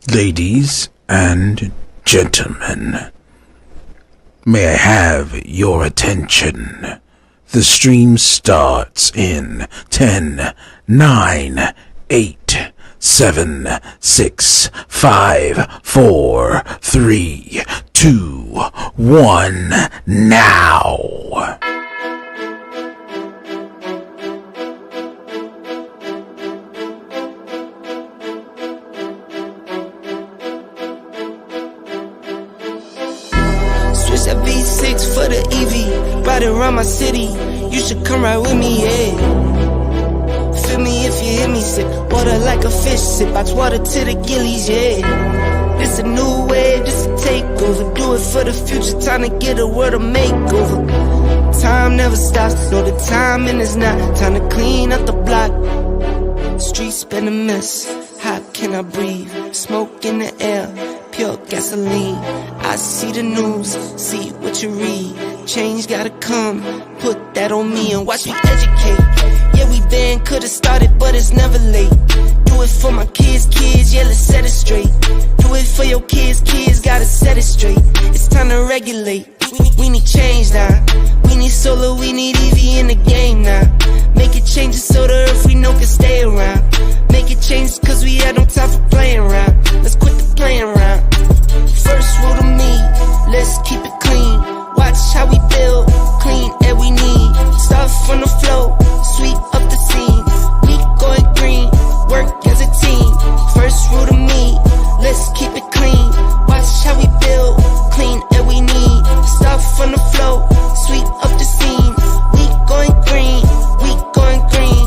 Ladies and gentlemen, may I have your attention? The stream starts in 10, 9, 8, 7, 6, 5, 4, 3, 2, 1, now! Switch that V6 for the EV, ride it around my city, you should come ride with me, yeah. Feel me if you hear me sip, water like a fish sip, I water to the gillies, yeah. This a new wave, this a takeover, do it for the future, time to get a world of makeover. Time never stops, no the timing is not, time to clean up the block. Streets been a mess, how can I breathe, smoke in the air, pure gasoline. I see the news, see what you read. Change gotta come, put that on me and watch me educate. Yeah, we been, could've started, but it's never late. Do it for my kids, yeah, let's set it straight. Do it for your kids, gotta set it straight. It's time to regulate. We need change now. We need solar, we need EV in the game now. Make it changes so the earth we know can stay around. Make it changes cause we had no time for playing around. Let's quit the playing around. First rule to me, let's keep it clean. Watch how we build, clean air we need. Start from the flow, sweep up the scene. We going green, work as a team. First rule to me, let's keep it clean. Watch how we build, clean air we need. Start from the flow, sweep up the scene. We going green, we going green.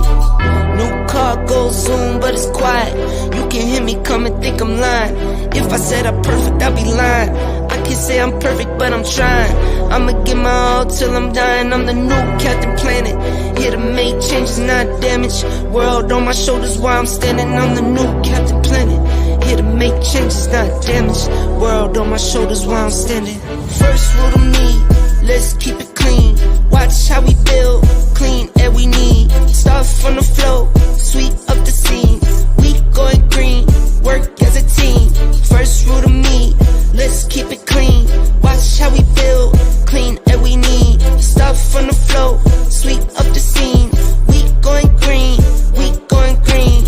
New car goes zoom, but it's quiet. You can hear me come and think I'm lying. If I said I'm perfect, I'd be lying. I can't say I'm perfect, but I'm trying. I'ma give my all till I'm dying. I'm the new Captain Planet, here to make changes, not damage. World on my shoulders while I'm standing. I'm the new Captain Planet, here to make changes, not damage. World on my shoulders while I'm standing. First rule to me, let's keep it clean. Watch how we build, clean air we need. Start from the flow, sweep up the scene. We going green, work as a team. First rule to me, let's keep it clean. Watch how we build, clean air we need. Start from the flow, sweep up the scene. We going green, we going green.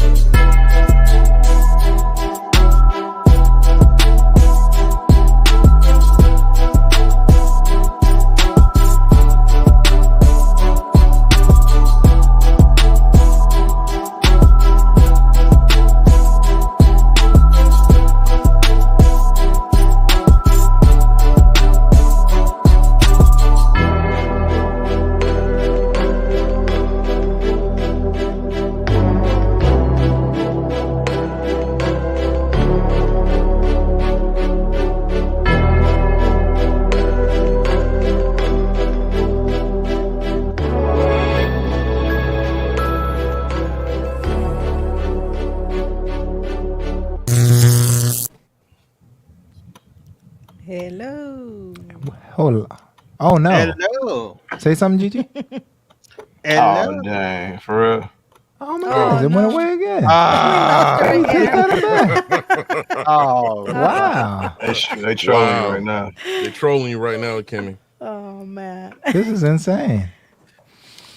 Hello. Hold on. Oh no. Hello. Say something, Gigi. Hello. Oh dang, for real. Oh my goodness, it went away again. Oh Wow. They trolling you right now. They're trolling you right now, Kimmy. Oh man. This is insane.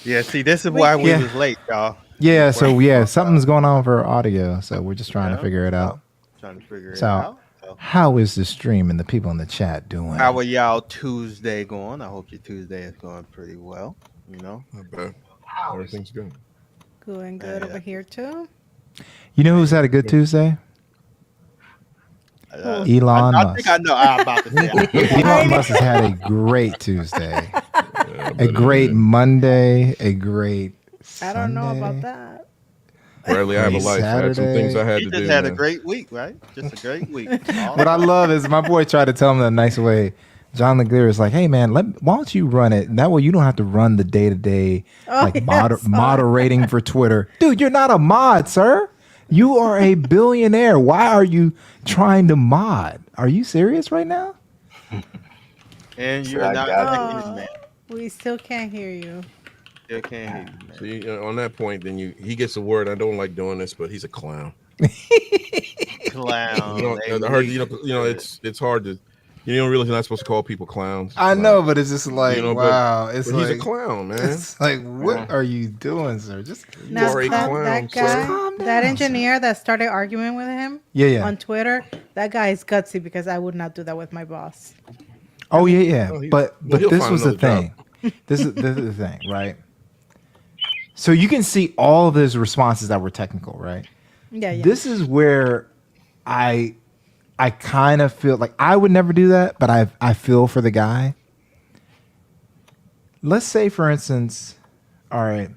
yeah. See, this is why we Yeah. was late, y'all. Yeah, so something's going on for audio, so we're just trying to figure it out. Trying to figure it So, out. So, how is the stream and the people in the chat doing? how are y'all Tuesday going? I hope your Tuesday is going pretty well. You know. Not bad. Everything's good. Going good over here too. You know who's had a good Tuesday? Elon I Musk. think I know. I'm about to say. Elon Musk has had a great Tuesday, Yeah, a great Monday, a great I Sunday. don't know about that. Bradley, I have a life. I had some things I had He to just do. had a man. great week, right? Just a great week. What I love is my boy tried to tell him in a nice way. John Leglear is like, hey man, why don't you run it? And that way you don't have to run the day-to-day moderating for Twitter. Dude, you're not a mod, sir. You are a billionaire. Why are you trying to mod? Are you serious right now? And you're I not got a man. We still can't hear you. Still can't hear you, man. See, on that point, then he gets a word. I don't like doing this, but he's a clown. clown. I heard it's hard to. You don't really not supposed to call people clowns. I know, but it's just like wow. It's but like he's a clown, man. It's like what are you doing, sir? Just you are a clown. That guy, that engineer that started arguing with him, on Twitter. That guy is gutsy because I would not do that with my boss. Oh yeah. But this was the thing. This is the thing, right? So you can see all of his responses that were technical, right? Yeah. This is where I kind of feel like I would never do that, but I feel for the guy. Let's say, for instance, all right,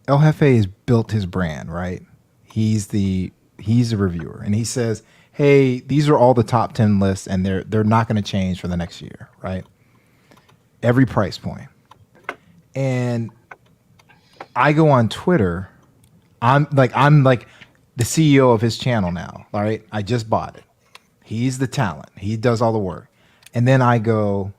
El Jefe has built his brand, right? He's a reviewer, and he says, "Hey, these are all the top 10 lists, and they're not going to change for the next year, right? Every price point." And I go on Twitter. I'm like the CEO of his channel now, all right? I just bought it. He's the talent. He does all the work. And then I go,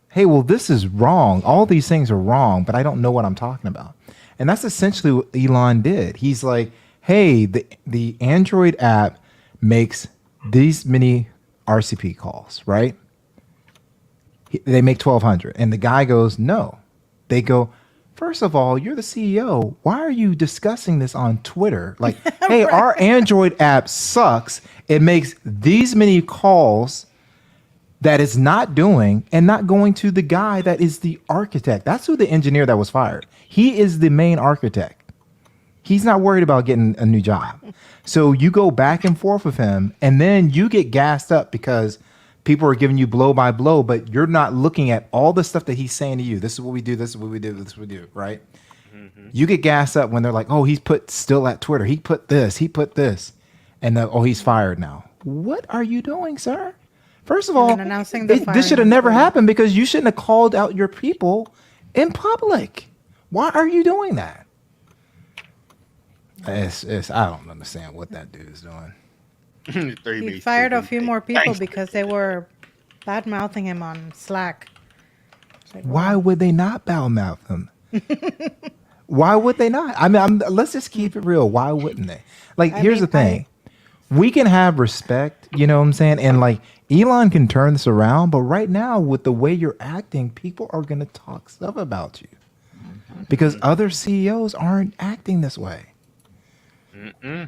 hey, well, this is wrong. All these things are wrong, but I don't know what I'm talking about. And that's essentially what Elon did. He's like, hey, the Android app makes these many RCP calls, right? They make 1,200. And the guy goes, no. They go, first of all, you're the CEO. Why are you discussing this on Twitter? Like, hey, our Android app sucks. It makes these many calls that it's not doing and not going to the guy that is the architect. That's who the engineer that was fired. He is the main architect. He's not worried about getting a new job. So you go back and forth with him, and then you get gassed up because people are giving you blow by blow, but you're not looking at all the stuff that he's saying to you. This is what we do. This is what we do. This is what we do. Right? Mm-hmm. You get gassed up when they're like, "Oh, he's put still at Twitter. He put this. He put this," and he's fired now. What are you doing, sir? First of all, this should have never happened because you shouldn't have called out your people in public. Why are you doing that? I don't understand what that dude is doing. He fired a few more people because they were bad mouthing him on Slack. Like, why would they not bad mouth him? Why would they not? I mean, let's just keep it real. Why wouldn't they? Like, here's the thing. We can have respect, you know what I'm saying? And like Elon can turn this around, but right now with the way you're acting, people are going to talk stuff about you because other CEOs aren't acting this way. Yeah.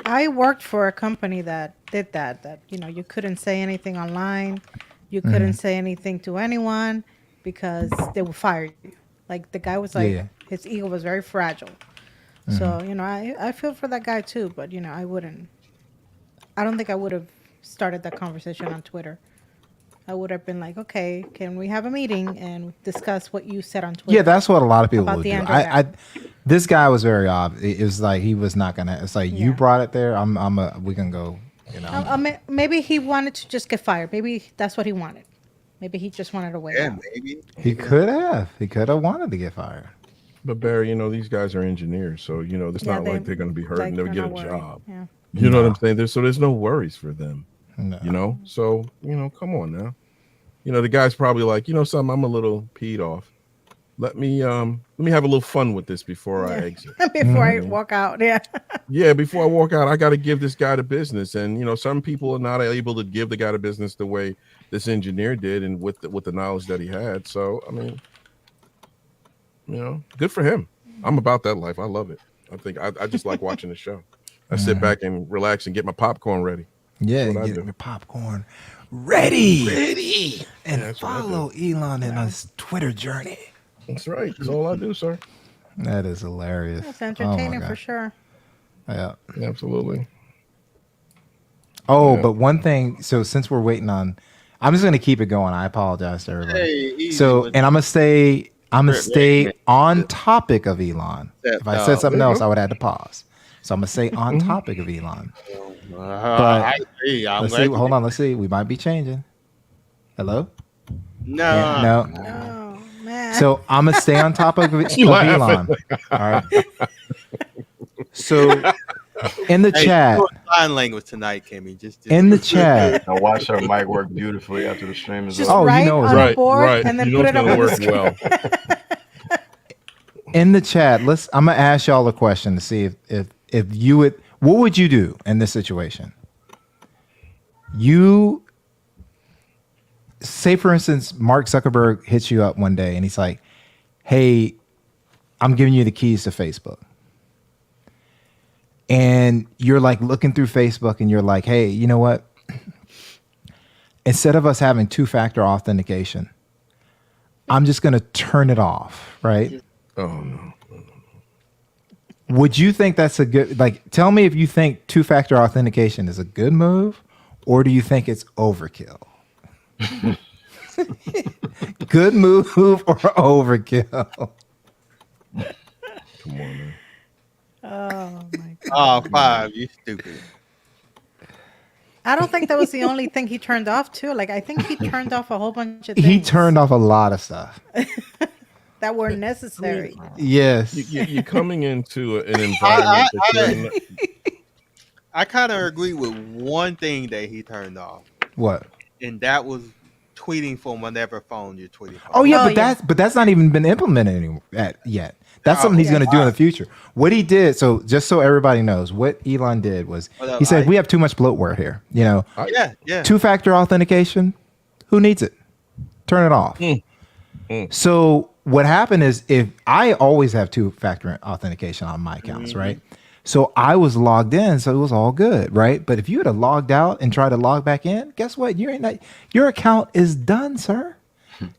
I worked for a company that did that, you couldn't say anything online. You couldn't say anything to anyone because they would fire you. Like the guy was like, his ego was very fragile. So, I feel for that guy too, but I don't think I would have started that conversation on Twitter. I would have been like, okay, can we have a meeting and discuss what you said on Twitter? Yeah, that's what a lot of people would do. This guy was very obvious. It was like he was not gonna. It's like you brought it there. We can go. Maybe he wanted to just get fired. Maybe that's what he wanted. Maybe he just wanted to wait. Yeah, maybe. He could have. He could have wanted to get fired. But Barry, these guys are engineers, so it's not like they're going to be hurt and they'll get a job. Yeah. You know what I'm saying? There's no worries for them. No. So come on now. The guy's probably like, something, I'm a little peed off. Let me have a little fun with this before I exit. Before I walk out, Yeah, before I walk out, I got to give this guy the business, and some people are not able to give the guy the business the way this engineer did, and with the knowledge that he had. So I mean, good for him. I'm about that life. I love it. I think I just like watching the show. I sit back and relax and get my popcorn ready. Yeah, get your popcorn ready, and follow Elon in his Twitter journey. That's right. That's all I do, sir. That is hilarious. It's entertaining for sure. Yeah, absolutely. Oh, but one thing. So since we're waiting on, I'm just gonna keep it going. I apologize to everybody. And I'm gonna stay on topic of Elon. If I said something else, I would have to pause. So I'm gonna say on topic of Elon. I agree. Let's see. Hold on. Let's see. We might be changing. Hello? No. Yeah, no. Oh, man. So I'm gonna stay on topic of Elon. All right. So in the chat, sign language tonight, Kimmy. Just in the chat. Now watch her mic work beautifully after the stream is just over. write on a board and then put it on work well. In the chat, I'm gonna ask y'all a question to see if you would. What would you do in this situation? You say, for instance, Mark Zuckerberg hits you up one day and he's like, "Hey, I'm giving you the keys to Facebook." And you're like looking through Facebook and you're like, "Hey, you know what? Instead of us having two-factor authentication, I'm just going to turn it off," right? Oh, no. Would you think that's a good, like, tell me if you think two-factor authentication is a good move or do you think it's overkill? Good move or overkill? Come on, man. Oh my god. Oh, 5, you stupid. I don't think that was the only thing he turned off too. Like I think he turned off a whole bunch of things. He turned off a lot of stuff. that were necessary. Yes. You're coming into an environment I kind of agree with one thing that he turned off, What? and that was tweeting from whatever phone you're tweeting from. Oh yeah, Oh, but yeah. that's not even been implemented yet. That's something he's going to do in the future. What he did, so just so everybody knows, what Elon did was he said we have too much bloatware here. You know, Yeah. two-factor authentication. Who needs it? Turn it off. So what happened is, if I always have two-factor authentication on my accounts, right? So I was logged in, so it was all good, right? But if you had logged out and tried to log back in, guess what? Your account is done, sir.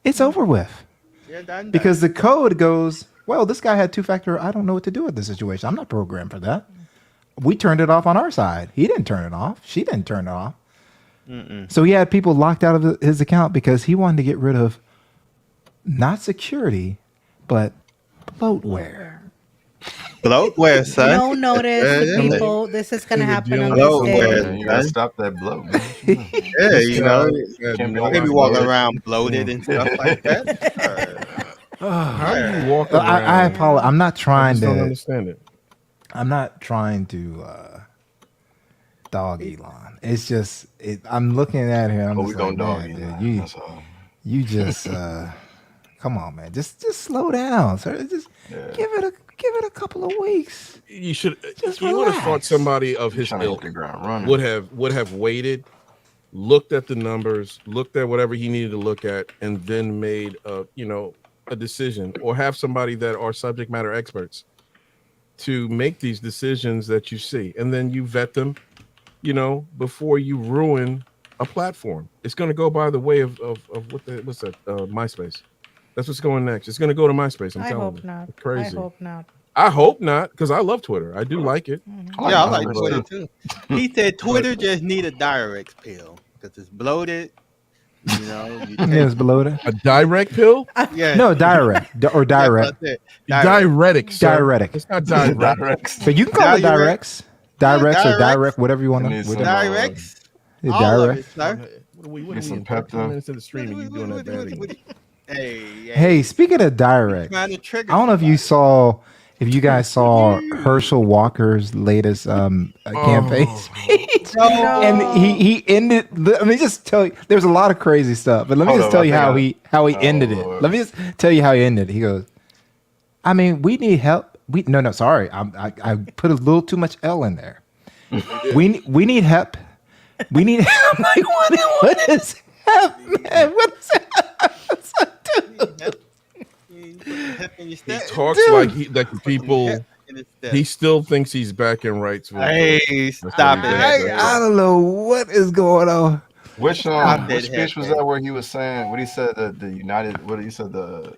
It's over with. You're done. Because the code goes, well, this guy had two-factor. I don't know what to do with this situation. I'm not programmed for that. We turned it off on our side. He didn't turn it off. She didn't turn it off. So he had people locked out of his account because he wanted to get rid of not security, but bloatware. Bloatware, son. No notice, people. This is gonna happen on Bloatware. this Yeah, day. you gotta stop that bloat, man. Yeah, you know, Can't be maybe walking walking bloated. around bloated and stuff like that. How do you walk around? I apologize. I'm not I trying just don't to. understand it. I'm not trying to dog Elon. It's just I'm looking at him. I'm Oh, we just gonna like, dog man, you. dude, Man. That's all. you just come on, man. Just slow down, sir. Just give it a couple of weeks. You should. Just You would have thought relax. somebody of his Trying to hit ilk the ground running. would have waited, looked at the numbers, looked at whatever he needed to look at, and then made a decision, or have somebody that are subject matter experts to make these decisions that you see, and then you vet them, before you ruin a platform. It's going to go by the way of what's that? MySpace. That's what's going next. It's going to go to MySpace. I'm I telling hope you. not. It's crazy. I hope not. I hope not, because I love Twitter. I do like it. Yeah, I like Twitter too. He said Twitter just need a Direx pill because it's bloated. You know, you It was bloated. A direct pill? yeah. No, direct or direct. Diuretic. Sir. Diuretic. It's not direct. Directs. But you can call it Direx. directs or Direx. direct, whatever you want I to. need some, Direx. Yeah, All of direct. it, sir. What are we Get some in pep, 13 though. minutes into the stream and you doing that bad again? Hey, speaking of direct, I Trying to trigger don't know if you guys saw Herschel Walker's latest campaign speech. No. And he ended. Let me just tell you, there's a lot of crazy stuff, but let me Hold just up, tell I you think how he ended it. Lord. Let me just tell you how he ended it. He goes, I mean, we need help. Sorry, I put a little too much L in there. we need help. We need help. Like what is help, man? What is help? He talks like the people. He still thinks he's back in rights. Hey, stop it. I don't know what is going on. Which Stop which it, speech was Hefe. that where he was saying what he said the United what he said what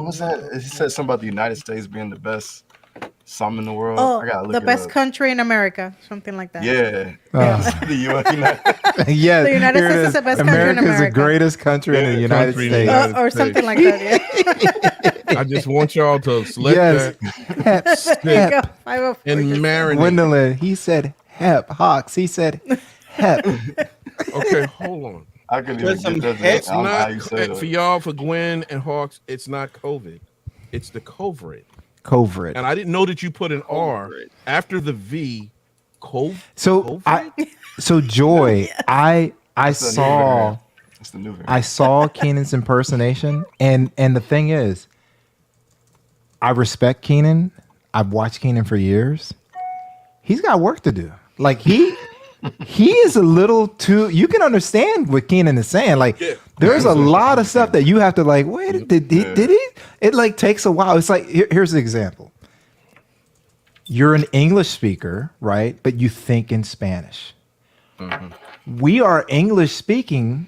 was that? He said something about the United States being the best something in the world. Oh, I gotta look the it best up. country in America, something like that. Yeah. The US. Yeah, The United here it States is the best country in America's the America. greatest country in the United Country in the States. United Or something like that. Yeah. I just want y'all to let Yes. that Hep, There you go. hep. 504 and just- marinate. Gwendolyn, he said hep. Hawks, he said hep. Okay, hold on. I couldn't Put even some get that. It's I don't know how you not say for it. y'all, for Gwen and Hawks. It's not COVID. It's the covert. Covert. And I didn't know that you put an R Covert. after the V. So Joy, I It's the new saw variant. It's the new variant. I saw Keenan's impersonation, and the thing is, I respect Keenan. I've watched Keenan for years. He's got work to do. Like he is a little too. You can understand what Keenan is saying. Like there's a lot of stuff that you have to like. Wait, did he? It like takes a while. It's like here's the example. You're an English speaker, right? But you think in Spanish. We are English speaking,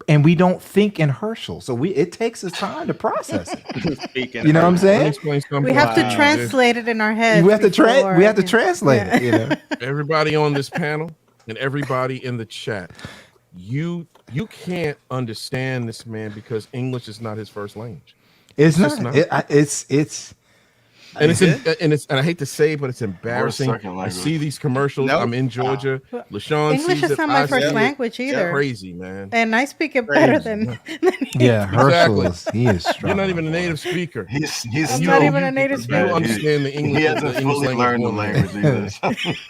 and we don't think in Herschel. So it takes us time to process it. You know what I'm saying? We have to translate it in our heads. We have to translate it. You know? Everybody on this panel and everybody in the chat, you can't understand this man because English is not his first language. It's not. And I hate to say it, but it's embarrassing. I see these commercials. Nope. I'm in Georgia. LaShawn English is not my first language either. Crazy, man. And I speak it better than yeah, Herschel is strong. You're not even a native speaker. I'm not even a native speaker. You understand the English. He hasn't fully learned the language either.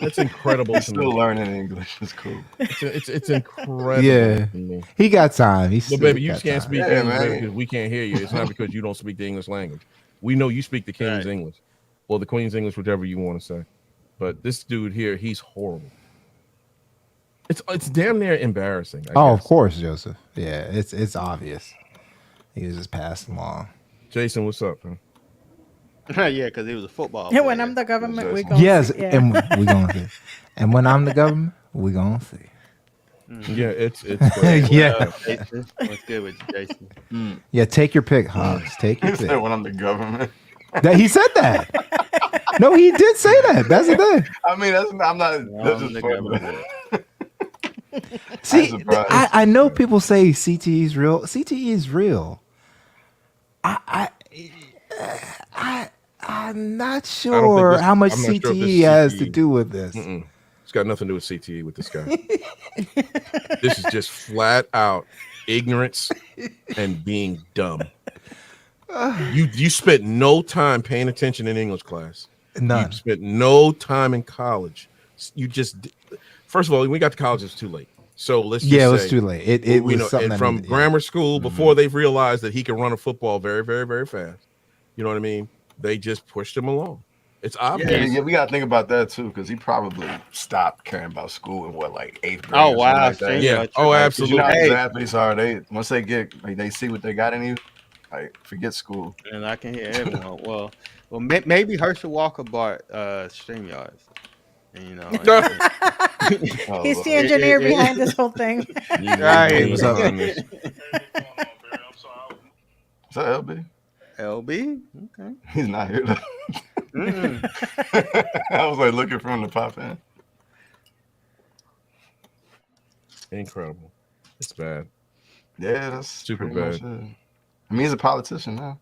That's incredible. He's still learning English. It's cool. It's incredible. Yeah, he got time. But baby, you can't speak English because we can't hear you. It's not because you don't speak the English language. We know you speak the King's English or the Queen's English, whichever you want to say. But this dude here, he's horrible. It's damn near embarrassing. I guess. Of course, Joseph. Yeah, it's obvious. He was just passed along. Jason, what's up, man? Yeah, because he was a football player. Yeah, when I'm the government, we're going to see. Yeah. And we're going to see. And when I'm the government, we're going to see. Yeah, it's great. Yeah. What's good with you, Jason? Yeah, take your pick, Hobbs. Take your pick. When I'm the government. He said that. No, he did say that. That's the thing. I mean, I'm not. That's just the government. See, I know people say CTE is real. CTE is real. I'm not sure how much CTE has to do with this. It's got nothing to do with CTE with this guy. This is just flat out ignorance and being dumb. You spent no time paying attention in English class. None. You spent no time in college. You just, first of all, when we got to college, it's too late. So let's just say, it was too late. It was something and from grammar school before they've realized that he can run a football very, very, very fast. You know what I mean? They just pushed him along. It's obvious. Yeah, we got to think about that too, because he probably stopped caring about school in what, 8th grade? Oh wow! Like yeah. Oh, absolutely. You know exactly. Sorry, once they get, they see what they got in you, forget school. And I can hear everyone. well, maybe Herschel Walker bought StreamYards. And, you know, he's the engineer behind this whole thing. Right. What's up on this? Is that LB? LB? Okay. He's not here though. I was like looking for him to pop in. Incredible. It's bad. Yeah, that's super bad. I mean, he's a politician now.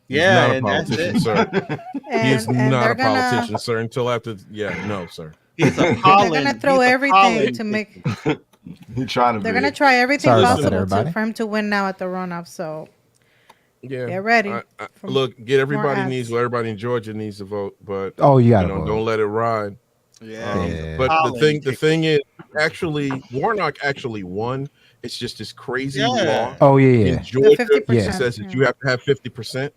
Yeah, he's not a politician, sir. He is not a politician, sir. Until after, no, sir. He's a They're gonna throw everything to make. He's trying to. They're gonna try everything possible for him to win now at the runoff. So yeah, get ready. Look, get everybody needs. Well, everybody in Georgia needs to vote, but you gotta vote. Don't let it ride. Yeah. But the thing is, actually, Warnock actually won. It's just this crazy law. Oh yeah. In Georgia, it says that you have to have 50%.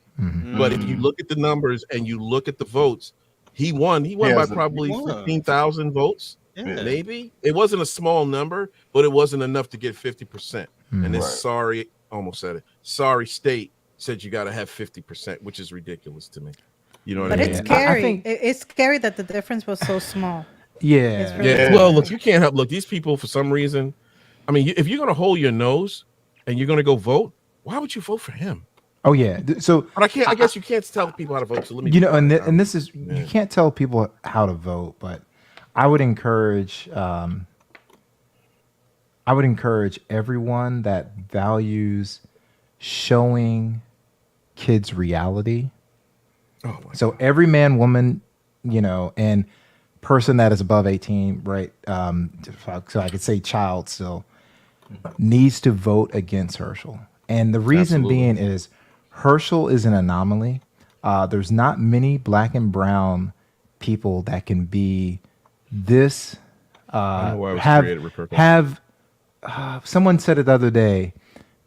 But if you look at the numbers and you look at the votes, he won. He won by probably 15,000 votes. Yeah. Maybe it wasn't a small number, but it wasn't enough to get 50%. And this almost said it. Sorry state said you got to have 50%, which is ridiculous to me. You know what I mean? But it's scary. It's scary that the difference was so small. Yeah. Really Well, look, you can't help. Look, these people, for some reason, I mean, if you're going to hold your nose and you're going to go vote, why would you vote for him? Oh yeah. So, but I guess you can't tell people how to vote. So let me. And this is you can't tell people how to vote, but I would encourage. I would encourage everyone that values showing kids reality. So every man, woman, and person that is above 18, right? So I could say child still needs to vote against Herschel. And the reason being is Herschel is an anomaly. There's not many black and brown people that can be this, have someone said it the other day,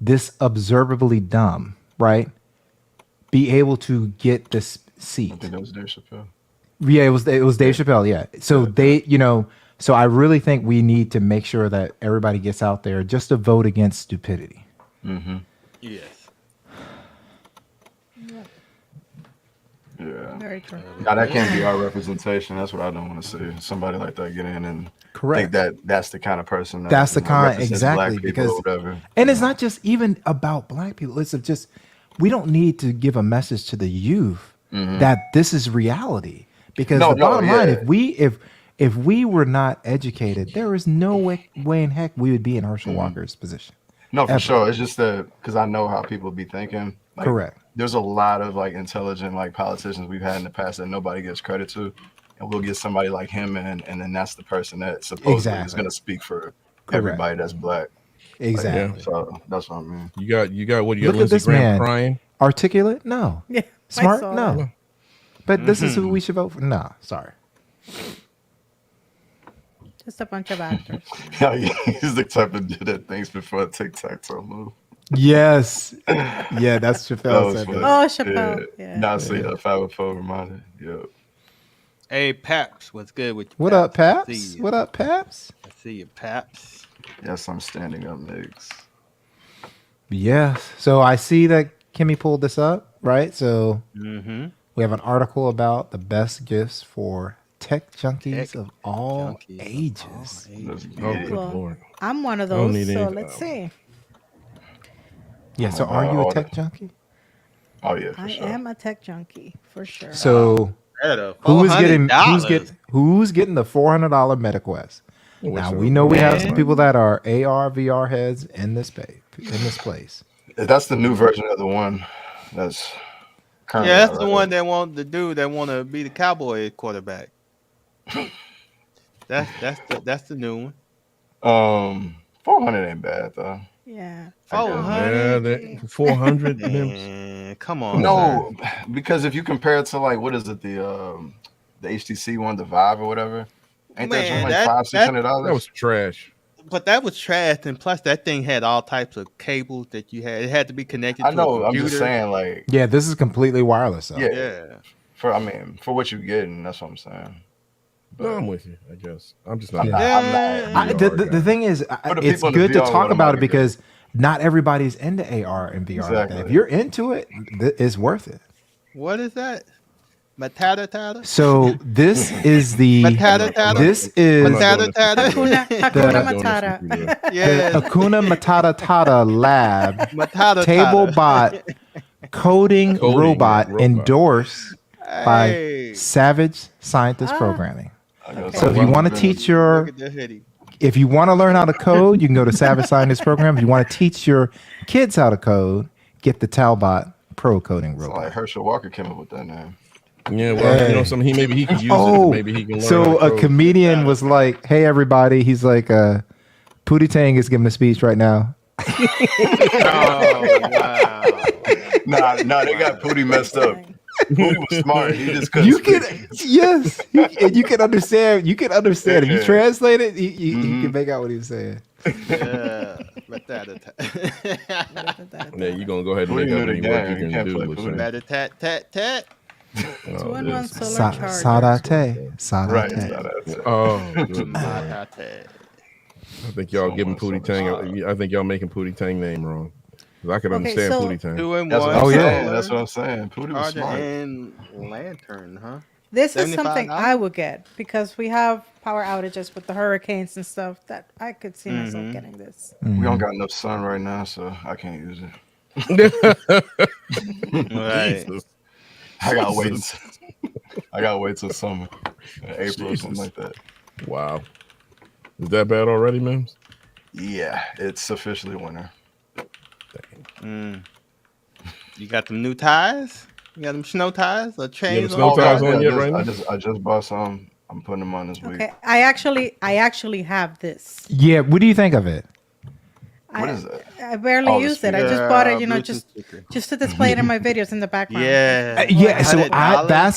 this observably dumb, right? Be able to get this seat. I think that was Dave Chappelle. Yeah, it was Dave Chappelle. Yeah. So so I really think we need to make sure that everybody gets out there just to vote against stupidity. Mm-hmm. Yes. Yeah. Very true. Now that can't be our representation. That's what I don't want to see. Somebody like that get in and Correct. think that's the kind of person. That's the kind represents exactly black people because, or whatever. and it's not just even about black people. It's just we don't need to give a message to the youth that this is reality. Because the bottom line, if we were not educated, there is no way in heck we would be in Herschel Walker's position. No, for sure. It's just that because I know how people be thinking. Like, correct. There's a lot of like intelligent like politicians we've had in the past that nobody gives credit to, and we'll get somebody like him in, and then that's the person that supposedly is going to speak for everybody that's black. Exactly. Like, so that's what I mean. You got what? You Look got at Lindsey this Graham man. crying. Articulate? No. Yeah. Smart? No. But this is who we should vote for. No, sorry. Just a bunch of actors. Yeah, he's the type of dude that thinks before a tic-tac-toe move. Yes. Yeah, that's Chappelle said that. Oh, Chappelle. Yeah. Now I see a 504 reminder. Yeah. Hey, Paps, what's good with you? What up, Paps? What up, Paps? I see you, Paps. Yes, I'm standing up, Migs. Yes. So I see that Kimmy pulled this up, right? So we have an article about the best gifts for tech junkies of all ages. Oh, good Lord. I'm one of I don't those, need so anything. let's see. Yeah, so are you a tech junkie? Oh yeah, for I sure. am a tech junkie for sure. So who's getting the $400 MetaQuest? Now we know we have some people that are AR VR heads in this place. That's the new version of the one that's currently. Yeah, that's the one that want the dude that want to be the Cowboy quarterback. that's the new one. 400 ain't bad though. Yeah. 400. 400. Come on. No, because if you compare it to like what is it the HTC one, the Vive or whatever, ain't that like $500-$600? That was trash. But that was trash, and plus that thing had all types of cables that you had. It had to be connected. I to know. a I'm computer. just saying, like, yeah, this is completely wireless. Though. Yeah. For what you're getting, that's what I'm saying. No, I'm with you. I guess I'm just not. The thing is, it's good to talk about it because not everybody's into AR and VR. Like that. If you're into it, it's worth it. What is that? Matata? So this is the this is Hakuna Matata. Yeah. the Hakuna Matata Lab Matata. table bot coding robot endorsed by Savage Scientist Programming. So if you want to teach if you want to learn how to code, you can go to Savage Scientist Program. If you want to teach your kids how to code, get the Talbot Pro Coding Robot. Like Herschel Walker came up with that name. Yeah, well, you know, maybe he could use it. Maybe he can learn. So a comedian was like, "Hey, everybody," he's like, "Pootie Tang is giving a speech right now." Oh, wow. Nah, they got Pootie messed up. Pootie was smart. He just couldn't. And you can understand. You can understand if you translate it. You can make out what he was saying. Yeah, Yeah, you gonna go ahead and make out any work you can do with it. Tat. 2-in-1 solar charger. Sadate. Oh, good Lord. I think y'all giving Pootie Tang. I think y'all making Pootie Tang name wrong. I can understand Pootie Tang. 2-in-1. That's what I'm saying. Pootie was smart. And lantern, huh? This is something $75? I would get because we have power outages with the hurricanes and stuff that I could see myself getting this. We don't got enough sun right now, so I can't use it. Right. I gotta wait till summer, April or something like that. Wow, is that bad already, Mims? Yeah, it's officially winter. You got them new tires? You got them snow tires or chains? Snow tires on yet right now? I just bought some. I'm putting them on this week. Okay, I actually have this. Yeah, what do you think of it? What is that? I barely use it. I just bought it, just to display it in my videos in the background. Yeah. So I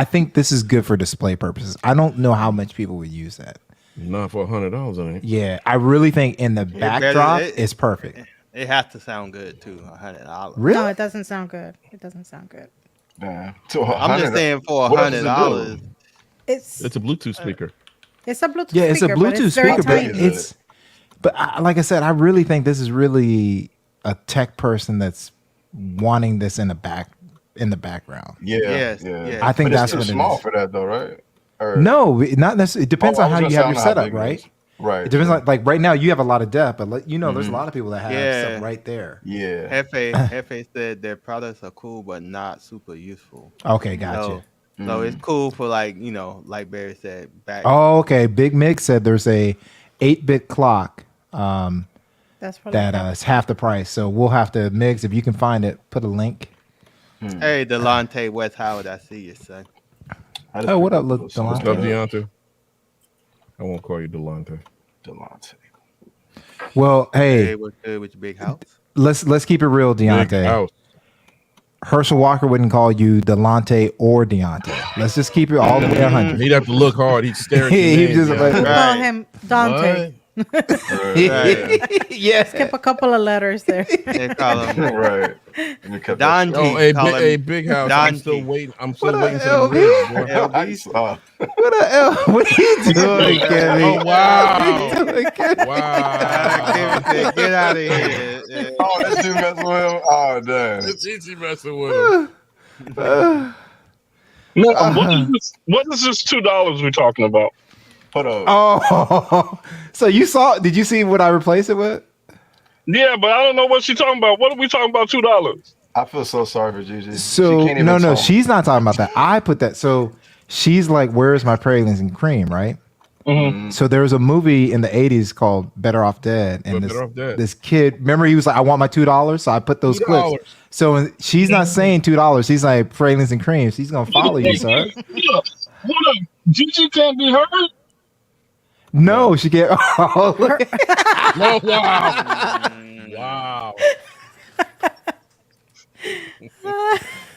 think this is good for display purposes. I don't know how much people would use that. Not for $100, I think. Yeah, I really think in the backdrop it's perfect. It has to sound good too. $100. Really? No, it doesn't sound good. Damn. I'm just saying for $100. It's a Bluetooth speaker. It's a Bluetooth. Yeah, it's a speaker, but Bluetooth it's very speaker, but tiny. like I said, I really think this is really a tech person that's wanting this in the background. Yeah. I think that's too what it small is. for that though, right? No, not necessarily. It depends on how you have your setup, big right? Right. It depends on like right now you have a lot of depth, but there's a lot of people that have stuff right there. Yeah. Hefe said their products are cool but not super useful. Okay, gotcha. So it's cool for like Barry said back. Oh, okay. Big Mig said there's a 8-bit clock That's that is half the price. So we'll have to Migs, if you can find it, put a link. Hey, Delonte West Howard, I see you, son. Oh, what up, What's up, Delonte? Deonte? I won't call you Delonte. Well, hey, what's good with your big house? let's keep it real, Deontay. Herschel Walker wouldn't call you Delonte or Deontay. Let's just keep it all the way 100. He'd have to look hard. He'd stare at you. He'd just like, call him Dante. Yeah. Skip a couple of letters there. They call him right. Don. Oh, a big house. I'm still waiting. I'm still waiting for the bridge, boy. What the hell? What are you doing, Kevin? Oh, wow. What are you doing, Kevin? Wow. Kevin, get out of here. Oh, that's you messing with him? Oh, damn. It's easy messing with him. What is this $2 we're talking about? Put up. Oh, so did you see what I replaced it with? Yeah, but I don't know what she's talking about. What are we talking about? $2? I feel so sorry for Gigi. So she can't no, even talk. she's not talking about that. I put that. So she's like, "Where's my praline and cream?" Right. Mm-hmm. So there was a movie in the 80s called Better Off Dead. And this kid, remember, he was like, I want my $2. So I put those $2. clips. So she's not saying $2. She's like, pralines and creams. She's going to follow you, sir. What up? Gigi can't be heard? No, she can't. Oh, look. Oh, wow. Wow.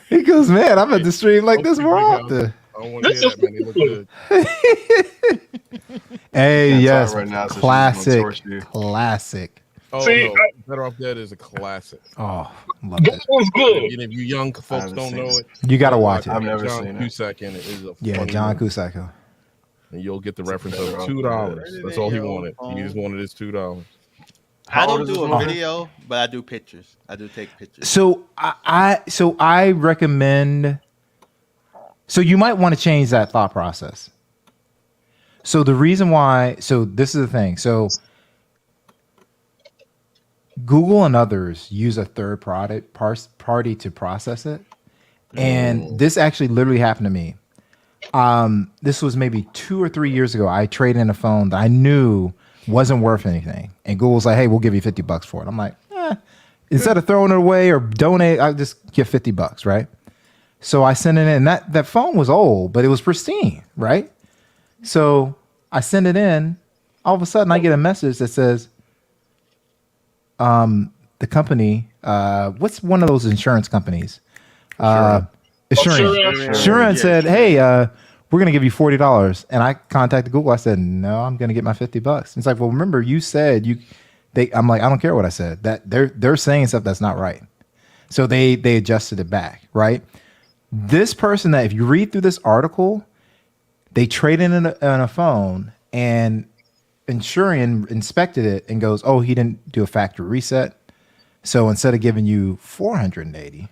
He goes, man, I'm at the stream like this more often. I don't want to hear that, man. They look good. Hey, yes. Right now, so classic. Oh, See, no. Better Off Dead is a classic. Oh, love that it. was good. Even if you young folks don't know it, You got to watch it. I've never John seen it. Cusack in it is a Yeah, funny John movie. Cusack. And you'll get the reference of $2. That's all he wanted. He just wanted his $2. I don't do a video, but I do pictures. I do take pictures. So I recommend. So you might want to change that thought process. So the reason why. So this is the thing. So Google and others use a third party to process it, and this actually literally happened to me. This was maybe 2 or 3 years ago. I traded in a phone that I knew wasn't worth anything, and Google was like, "Hey, we'll give you $50 for it." I'm like, instead of throwing it away or donate, I'll just give $50, right? So I sent it in. That phone was old, but it was pristine, right? So I send it in. All of a sudden, I get a message that says, "The company, what's one of those insurance companies? Assurance said, hey, we're going to give you $40. And I contacted Google. I said, no, I'm going to get my $50. It's like, well, remember you said I'm like, I don't care what I said. That they're saying stuff that's not right. So they adjusted it back, right? This person that if you read through this article, they traded in a phone and Insurian inspected it and goes, oh, he didn't do a factory reset. So instead of giving you $480,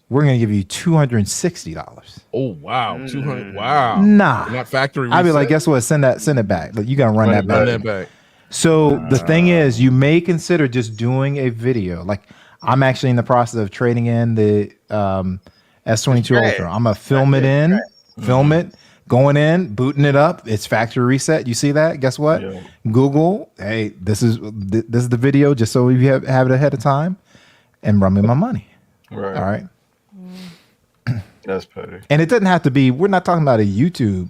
we're going to give you $260. Oh, wow. $200. Wow. Nah. Not factory reset. I'd be like, guess what? Send it back. Look, you got to run that back. Run that back. So the thing is, you may consider just doing a video. Like I'm actually in the process of trading in the S22 Ultra. I'm going to film it in, film it, going in, booting it up. It's factory reset. You see that? Guess what? Yeah. Google, hey, this is the video just so you have it ahead of time and run me my money. Right. All right. That's petty. And it doesn't have to be, we're not talking about a YouTube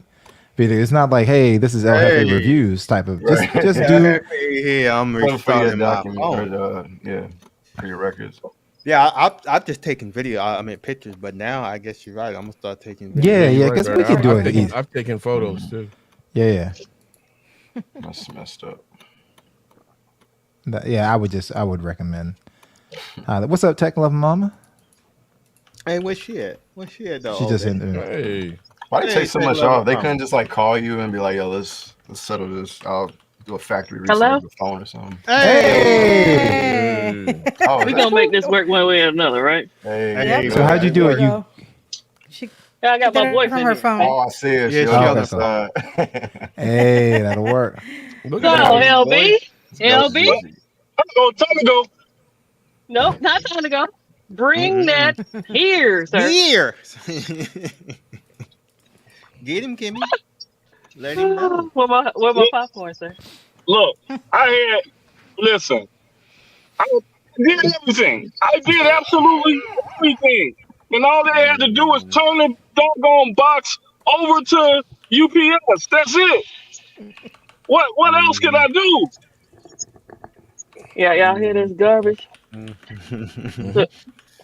video. It's not like, hey, this is LFA reviews type of, just do. Yeah, I'm restarting my phone. For your records. Yeah, I've just taken video. I mean pictures, but now I guess you're right. I'm gonna start taking video. Yeah, because we can do it. I've taken photos too. Yeah. That's messed up. I would recommend. What's up, Tech Love Mama? Hey, where's she at? Where's she at though? She just in there. Hey. Why they Hey, take so say much hello off? They to couldn't Mama. just like call you and be like, "Yo, let's settle this. I'll do a factory reset Hello? of the phone or something." Hey. Oh, We gonna make this work one way or another, right? Hey. Yep. So how'd you do it? There You go. She Yeah, I got did my it voice from in her here. phone. Oh, I see it. Yeah, She she on on the the side. Hey, that'll work. Look So, at that. LB? Go, LB? Gigi. Time to go. Nope, not time to go. Bring that here, sir. Here. Get him, Kimmy. Let him know. Where my popcorn, sir? Look, listen, I did everything. I did absolutely everything. And all they had to do was turn the doggone box over to UPS. That's it. What else can I do? Yeah, y'all hear this garbage?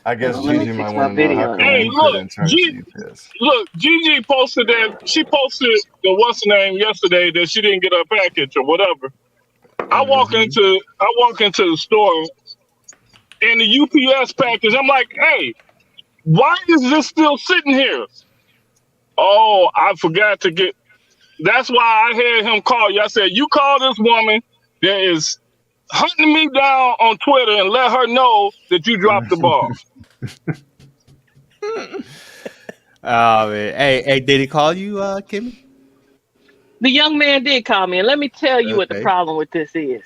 I guess Let me Gigi might fix want my to know how video. come Hey, you look, couldn't turn G- to UPS. Look, Gigi posted that she posted the what's the name yesterday that she didn't get her package or whatever. I walk into the store and the UPS package. I'm like, hey, why is this still sitting here? Oh, I forgot to get. That's why I had him call you. I said, you call this woman that is hunting me down on Twitter and let her know that you dropped the ball. Oh man. Hey, did he call you, Kimmy? The young man did call me, and let me tell you what the Okay. problem with this is.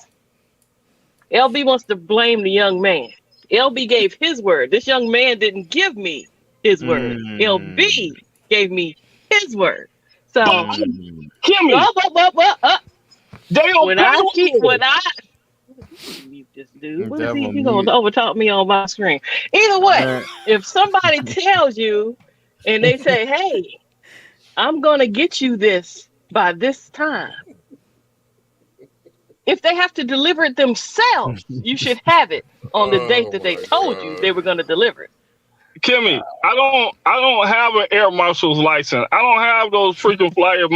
LB wants to blame the young man. LB gave his word. This young man didn't give me his word. LB gave me his word. So, Kimmy, they don't when pay I with keep, it. when I mute this dude, what is he? Devil He gonna mute. overtalk me on my screen. Either way, if somebody tells you and they say, "Hey, I'm gonna get you this by this time," if they have to deliver it themselves, you should have it on the date that they told you they were gonna deliver it. Kimmy, I don't have an air marshal's license. I don't have those freaking flyer.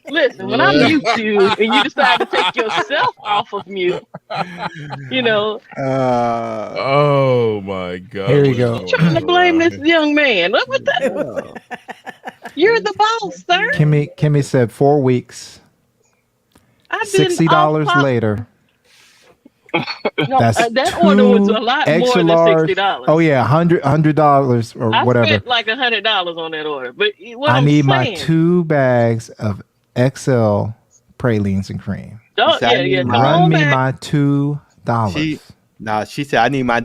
Listen, when I mute you and you decide to take yourself off of mute, you know, Oh my God. Here we go. trying to blame this young man. What the? You're the boss, sir. Kimmy said 4 weeks. I've been $60 off later. No, That's that order was a lot more extra than large. $60. Oh yeah, $100 or I whatever. spent like $100 on that order. But what I I'm need my saying, 2 bags of XL pralines and cream. don't, I need come Run on me back. my $2. She said I need my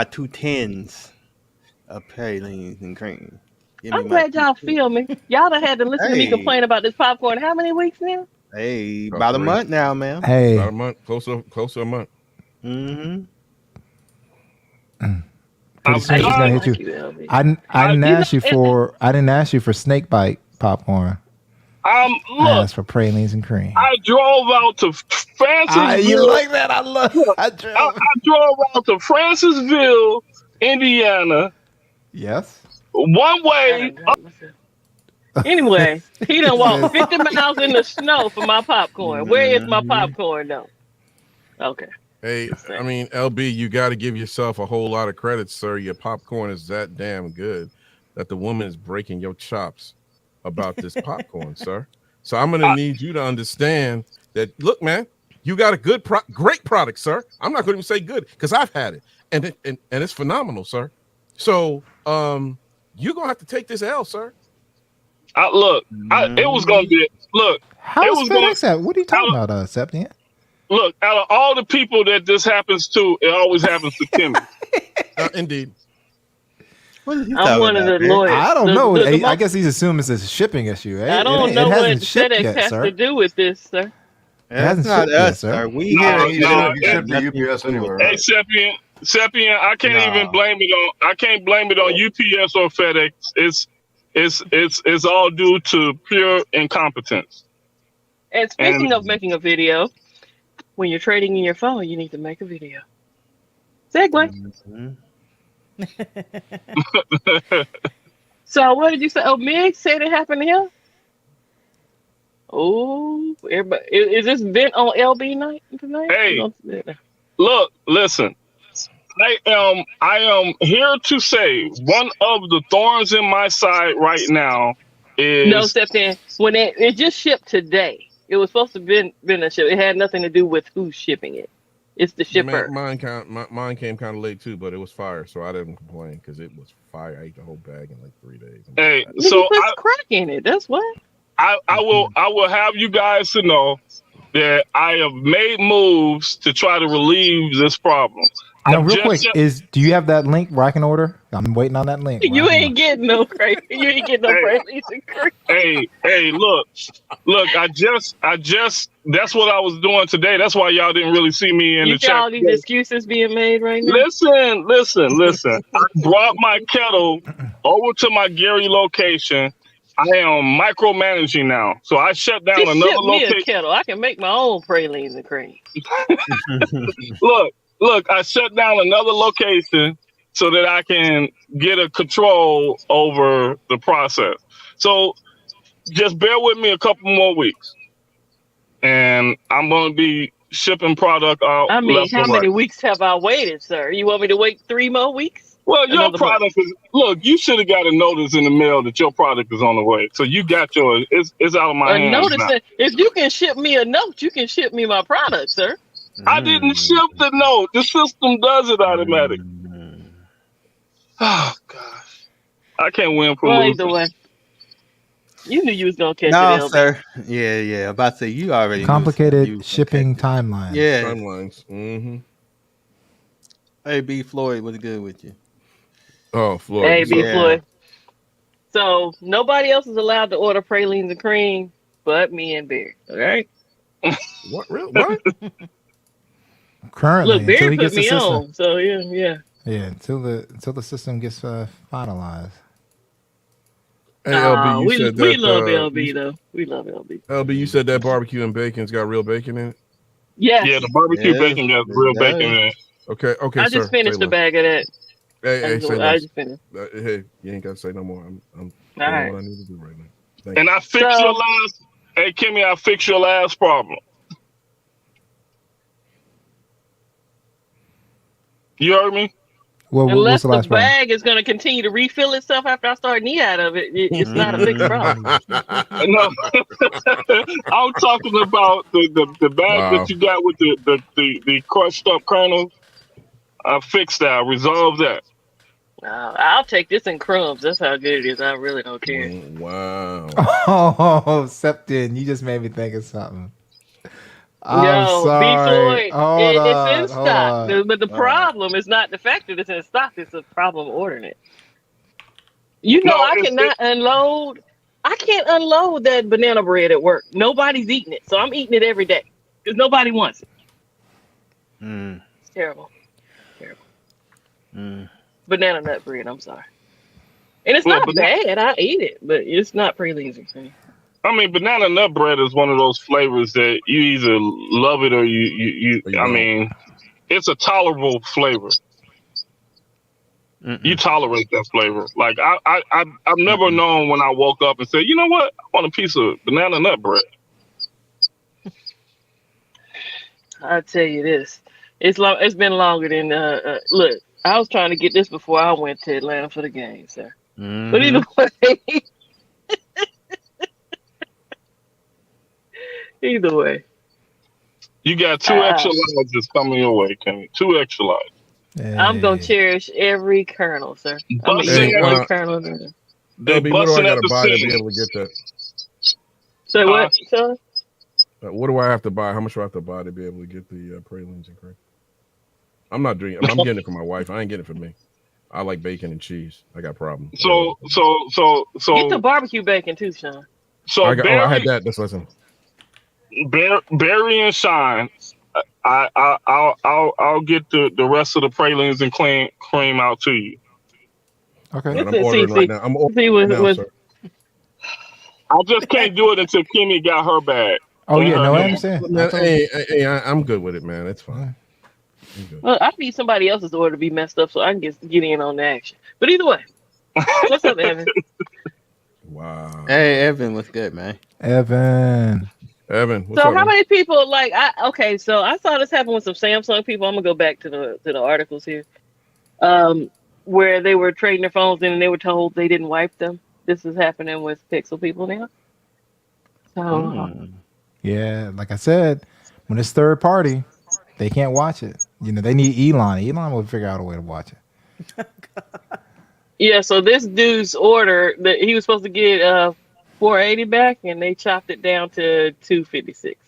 2 tens of pralines and cream. Give me I'm my glad y'all feel me. Y'all done had to listen to me Hey. complain about this popcorn how many weeks now? Hey, About about a 3. month now, man. Hey, About a month, closer a month. Mm-hmm. pretty soon she's I gonna like hit you. you, LB. I didn't ask you know, for snake bite popcorn. I Look, asked for pralines and cream. I drove out to Francisville. You like that? I love. I I drove. drove out to Francisville, Indiana, Yes. one way. Anyway, he done walked 50 miles in the snow for my popcorn. Where is my popcorn though? Okay. Hey, I mean, LB, you got to give yourself a whole lot of credit, sir. Your popcorn is that damn good that the woman is breaking your chops about this popcorn, sir. So I'm going to need you to understand that, look, man, you got a great product, sir. I'm not going to even say good because I've had it and it's phenomenal, sir. So you're going to have to take this L, sir. It was going to be, look, How it is was FedEx at? What are you talking about, Septien? look, out of all the people that this happens to, it always happens to Kimmy. Indeed. I'm one of the lawyers. I don't know. The I guess he's assuming it's a shipping issue. I don't know what shipped FedEx yet, has sir. to do with this, sir. hasn't That's not shipped yet, us, sir. sir. We No, here. no, You shipped to UPS anyway, Hey, right? Sepien, I can't even blame it on. I can't blame it on UPS or FedEx. It's all due to pure incompetence. And speaking of making a video, when you're trading in your phone, you need to make a video. Segue. So what did you say? Oh, Meg said it happened to him? Oh, everybody, is this vent on LB night tonight? Hey, look, listen. I am here to say one of the thorns in my side right now is no, Stephen. When it just shipped today, it was supposed to been a ship. It had nothing to do with who's shipping it. It's the shipper. Mine came kind of late too, but it was fire, so I didn't complain because it was fire. I ate the whole bag in like 3 days. Hey, so I crack in it. That's what. I will have you guys to know that I have made moves to try to relieve this problem. Now, real quick, do you have that link where I can order? I'm waiting on that link. You ain't getting no crazy. You ain't getting no crazy. Hey, look. I just. That's what I was doing today. That's why y'all didn't really see me in the chat. All these excuses being made right now. Listen. I brought my kettle over to my Gary location. I am micromanaging now, so I shut down another location. Me a kettle. I can make my own pralines and cream. Look, I shut down another location so that I can get a control over the process. So just bear with me a couple more weeks, and I'm going to be shipping product out. I mean, how many weeks have I waited, sir? You want me to wait 3 more weeks? Well, your product is, look, you should have got a notice in the mail that your product is on the way. So you got yours. It's out of my hands notice now. If you can ship me a note, you can ship me my product, sir. I didn't ship the note. The system does it automatic. Oh, gosh. I can't win for losing. Either way. You knew you was going to catch it, No, sir. Yeah. About to say, you already complicated shipping timeline. Yeah. Timelines. Mm-hmm. Hey, B. Floyd, what's good with you? Oh, Floyd. Hey, B. Floyd. So, nobody else is allowed to order pralines and cream but me and Barry. All right? What? Really? What? Currently, look, Barry until he put gets me the system. on. So, yeah. Yeah, until the system gets finalized. Hey, LB, you said that. We love LB, though. We love LB. LB, you said that barbecue and bacon's got real bacon in it? Yes. Yeah, the barbecue bacon got real bacon in it. Okay, I just finished a bag of that. Hey, say I less. just finished. Hey, you ain't got to say no more. I'm all doing right. what I need to do right now. Thank you. I fixed your last. Hey, Kimmy, I fixed your last problem. You heard me? Unless the bag is going to continue to refill itself after I start knee out of it, it's not a big problem. No, I'm talking about the bag that you got with the crushed up kernels. I fixed that. I resolved that. I'll take this in crumbs. That's how good it is. I really don't care. Wow. Oh, Septin, you just made me think of something. I'm sorry. It's in stock. But the problem is not the fact that it's in stock. It's a problem ordering it. I cannot unload. I can't unload that banana bread at work. Nobody's eating it. So I'm eating it every day because nobody wants it. It's terrible. Banana nut bread. I'm sorry. And it's not bad. I eat it, but it's not pralines and cream. I mean, banana nut bread is one of those flavors that you either love it or you I mean, it's a tolerable flavor. You tolerate that flavor. Like I've never known when I woke up and said, you know what, I want a piece of banana nut bread. I'll tell you this. It's been longer than look, I was trying to get this before I went to Atlanta for the game, sir. But either way. Either way. You got 2 extra larges coming your way, Kenny. 2 extra larges. Hey. I'm going to cherish every kernel, sir. I'm going to eat one kernel. Debbie, what do I got to buy to be able to get that? Say what, son? What do I have to buy? How much do I have to buy to be able to get the pralines and cream? I'm not drinking. I'm getting it for my wife. I ain't getting it for me. I like bacon and cheese. I got problems. So get the barbecue bacon too, Sean. So I had that. That's listen. Barry and Shine, I'll get the rest of the pralines and cream out to you. Okay. Right, I'm ordering right now. I'm ordering now, sir. I just can't do it until Kimmy got her bag. Oh yeah, no, I understand. Hey, I'm good with it, man. It's fine. Well, I need somebody else's order to be messed up so I can get in on the action. But either way, what's up, Evan? Wow. Hey, Evan, what's good, man? Evan, what's so up, how man? many people so I saw this happen with some Samsung people. I'm gonna go back to the articles here. where they were trading their phones in and they were told they didn't wipe them. This is happening with Pixel people now. So yeah, like I said, when it's third party, they can't watch it. You know, they need Elon. Elon will figure out a way to watch it. yeah, so this dude's order that he was supposed to get 480 back, and they chopped it down to 256.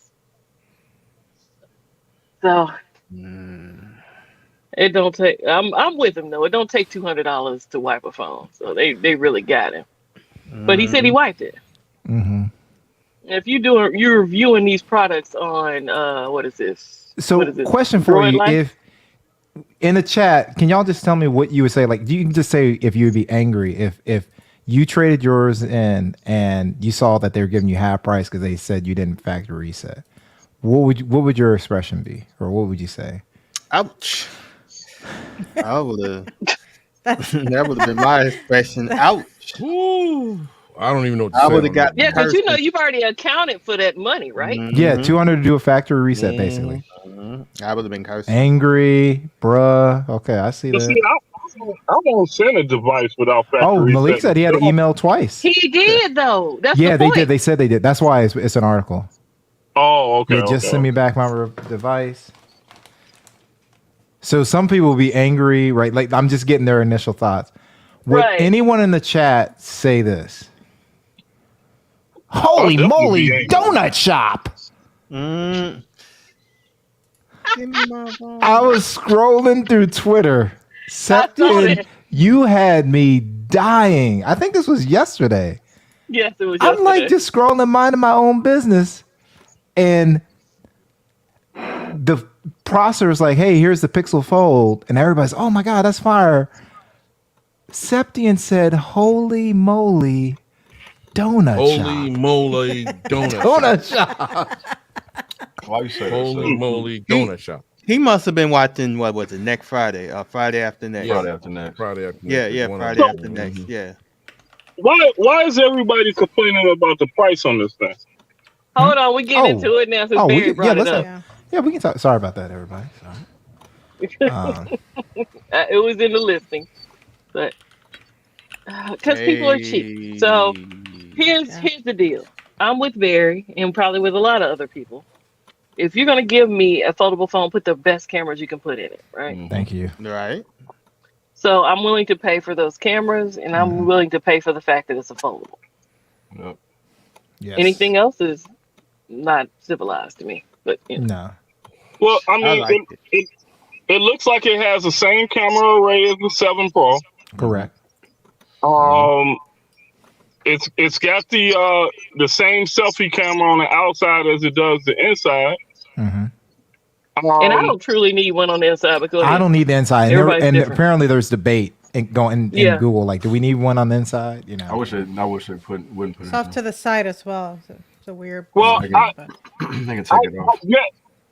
So it don't take. I'm with him though. It don't take $200 to wipe a phone. So they really got him. But he said he wiped it. Mm-hmm. If you're reviewing these products on what is this? So, what is this? question for you: Life? if in the chat, can y'all just tell me what you would say? Like, you can just say if you would be angry if you traded yours in and you saw that they were giving you half price because they said you didn't factory reset. What would your expression be, or what would you say? Ouch! I would have. That would have been my expression. Ouch! Ooh, I don't even know what to I say. would have got. Yeah, because you know you've already accounted for that money, right? Yeah, 200 to do a factory reset, basically. I would have been cursing. Angry, bruh. Okay, I see You that. see, I won't send a device without factory. Oh, Malik reset. said he had to email twice. He did though. That's Yeah, the they point. did. They said they did. That's why it's an article. Oh, okay. Yeah, just okay. send me back my device. So some people will be angry, right? Like, I'm just getting their initial thoughts. Would Right. anyone in the chat say this? Holy definitely moly, be angry. donut shop! Give me my phone. I was scrolling through Twitter. Septian, it. you had me dying. I think this was yesterday. Yes, it was. I'm like yesterday. just scrolling, minding my own business, and the processor's like, "Hey, here's the Pixel Fold," and everybody's, "Oh my god, that's fire!" Septian said, "Holy moly, donut Holy shop! moly, donut Donut shop. shop!" Why you say that? Holy moly, donut shop. He must have been watching what was it next Friday or Friday after next? Friday after next. Friday after Yeah, next. yeah, One of Friday them. after next. Yeah. Why is everybody complaining about the price on this thing? Hold on, we get into it now since Oh, Barry brought it up. Yeah, we can talk. Sorry about that, everybody. Sorry. It was in the listing, but because people are cheap. So here's the deal. I'm with Barry and probably with a lot of other people. If you're gonna give me a foldable phone, put the best cameras you can put in it, right? Thank you. Right. So I'm willing to pay for those cameras, and I'm willing to pay for the fact that it's a foldable. Yep. Yes. Anything else is not civilized to me. But you know. No. Well, I mean, like it looks like it has the same camera array as the 7 Pro. Correct. It's got the same selfie camera on the outside as it does the inside. Mm-hmm. And I don't truly need one on the inside because I don't need the inside. And, Everybody's and different. apparently there's debate in Google. Like, do we need one on the inside? You know. I wish they wouldn't put It's it. off to the side as well. It's a weird. Well, They can take it off.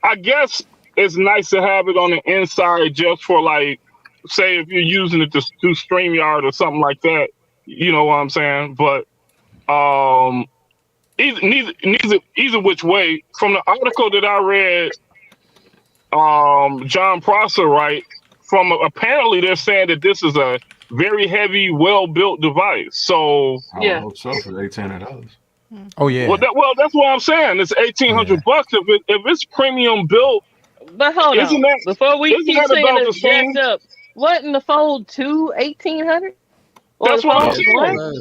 I guess it's nice to have it on the inside just for, like, say if you're using it to do StreamYard or something like that. You know what I'm saying? But either which way, from the article that I read, John Prosser, right? Apparently they're saying that this is a very heavy, well-built device. So Yeah. hope so for $1,800. Oh yeah. well, that's what I'm saying. It's $1,800 bucks. If it's premium built, But hold Isn't on. that- Before we isn't keep that saying about it's the same? jacked up, what in the Fold 2 $1,800? Or That's the what I'm Fold saying. 1?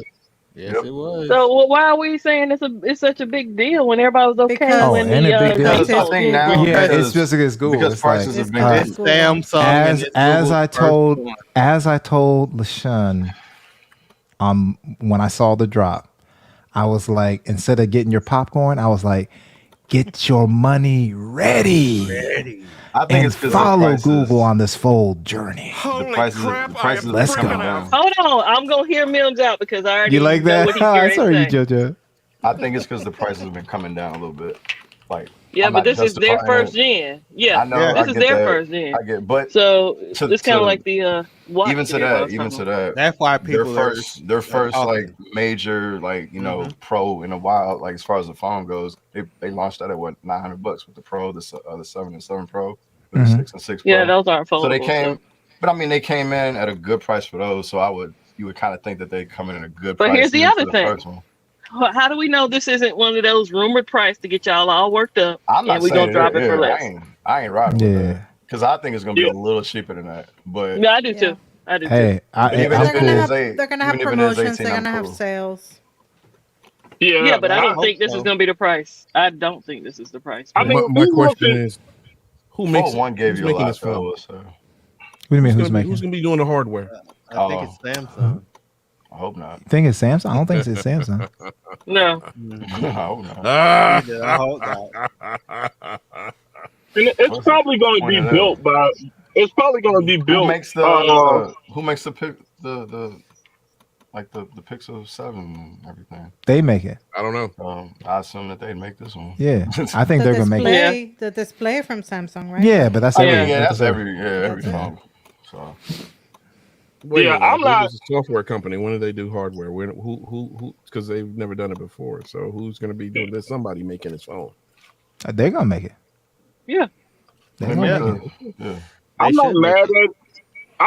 Yes, Yep. it was. So why are we saying it's such a big deal when everybody was okay Because- when and the a big deal. Because I think now, Yeah, because, it's just against Google. because It's like, prices have been It's getting. Google. Samsung and it's as Google's I first told one. LaShawn, when I saw the drop, I was like, instead of getting your popcorn, I was like, get your money ready. I think And it's because follow Google on this Fold journey. the prices have Let's been go. coming down. Hold on, I'm gonna hear Mills out because I already You like know that? what he's I getting saw you, ready to say. JoJo. I think it's because the prices have been coming down a little bit. Like, Yeah, I'm but not this is their justifying first it. gen. Yeah, I know. this I is get their that. first gen. I get, but So to- it's kind to- of like the watch. even to that everybody that, was even talking to about. that, That's why their people first talking. like major, like, you know, pro in a while, like as far as the phone goes, they launched that at what, $900 with the Pro, the 7 and 7 Pro, with the 6 and 6 Pro. Yeah, those aren't foldable. So they came, But I mean, they came in at a good price for those, so you would kind of think that they come in at a good But price. here's the other thing. First one. How do we know this isn't one of those rumored price to get y'all all worked up and we're gonna drop it for less? I ain't riding with that because I think it's gonna be a little cheaper than that. But yeah, I do too. I do too. They're gonna have promotions. They're gonna have sales. Yeah, but I don't think this is gonna be the price. I don't think this is the price. I mean, my question is, who makes one gave you making a this phone? What do you mean? Who's gonna be doing the hardware? I think it's Samsung. I hope not. You think it's Samsung? I don't think it's Samsung. No. I hope not. I hope not. And it's probably going to be built by. It's probably going to be built. Who makes the Pixel 7 and everything? They make it. I don't know. I assume that they'd make this one. Yeah, I think they're gonna make it. The display from Samsung, right? Yeah, but that's every phone. So. Wait, I'm not. It's a software company. When do they do hardware? Who? Because they've never done it before. So who's going to be doing this? Somebody making his phone. They're gonna make it. Yeah. They're gonna make it. Yeah. I'm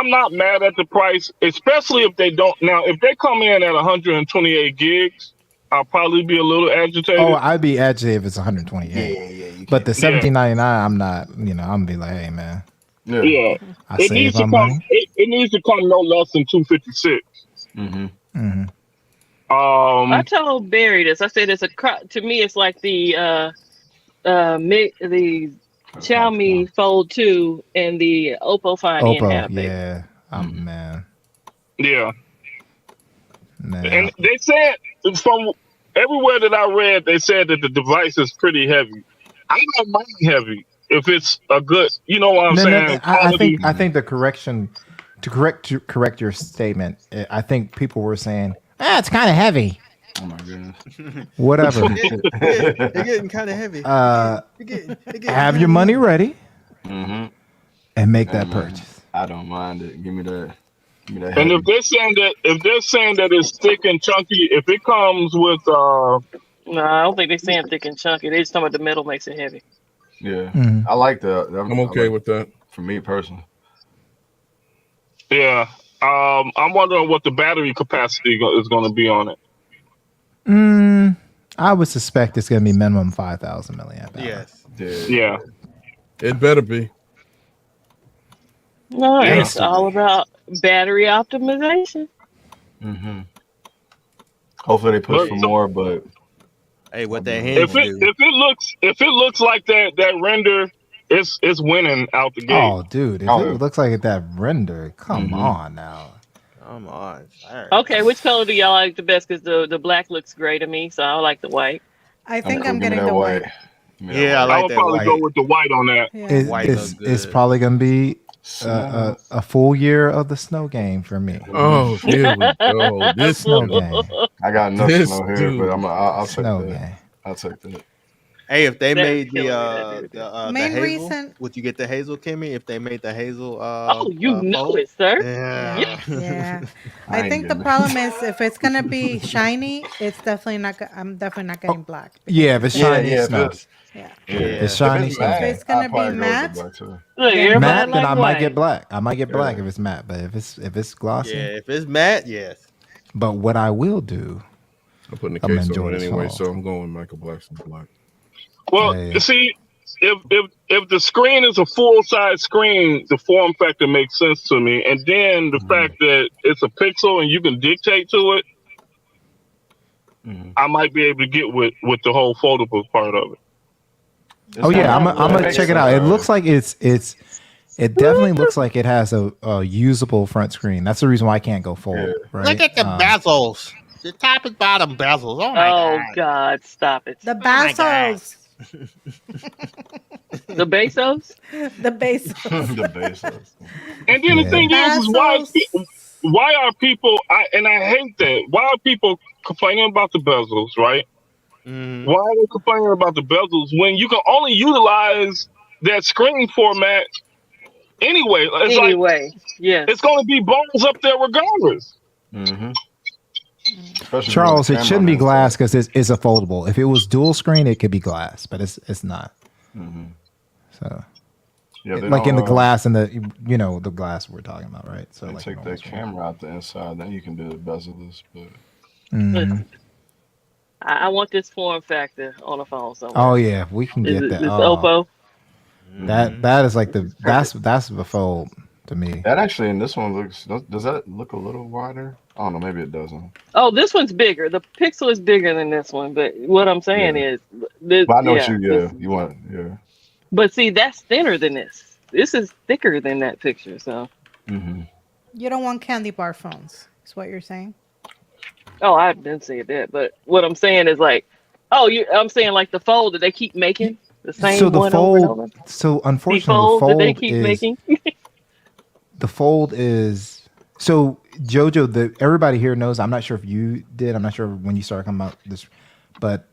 not mad at the price, especially if they don't. Now, if they come in at 128 gigs, I'll probably be a little agitated. Oh, I'd be agitated if it's 128. Yeah. But the 17.99, I'm not. I'm gonna be like, hey, man. Yeah. It needs to come. It needs to come no less than 256. I told Barry this. I said it's to me. It's like the Xiaomi Fold 2 and the Oppo Find N have. Yeah. Man. Yeah. Man. And they said from everywhere that I read, they said that the device is pretty heavy. I don't mind heavy. If it's a good, you know what I'm saying? I think the correction to correct your statement. I think people were saying, it's kind of heavy. Oh my goodness. Whatever. They're getting kind of heavy. Have your money ready and make that purchase. I don't mind it. Give me that. And if they're saying that it's thick and chunky, if it comes with no, I don't think they're saying thick and chunky. They just talking about the metal makes it heavy. Yeah, I like that. I'm okay with that. For me personally. Yeah, I'm wondering what the battery capacity is going to be on it. I would suspect it's going to be minimum 5,000 milliamp hours. Yes. Yeah. It better be. No, it's all about battery optimization. Hopefully they push for more, but hey, what that hands if it looks like that render, it's winning out the gate. Oh, dude, if it looks like that render, come on now. Come on. Right. Okay, which color do y'all like the best? Because the black looks gray to me, so I like the white. I think I'm getting the white. Yeah, I like that. I would probably go with the white on that. Yeah. It's probably going to be a full year of the snow game for me. Oh, here we go. This snow game. I got enough snow here, but I'll take that. I'll take that. Hey, if they made the main hazel, reason, would you get the hazel, Kimmy? If they made the hazel, know it, sir. Yeah. I think the problem is if it's gonna be shiny, it's definitely not. I'm definitely not getting black. Yeah, if it's shiny, it's not. It's shiny. If it's gonna be matte, then I might get black. I might get black if it's matte, but if it's glossy, if it's matte, yes. But what I will do, I'm putting the case on it anyway, so I'm going Michael Blackson's black. Well, see, if the screen is a full-size screen, the form factor makes sense to me. And then the fact that it's a pixel and you can dictate to it, I might be able to get with the whole foldable part of it. I'm gonna check it out. It looks like it definitely looks like it has a usable front screen. That's the reason why I can't go full. Right? Look at the bezels. The top and bottom bezels. Oh my God, stop it. The bezels. The Bezos? The Bezos. The Bezos. And then the thing is why are people, and I hate that, why are people complaining about the bezels, right? Why are they complaining about the bezels when you can only utilize that screen format anyway? It's going to be bones up there regardless. Charles, it shouldn't be glass because it's a foldable. If it was dual screen, it could be glass, but it's not. So Yeah, like in the glass and the glass we're talking about, right? So they like take that camera out the inside, then you can do the bezel-less. But Listen, I want this form factor on a phone somewhere. Oh yeah, we can get that. This Oppo. That is like that's the fold to me. That actually in this one does that look a little wider? I don't know, maybe it doesn't. Oh, this one's bigger. The Pixel is bigger than this one, but what I'm saying is, this, but I know you want. But see, that's thinner than this. This is thicker than that picture. So. You don't want candy bar phones. Is what you're saying? Oh, I didn't say that, but what I'm saying is like, I'm saying like the fold that they keep making the same so the one fold, over and over. So unfortunately, the fold that they keep is, making. The fold is so JoJo. Everybody here knows. I'm not sure if you did. I'm not sure when you started coming about this, but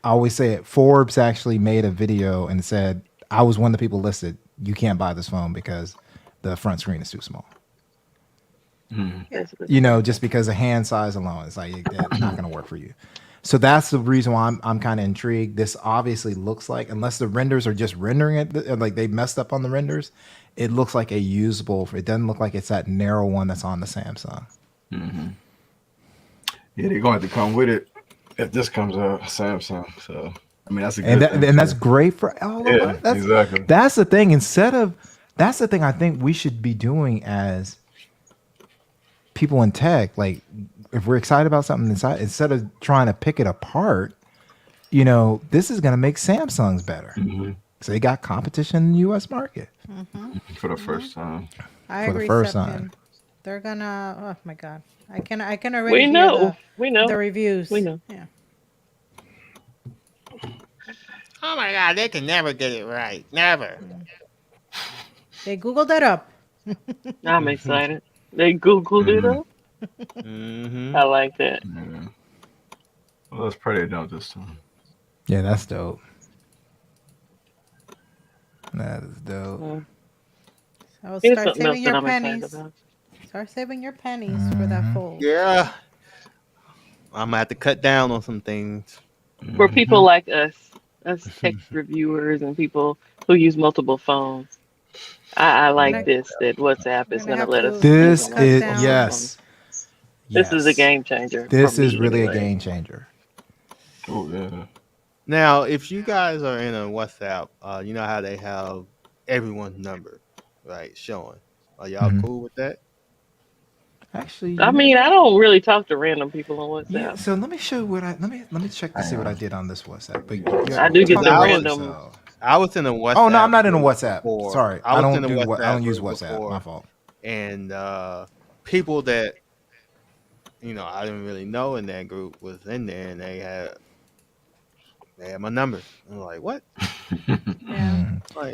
I always say it. Forbes actually made a video and said I was one of the people listed. You can't buy this phone because the front screen is too small. Just because of hand size alone, it's like that's not going to work for you. So that's the reason why I'm kind of intrigued. This obviously looks like, unless the renders are just rendering it, like they messed up on the renders, it looks like a usable. It doesn't look like it's that narrow one that's on the Samsung. Yeah, they're going to have to come with it if this comes out Samsung. So I mean, that's a good thing. And that's great for all of us. Exactly. That's the thing. That's the thing I think we should be doing as people in tech. Like, if we're excited about something inside, instead of trying to pick it apart, this is going to make Samsung's better. So they got competition in the U.S. market for the first time. I agree. The first time, they're gonna. Oh my god, I can already. We know the reviews. We know. Yeah. Oh my god, they can never get it right. Never. They Googled it up. I'm excited. They Googled it up. I like that. Yeah. Well, let's pray they don't this time. Yeah, that's dope. That is dope. So start saving your pennies. Start saving your pennies for that fold. Yeah. I'm gonna have to cut down on some things. For people like us tech reviewers and people who use multiple phones, I like this, that WhatsApp is going to let us. This is, yes. This is a game changer. This is really a game changer. Oh, yeah. Now, if you guys are in a WhatsApp, you know how they have everyone's number, right, showing. Are y'all cool with that? Actually, I mean, I don't really talk to random people on WhatsApp. Yeah, so let me show you what let me check to see what I did on this WhatsApp. But I do get the random. I was in a WhatsApp. Oh no, I'm not in a WhatsApp. Before. Sorry, I don't use WhatsApp. Before, my fault. And people that I didn't really know in that group was in there, and they had my number. I'm like, what?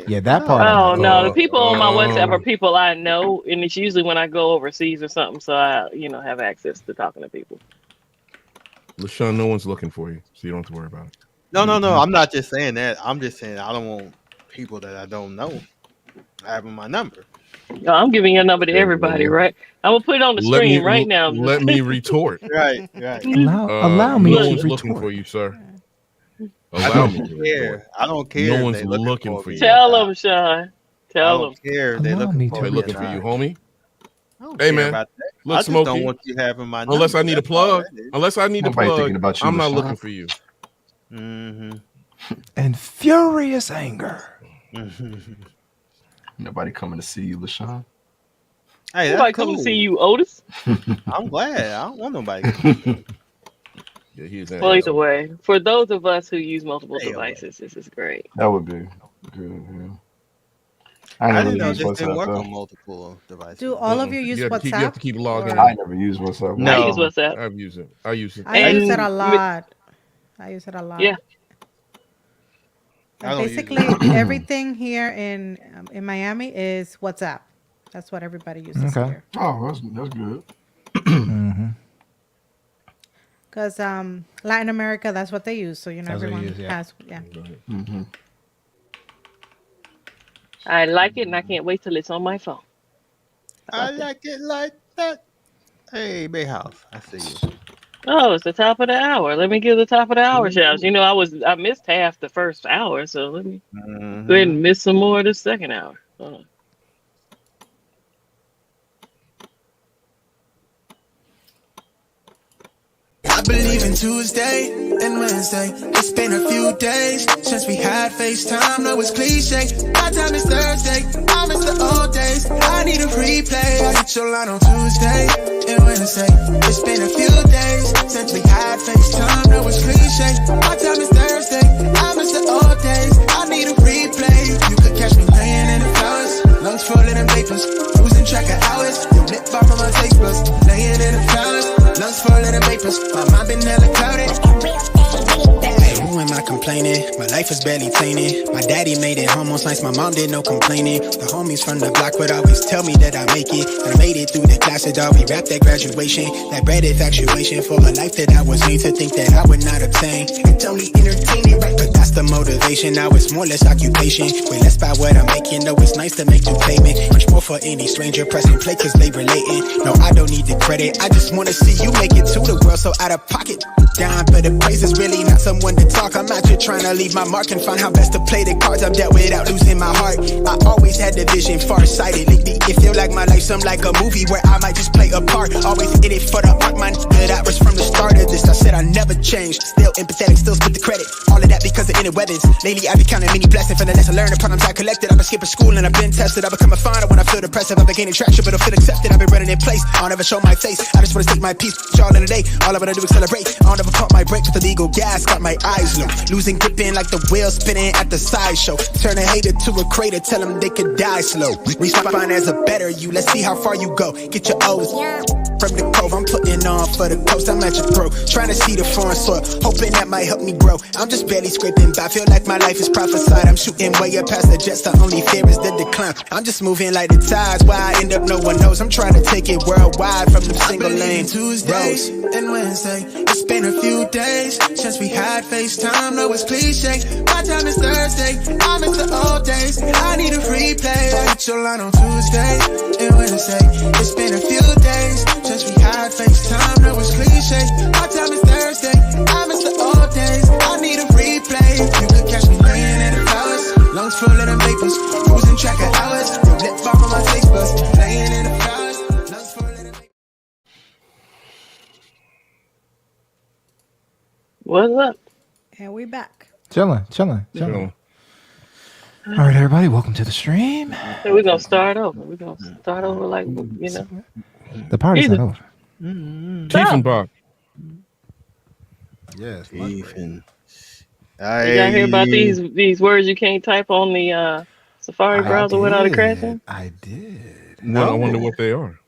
Yeah, that part. Oh no, the people on my WhatsApp are people I know, and it's usually when I go overseas or something, so I have access to talking to people. LaShawn, no one's looking for you, so you don't have to worry about it. No. I'm not just saying that. I'm just saying I don't want people that I don't know having my number. No, I'm giving your number to everybody, right? I'm gonna put it on the screen right now. Let me retort. Right. Allow me. No to one's retort. looking for you, sir. I don't care. I don't care. No one's looking for you. Tell them, Sean. Tell them. Care. They're looking for you, homie. Hey man, look, Smokey. Don't want you having my number. Unless I need a plug. Unless I need a plug, I'm not looking for you. And furious anger. Nobody coming to see you, LaShawn. Hey, nobody coming to see you, Otis. I'm glad. I don't want nobody. Well, either way, for those of us who use multiple devices, this is great. That would be good. Yeah. I didn't know this didn't work on multiple devices. Do all of you use WhatsApp? You have to keep logging. I never use WhatsApp. No. I use WhatsApp. I use it. I use it a lot. Yeah. Basically, everything here in Miami is WhatsApp. That's what everybody uses here. Oh, that's good. Because Latin America, that's what they use. So everyone has. Yeah. I like it, and I can't wait till it's on my phone. I like it like that. Hey, Bay House, I see you. Oh, it's the top of the hour. Let me give the top of the hour shouts. You know, I missed half the first hour, so let me go ahead and miss some more of the second hour. I believe in Tuesday and Wednesday. It's been a few days since we had FaceTime. No, it's cliche. My time is Thursday. I miss the old days. I need a replay. I hit your line on Tuesday and Wednesday. It's been a few days since we had FaceTime. No, it's cliche. My time is Thursday. I miss the old days. I need a replay. You could catch me laying in the flowers, lungs full of them vapors, losing track of hours. Your lip bar from my taste buds, laying in the flowers, lungs full of them vapors. My mind been hella clouded. Hey, who am I complaining? My life is barely tainted. My daddy made it almost nice. My mom did no complaining. The homies from the block would always tell me that I make it. And I made it through the classes, dog. We wrapped at graduation. That bread infatuation for a life that I was made to think that I would not obtain. It's only entertaining, right? But that's the motivation. Now it's more or less occupation. Way less by what I'm making. Though it's nice to make new payment. Much more for any stranger pressing play cause they relating. No, I don't need the credit. I just wanna see you make it to the world so out of pocket. Down, but the praise is really not someone to talk. I'm out here trying to leave my mark and find how best to play the cards I've dealt without losing my heart. I always had the vision far-sighted. Lately, it feel like my life some like a movie where I might just play a part. Always in it for the art, my nigga, that was from the start of this. I said I never changed. Still empathetic, still split the credit. All of that because of inner weapons. Lately, I've been counting many blessings from the lesson learned. The problems I collected. I've been skipping school and I've been tested. I become a finder when I feel depressive. I've been gaining traction, but I feel accepted. I've been running in place. I'll never show my face. I just wanna take my peace. Y'all in the day. All I wanna do is celebrate. I'll never pump my brake with the legal gas. Got my eyes low. Losing gripping like the wheel spinning at the sideshow. Turn a hater to a crater. Tell them they could die slow. Respond as a better you. Let's see how far you go. Get your O's. From the cove, I'm putting on for the coast. I'm at your throat. Trying to see the foreign soil. Hoping that might help me grow. I'm just barely scraping by. Feel like my life is prophesied. I'm shooting way up past the jets. The only fear is the decline. I'm just moving like the tides. Where I end up, no one knows. I'm trying to take it worldwide from the single lane. Tuesdays and Wednesday. It's been a few days since we had FaceTime. No, it's cliche. My time is Thursday. I miss the old days. I need a replay. I hit your line on Tuesday and Wednesday. It's been a few days since we had FaceTime. No, it's cliche. My time is Thursday. I miss the old days. I need a replay. You could catch me laying in the flowers, lungs full of them vapors, losing track of hours. Your lip bar from my taste buds, laying in the flowers, lungs full of them vapors. What's up? And we back. Chilling. All right, everybody, welcome to the stream. So we're gonna start over. We're gonna start over like The party's not over. Tiefenbach. Yes. Ethan. You gotta hear about these words you can't type on the Safari browser without it crashing? I did. No, I wonder what they are.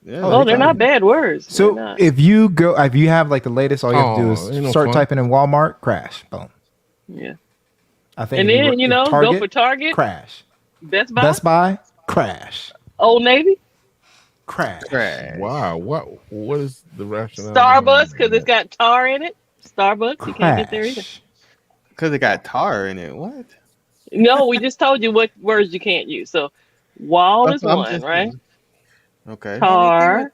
Yeah. Oh, they're not bad words. So if you have like the latest, all you have to do is start typing in Walmart, crash, boom. Yeah. I think. And then Target, go for Target, crash. Best Buy, crash. Old Navy, crash. Wow, what is the rationale? Starbucks because it's got tar in it. Starbucks, you can't get there either. Because it got tar in it. What? No, we just told you what words you can't use. So, wall is one, right? Okay. Tar,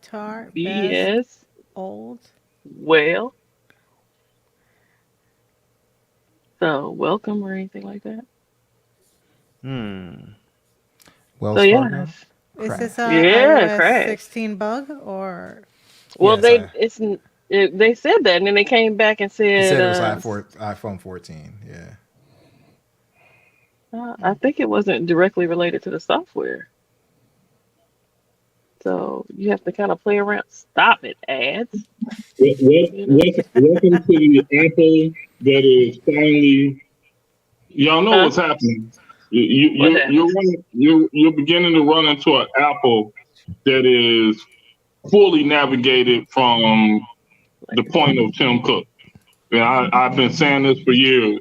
BS, old, well. So, welcome or anything like that. Wells so yeah, Fargo? Is this a iOS 16 bug or? Well, they said that, and then they came back and said it was iPhone 14. Yeah. I think it wasn't directly related to the software. So you have to kind of play around. Stop it, ads. Welcome to the Apple that is finally. Y'all know what's happening. You're beginning to run into an Apple that is fully navigated from the point of Tim Cook. And I've been saying this for years.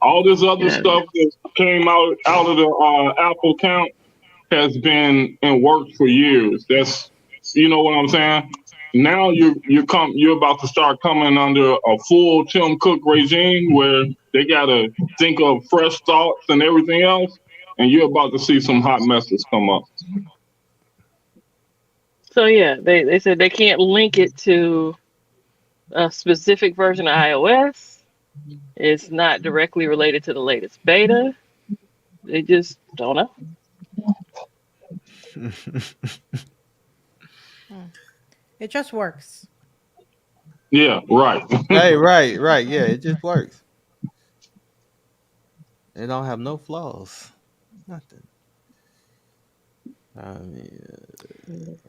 All this other stuff that came out of the Apple account has been in works for years. That's, you know what I'm saying? Now you're about to start coming under a full Tim Cook regime where they gotta think of fresh thoughts and everything else, and you're about to see some hot messes come up. So yeah, they said they can't link it to a specific version of iOS. It's not directly related to the latest beta. They just don't know. It just works. Yeah, right. right. Yeah, it just works. It don't have no flaws. Nothing. I mean,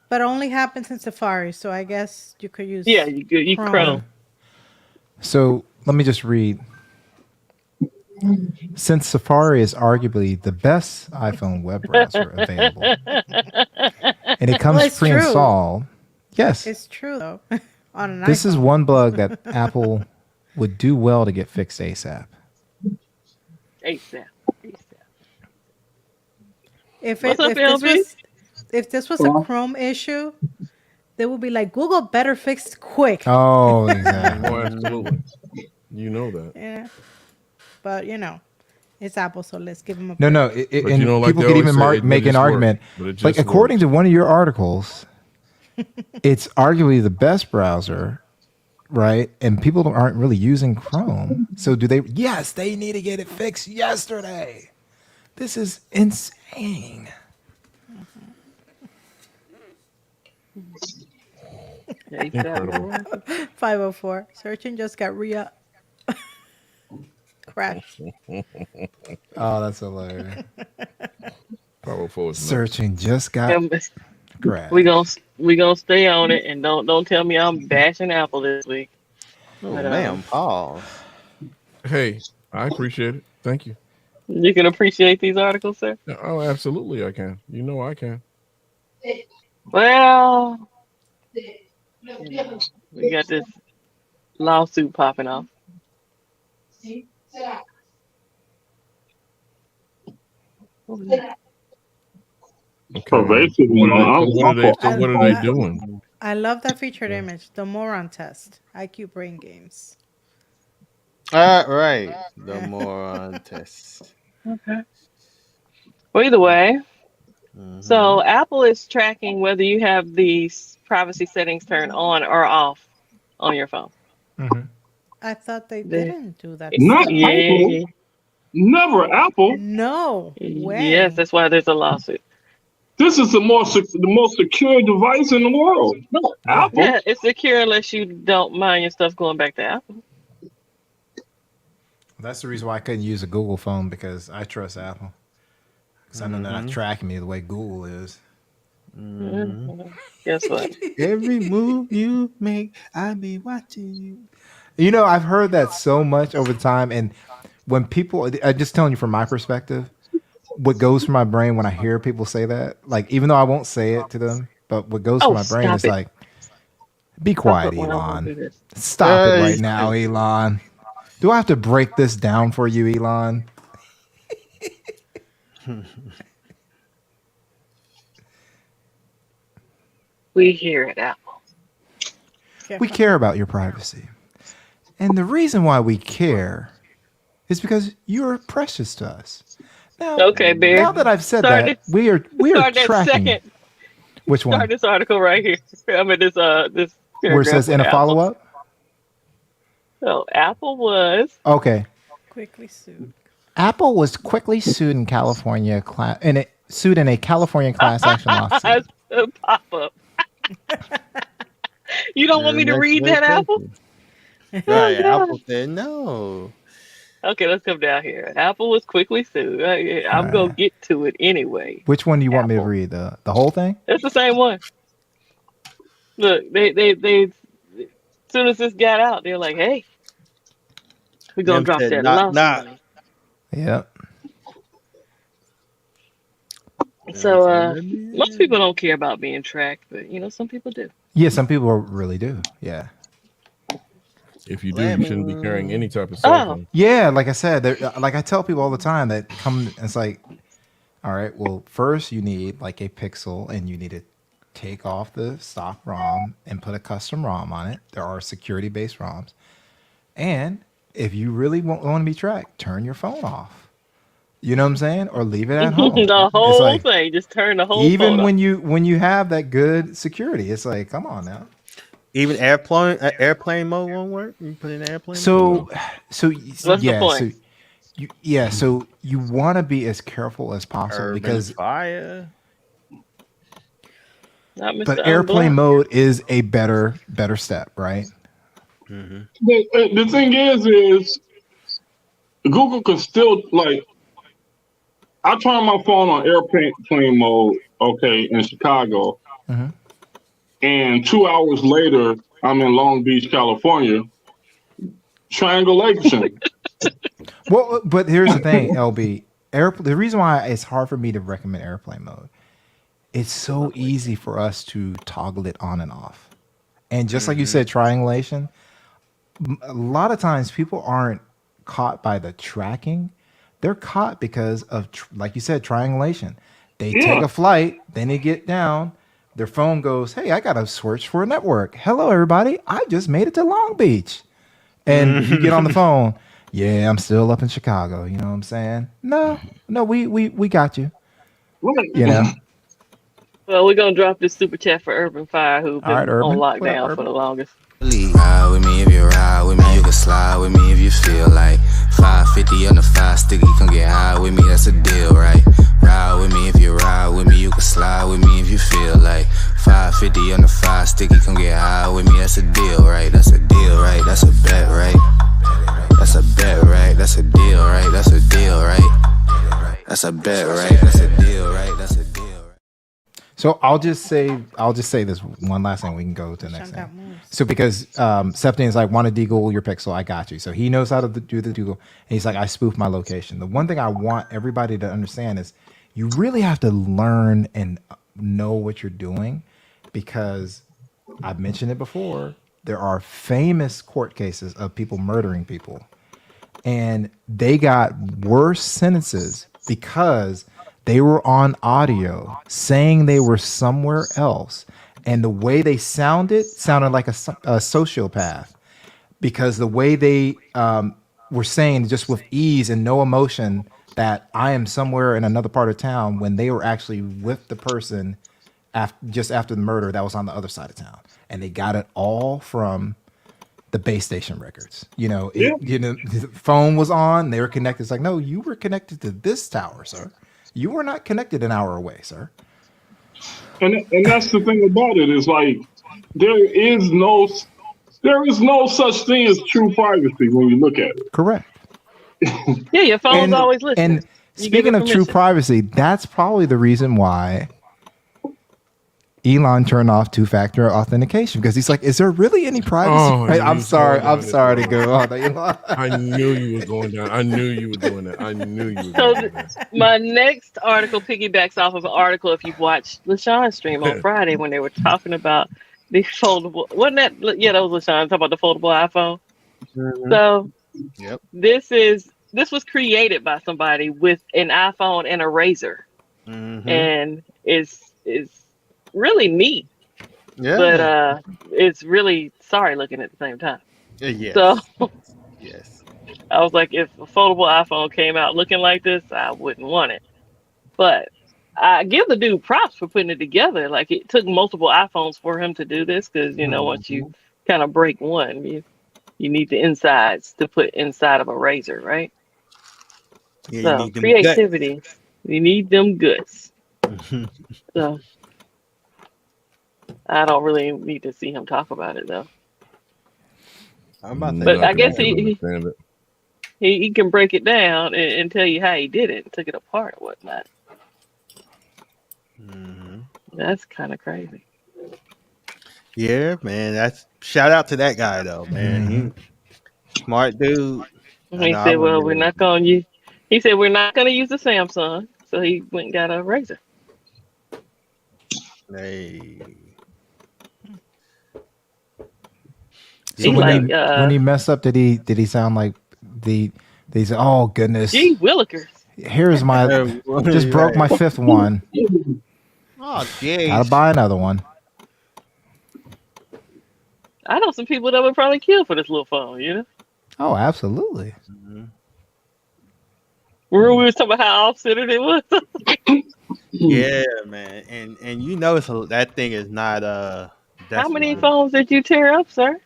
But only happens in Safari, so I guess you could use you Chrome. So let me just read. Since Safari is arguably the best iPhone web browser available, and it comes pre-installed, yes, it's true though. On an this iPhone. is one bug that Apple would do well to get fixed ASAP. ASAP. If this was a Chrome issue, they would be like, Google better fix quick. Oh, exactly. Oh, absolutely. You know that. Yeah. But, it's Apple, so let's give them a No, break. and people could even make an argument. Like, according to one of your articles, it's arguably the best browser, right? And people aren't really using Chrome. So do they? Yes, they need to get it fixed yesterday. This is insane. Incredible. 504. Searching just got crashed. Oh, that's hilarious. 504 is Searching just got crashed. We gonna stay on it, and don't tell me I'm bashing Apple this week. Oh, man, Paul. Hey, I appreciate it. Thank you. You can appreciate these articles, sir? Oh, absolutely, I can. You know I can. Well, we got this lawsuit popping off. Okay. Pervasive. What are they doing? I love that featured image. The moron test. IQ brain games. Right. The moron test. Okay. Well, either way, so Apple is tracking whether you have these privacy settings turned on or off on your phone. I thought they didn't do that. Not Apple. Never Apple. No way. Yes, that's why there's a lawsuit. This is the most secure device in the world. No, Apple. Yeah, it's secure unless you don't mind your stuff going back to Apple. That's the reason why I couldn't use a Google phone, because I trust Apple. Because I know they're not tracking me the way Google is. Guess what? Every move you make, I be watching you. You know, I've heard that so much over time, and when people, I'm just telling you from my perspective, what goes through my brain when I hear people say that, like, even though I won't say it to them, but what goes through my brain is like, be quiet, Elon. Stop it right now, Elon. Do I have to break this down for you, Elon? We here at Apple. We care about your privacy. And the reason why we care is because you're precious to us. Now, okay, Bear. Now that I've said that, we are tracking. Which one? Start this article right here. I mean, this where it says in a follow-up. So Apple was quickly sued. Apple was quickly sued in California sued in a California class action lawsuit. Pop up. You don't want me to read that, Apple? Right, Apple said no. Okay, let's come down here. Apple was quickly sued. I'm gonna get to it anyway. Which one do you want me to read? The whole thing? It's the same one. Look, they as soon as this got out, they're like, "Hey, we're gonna drop that lawsuit." Yep. So most people don't care about being tracked, but some people do. Yeah, some people really do. Yeah. If you do, you shouldn't be carrying any type of cell phone. Yeah, like I said, like I tell people all the time that come, it's like, all right, well, first you need like a Pixel, and you need to take off the stock ROM and put a custom ROM on it. There are security-based ROMs. And if you really want to be tracked, turn your phone off. You know what I'm saying? Or leave it at home. The whole thing. Just turn the whole even phone when off. When you have that good security, it's like, come on now. Even airplane mode won't work. You put in airplane. So, mode? so What's the yeah, point? so you want to be as careful as possible Urban because Fire. Not Mr. but airplane Unblocked. mode is a better step, right? The thing is Google can still like. I turned my phone on airplane mode, okay, in Chicago, and 2 hours later, I'm in Long Beach, California. Triangulation. Well, but here's the thing, LB. The reason why it's hard for me to recommend airplane mode, it's so easy for us to toggle it on and off. And just like you said, triangulation, a lot of times people aren't caught by the tracking. They're caught because of, like you said, triangulation. They take a flight, then they get down, their phone goes, hey, I got to search for a network. Hello, everybody. I just made it to Long Beach. And you get on the phone, yeah, I'm still up in Chicago. You know what I'm saying? No, we got you. You know? Well, we're going to drop this super chat for Urban Fire, who's been right, Urban. on What up, lockdown for Urban? the longest. Ride with me if you ride with me, you can slide with me if you feel like 550 on the 5 sticky, come get high with me, that's a deal, right? Ride with me if you ride with me, you can slide with me if you feel like 550 on the 5 sticky, come get high with me, that's a deal, right? That's a deal, right? That's a bet, right? That's a bet, right? That's a deal, right? That's a deal, right? That's a bet, right? That's a deal, right? That's a deal. So I'll just say this one last thing. We can go to the next thing. So because Septine's like, want to de-Google your pixel, I got you. So he knows how to do the Google. And he's like, I spoofed my location. The one thing I want everybody to understand is you really have to learn and know what you're doing, because I've mentioned it before. There are famous court cases of people murdering people, and they got worse sentences because they were on audio saying they were somewhere else. And the way they sounded like a sociopath, because the way they were saying just with ease and no emotion that I am somewhere in another part of town, when they were actually with the person just after the murder that was on the other side of town. And they got it all from the base station records. The phone was on, they were connected. It's like, no, you were connected to this tower, sir. You were not connected an hour away, sir. And that's the thing about it, is like there is no such thing as true privacy when you look at it. Correct. Yeah, your phone's always listening. And speaking of true privacy, that's probably the reason why Elon turned off two-factor authentication, because he's like, is there really any privacy? Oh, right? I'm sorry to go on, Elon. I knew you were going down. I knew you were doing that. I knew you were doing that. My next article piggybacks off of an article, if you've watched LaShawn's stream on Friday, when they were talking about the foldable, wasn't that? Yeah, that was LaShawn talking about the foldable iPhone. So this was created by somebody with an iPhone and a Razr, and it's really neat. Yeah, but it's really sorry looking at the same time. Yes. So yes, I was like, if a foldable iPhone came out looking like this, I wouldn't want it. But I give the dude props for putting it together. Like, it took multiple iPhones for him to do this, because once you kind of break one, you need the insides to put inside of a Razr, right? Yeah, so you need creativity. You need them goods. So I don't really need to see him talk about it, though. But I guess he can break it down and tell you how he did it, and took it apart or whatnot. That's kind of crazy. Yeah, man. That's shout out to that guy though, man. He, smart dude. He said, "Well, we're not going to use." He said, "We're not going to use the Samsung," so he went and got a Razr. Hey. So when he messed up, did he sound like they said, "Oh goodness, gee willikers, here's my just broke my fifth one. Oh, jeez, gotta buy another one." I know some people that would probably kill for this little phone, Oh, absolutely. Remember we was talking about how off-centered it was? Yeah, man, and it's that thing is not How many phones did you tear up, sir?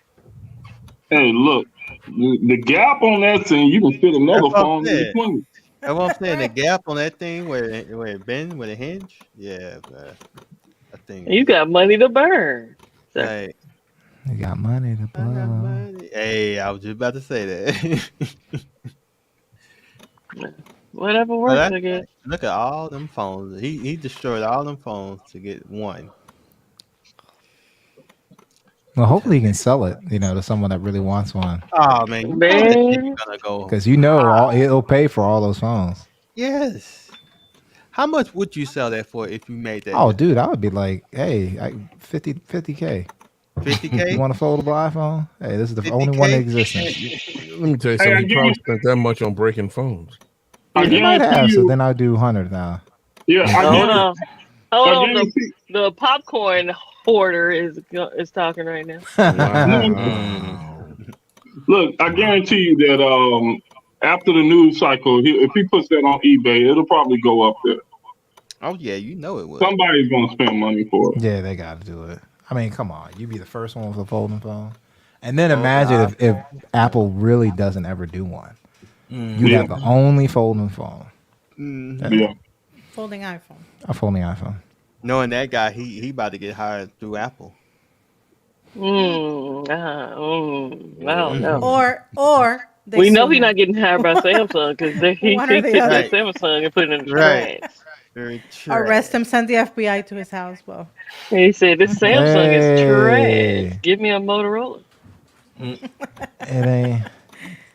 Hey, look, the gap on that thing, you can fit another phone in between. That's what I'm saying. The gap on that thing where it bend with a hinge. Yeah, man. I think You got money to burn. Sir. Hey, You got money to blow. hey, I was just about to say that. Whatever works, I guess. Look at all them phones. He destroyed all them phones to get one. Well, hopefully he can sell it, to someone that really wants one. Oh man, you know that thing's gonna go. Because it'll pay for all those phones. Yes. How much would you sell that for if you made that? Oh, dude, I would be like, hey, 50K. 50K? You want a foldable iPhone? Hey, this is the only one in existence. Let me tell you something. You probably spent that much on breaking phones. You might have, so then I'll do 100 now. Yeah, Hold on. The popcorn hoarder is talking right now. Look, I guarantee you that after the news cycle, if he puts that on eBay, it'll probably go up there. Oh yeah, you know it will. Somebody's gonna spend money for it. Yeah, they got to do it. I mean, come on, you be the first one with a folding phone, and then imagine if Apple really doesn't ever do one. You have the only folding phone. Yeah. Folding iPhone. A folding iPhone. Knowing that guy, he about to get hired through Apple. I don't know. Or we know he's not getting hired by Samsung because he took that Samsung and put it in the trash. Very true. Arrest him, send the FBI to his house. Well, he said this Samsung is trash. Give me a Motorola.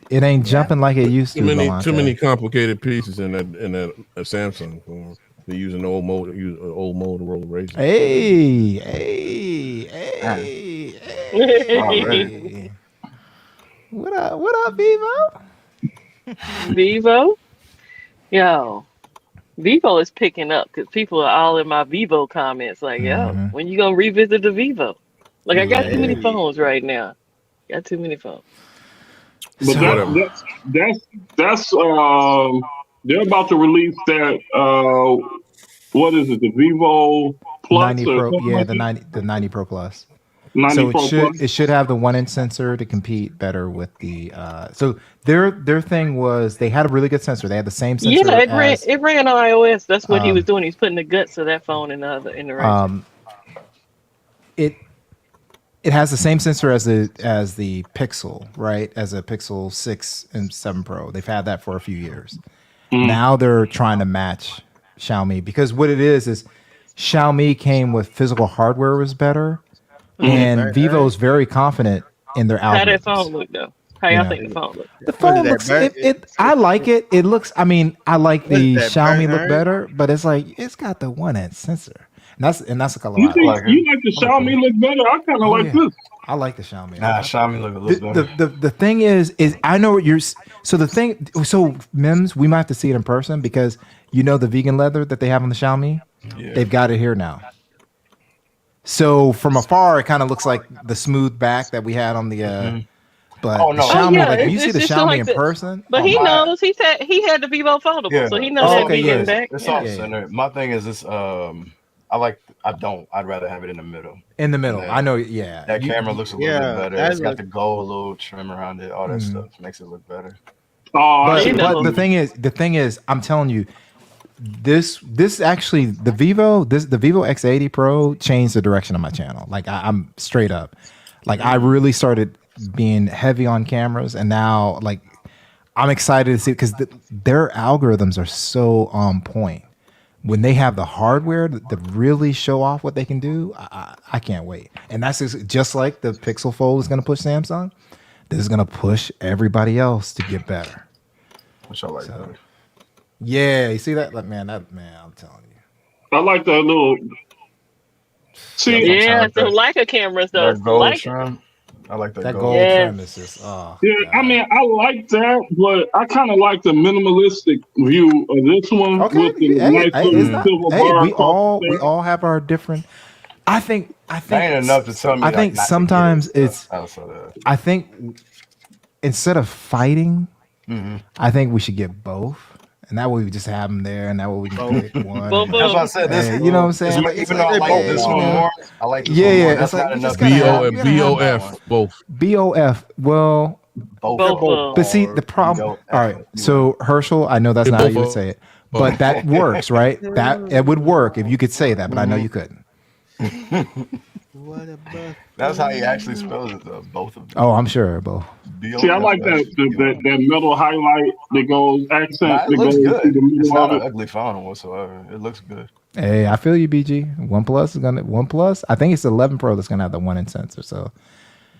It ain't jumping like it used to. Too many complicated pieces in that Samsung phone. They're using old Motorola Razr. Hey. What up, Vivo? Vivo? Yo. Vivo is picking up because people are all in my Vivo comments like, yo, when you gonna revisit the Vivo? Like, I got too many phones right now. Got too many phones. But that's they're about to release that what is it, the Vivo Plus 90 Pro, the 90 Pro Plus. 90 so Pro it should have the 1-inch sensor to compete better with the so their thing was they had a really good sensor. They had the same sensor. Yeah, it ran on iOS. That's what he was doing. He's putting the guts of that phone in the Razr. It has the same sensor as the Pixel, right? As a Pixel 6 and 7 Pro. They've had that for a few years. Now they're trying to match Xiaomi because what it is Xiaomi came with physical hardware was better, and Vivo's very confident in their algorithms. How that phone look though? How y'all think the phone look? The phone looks. I like it. It looks. I mean, I like the Xiaomi look better, but it's like it's got the 1-inch sensor. And that's a color you like the Xiaomi look better? I kind of like this. I like the Xiaomi. Nah, Xiaomi look a little better. The thing is I know what you're. So Mims, we might have to see it in person because the vegan leather that they have on the Xiaomi, they've got it here now. So from afar, it kind of looks like the smooth back that we had on the. But Xiaomi, when you see the Xiaomi in person, but he knows he had the Vivo foldable, so he knows that vegan back. It's all center. My thing is this. I'd rather have it in the middle. In the middle. I know, yeah. That camera looks a little bit better. It's got the gold little trim around it, all that stuff makes it look better. But the thing is, I'm telling you, this actually the Vivo X80 Pro changed the direction of my channel. Like I'm straight up. Like I really started being heavy on cameras, and now like I'm excited to see because their algorithms are so on point. When they have the hardware to really show off what they can do, I can't wait. And that's just like the Pixel Fold is going to push Samsung. This is going to push everybody else to get better. Which I like that. Yeah, you see that? Like, man, I'm telling you. I like that little. See, the Leica cameras though. That gold trim. I like that gold trim. Is just, I mean, I like that, but I kind of like the minimalistic view of this one. Okay, with the we all have our different. I think ain't enough to tell me. I think sometimes it's. I think instead of fighting, I think we should get both, And that way we just have them there, and that way we can pick one. Both of That's what I them. said. This, you know what I'm saying? Like, even though I like this one more, I like this one Yeah, more. yeah. That's It's like not you enough. just gotta BO have- and you gotta have BOF both. BOF. Well, Both. Both. but see the problem. All right, so Herschel, I know that's not how you would say it, but that works, right? That it would work if you could say that, but I know you couldn't. That's how he actually spells it, though. Both of them. Oh, I'm sure, both. See, I like that middle highlight that goes accent. Nah, it that looks goes good. through the middle It's not of an it. ugly phone whatsoever. It looks good. Hey, I feel you, BG. OnePlus is gonna OnePlus. I think it's the 11 Pro that's gonna have the 1-inch sensor. So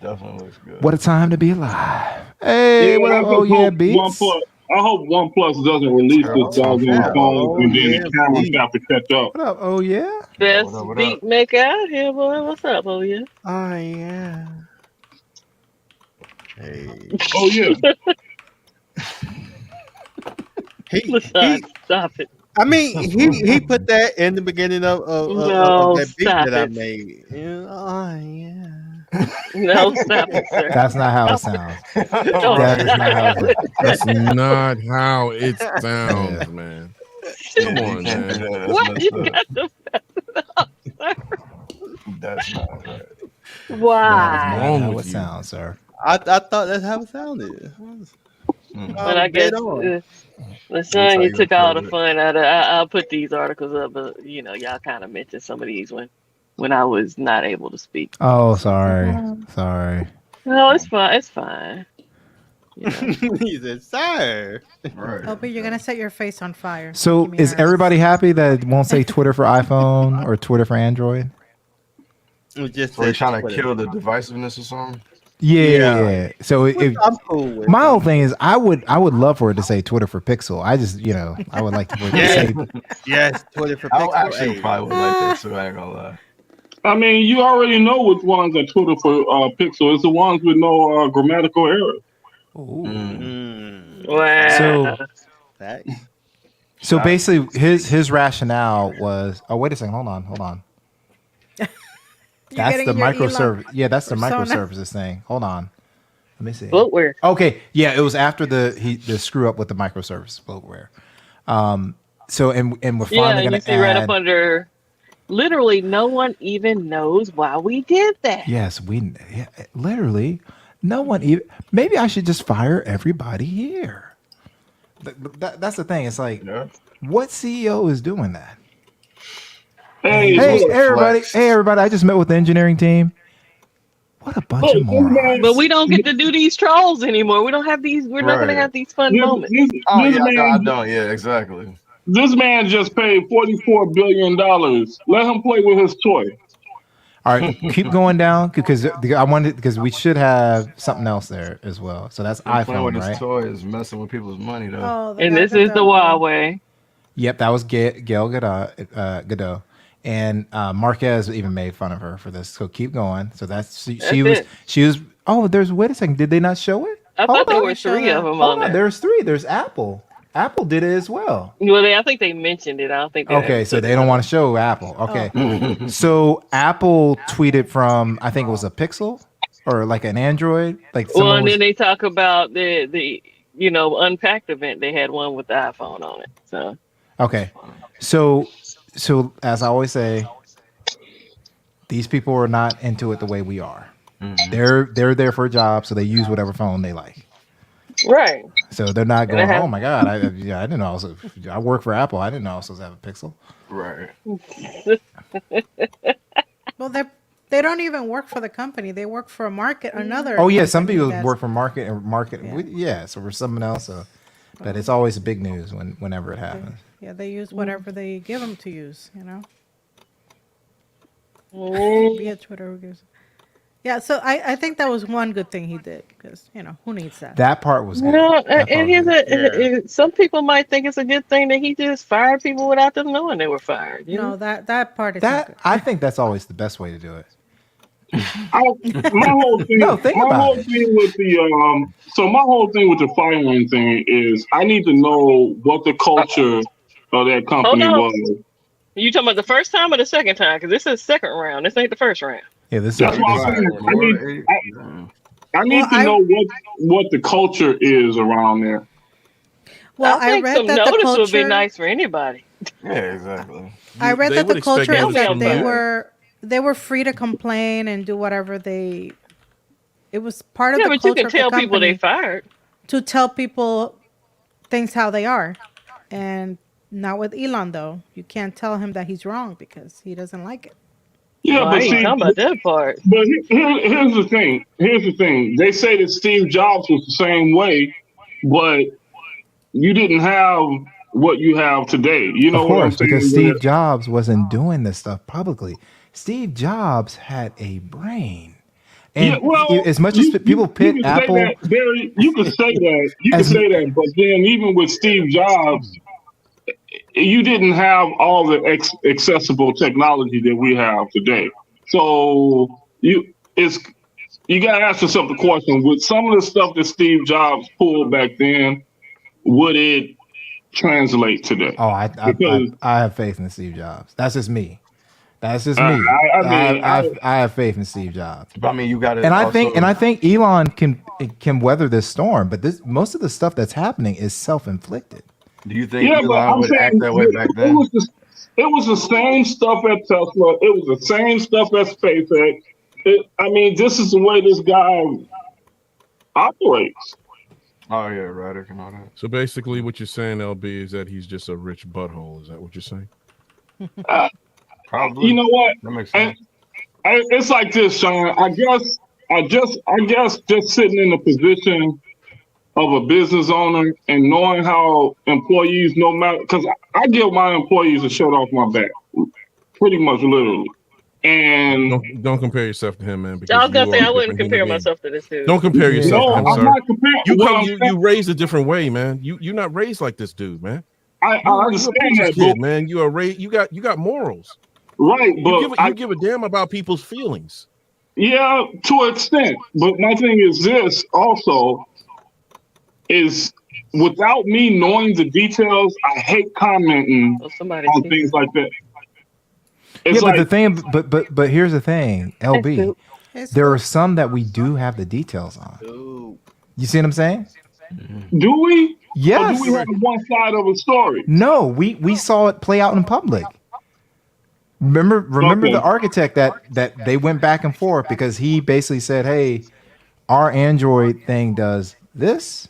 Definitely looks good. what a time to be alive. Hey, what I up? just Oh yeah, hope Beats. I hope OnePlus doesn't release this doggone phone and then the cameras have to catch up. What up? Oh yeah. Best What up? beat maker out here, boy. What's up, oh yeah? Oh yeah. Hey. Oh yeah. Stop it. I mean, he put that in the beginning of that beat stop that I it. made. Oh yeah. No, stop it, sir. That's not how it sounds. Don't That is not how it That's not how it sounds, man. Come on, man. What you got to That's not right. Why? wrong How with it you? sounds, sir. I thought that's how it sounded. But I guess Lashon, you took all the fun out of. I'll put these articles up, but y'all kind of mentioned some of these when I was not able to speak. Oh, sorry. Sorry. No, it's fine. It's fine. He said, "Sir." Right. Oh, but you're gonna set your face on fire. So Give me is yours. everybody happy that it won't say Twitter for iPhone or Twitter for Android? So they're trying to kill the divisiveness or something? Yeah. So if I'm cool with my whole thing is, I would love for it to say Twitter for Pixel. I just I would like to say yes, Twitter for I Pixel. actually probably would like that too. I ain't gonna lie. I mean, you already know which ones are Twitter for Pixel. It's the ones with no grammatical errors. Wow. So basically, his rationale was. Oh, wait a second. Hold on. That's the microservice. Yeah, that's the microservices thing. Hold on. Let me see. Bloatware. Okay, yeah, it was after the screw up with the microservice bloatware. So and we're finally you gonna see add. right up under. Literally, no one even knows why we did that. Yes, literally no one even. Maybe I should just fire everybody here. That's the thing. It's like, what CEO is doing that? Hey, everybody! I just met with the engineering team. What a bunch of morons! But we don't get to do these trolls anymore. We don't have these. We're not going to have these fun moments. I don't. Yeah, exactly. This man just paid $44 billion. Let him play with his toy. All right, keep going down because we should have something else there as well. So that's iPhone, with right? his toy is messing with people's money though. And this is the Huawei. Yep, that was Gail Godot. And Marquez even made fun of her for this. So keep going. So she was. Oh, wait a second. Did they not show it? I thought there were three of them on there. There's three. There's Apple. Apple did it as well. Well, I think they mentioned it. I don't think. Okay, so they don't want to show Apple. Okay, so Apple tweeted from, I think it was a Pixel or like an Android. And then they talk about the Unpacked event. They had one with the iPhone on it. So okay, so as I always say, these people are not into it the way we are. Mm-hmm. They're there for a job, so they use whatever phone they like. Right. So they're not going, oh my God, I didn't know I work for Apple. I didn't know I was supposed to have a Pixel. Right. Well, they don't even work for the company. They work for another. Oh yeah, some people work for market. So for someone else. But it's always big news whenever it happens. Yeah, they use whatever they give them to use. Be it Twitter who gives. Yeah, so I think that was one good thing he did because who needs that? That part was good. No, and some people might think it's a good thing that he just fired people without them knowing they were fired. That part is that. Good. I think that's always the best way to do it. My whole thing. My whole thing with the firing thing is I need to know what the culture of that company was. You talking about the first time or the second time? Because this is the second round. This ain't the first round. Yeah, this is. That's why I need to know what the culture is around there. Well, I think read some that the notice would be culture. nice for anybody. Yeah, exactly. I read They that would the expect culture is notice that from you. they were free to complain and do whatever they. It was part of Yeah, the but you culture can of the tell people they company fired. to tell people things how they are, and not with Elon though. You can't tell him that he's wrong because he doesn't like it. Yeah, Well, I but ain't see, talking about that part. but here's the thing. Here's the thing. They say that Steve Jobs was the same way, but you didn't have what you have today. You Of know what I'm course, because saying? Steve Jobs wasn't doing this stuff publicly. Steve Jobs had a brain. Yeah, And well, as much as people you pit can say Apple that, Barry. You can say that. You can as say that. But then, even with Steve Jobs, you didn't have all the accessible technology that we have today. So you got to ask yourself the question: with some of the stuff that Steve Jobs pulled back then, would it translate today? oh, Because I have faith in Steve Jobs. That's just me. That's just I, me. I mean, I have faith in Steve Jobs. But I mean, you got to And also. I think Elon can weather this storm, but most of the stuff that's happening is self-inflicted. Do you think yeah, but Elon I'm would act saying that way back it then? was the same stuff at Tesla. It was the same stuff at SpaceX. I mean, this is the way this guy operates. Oh yeah, Rudder and all that. So basically, what you're saying, LB, is that he's just a rich butthole. Is that what you're saying? Probably. You know what? That makes sense. It's like this, Sean. I guess just sitting in the position of a business owner and knowing how employees, no matter, because I give my employees a shirt off my back, pretty much literally. And don't compare yourself to him, man. Because I was gonna you say are I a wouldn't different compare human being. myself to this dude. Don't compare yourself no, to him, I'm sir. not comparing. You raised a different way, man. You're not raised like this dude, man. I understand that, kid, man. You are raised. You got morals, right? But you give a damn about people's feelings. Yeah, to an extent. But my thing is this also is without me knowing the details, I hate commenting on things like that. It's but the thing, but here's the thing, LB. It's There are some that we do have the details on. You see what I'm saying? Do we? Yes. Or do we have one side of a story? No, we saw it play out in public. Remember Okay. the architect that they went back and forth because he basically said, "Hey, our Android thing does this,"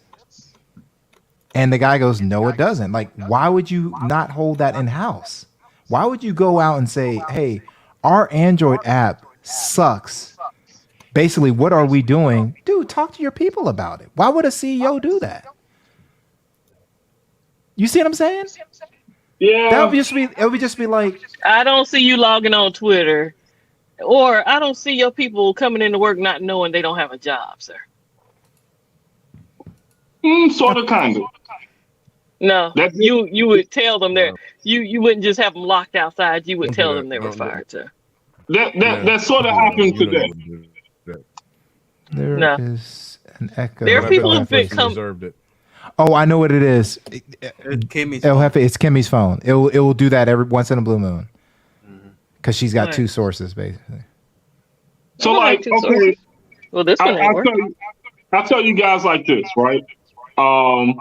and the guy goes, "No, it doesn't." Like, why would you not hold that in house? Why would you go out and say, "Hey, our Android app sucks"? Basically, what are we doing? Dude, talk to your people about it. Why would a CEO do that? You see what I'm saying? Yeah. It would just be like, I don't see you logging on Twitter, or I don't see your people coming into work not knowing they don't have a job, sir. Sort of, kind of. No, you would tell them that you wouldn't just have them locked outside. You would tell them they were fired, sir. That sort of happened today. There is an echo. There are people who've been deserved it. Oh, I know what it is. Kimmy's It's Kimmy's phone. It will do that every once in a blue moon because she's got two sources basically. So like, okay, well, this one ain't working. I'll tell you guys like this, right? Oh,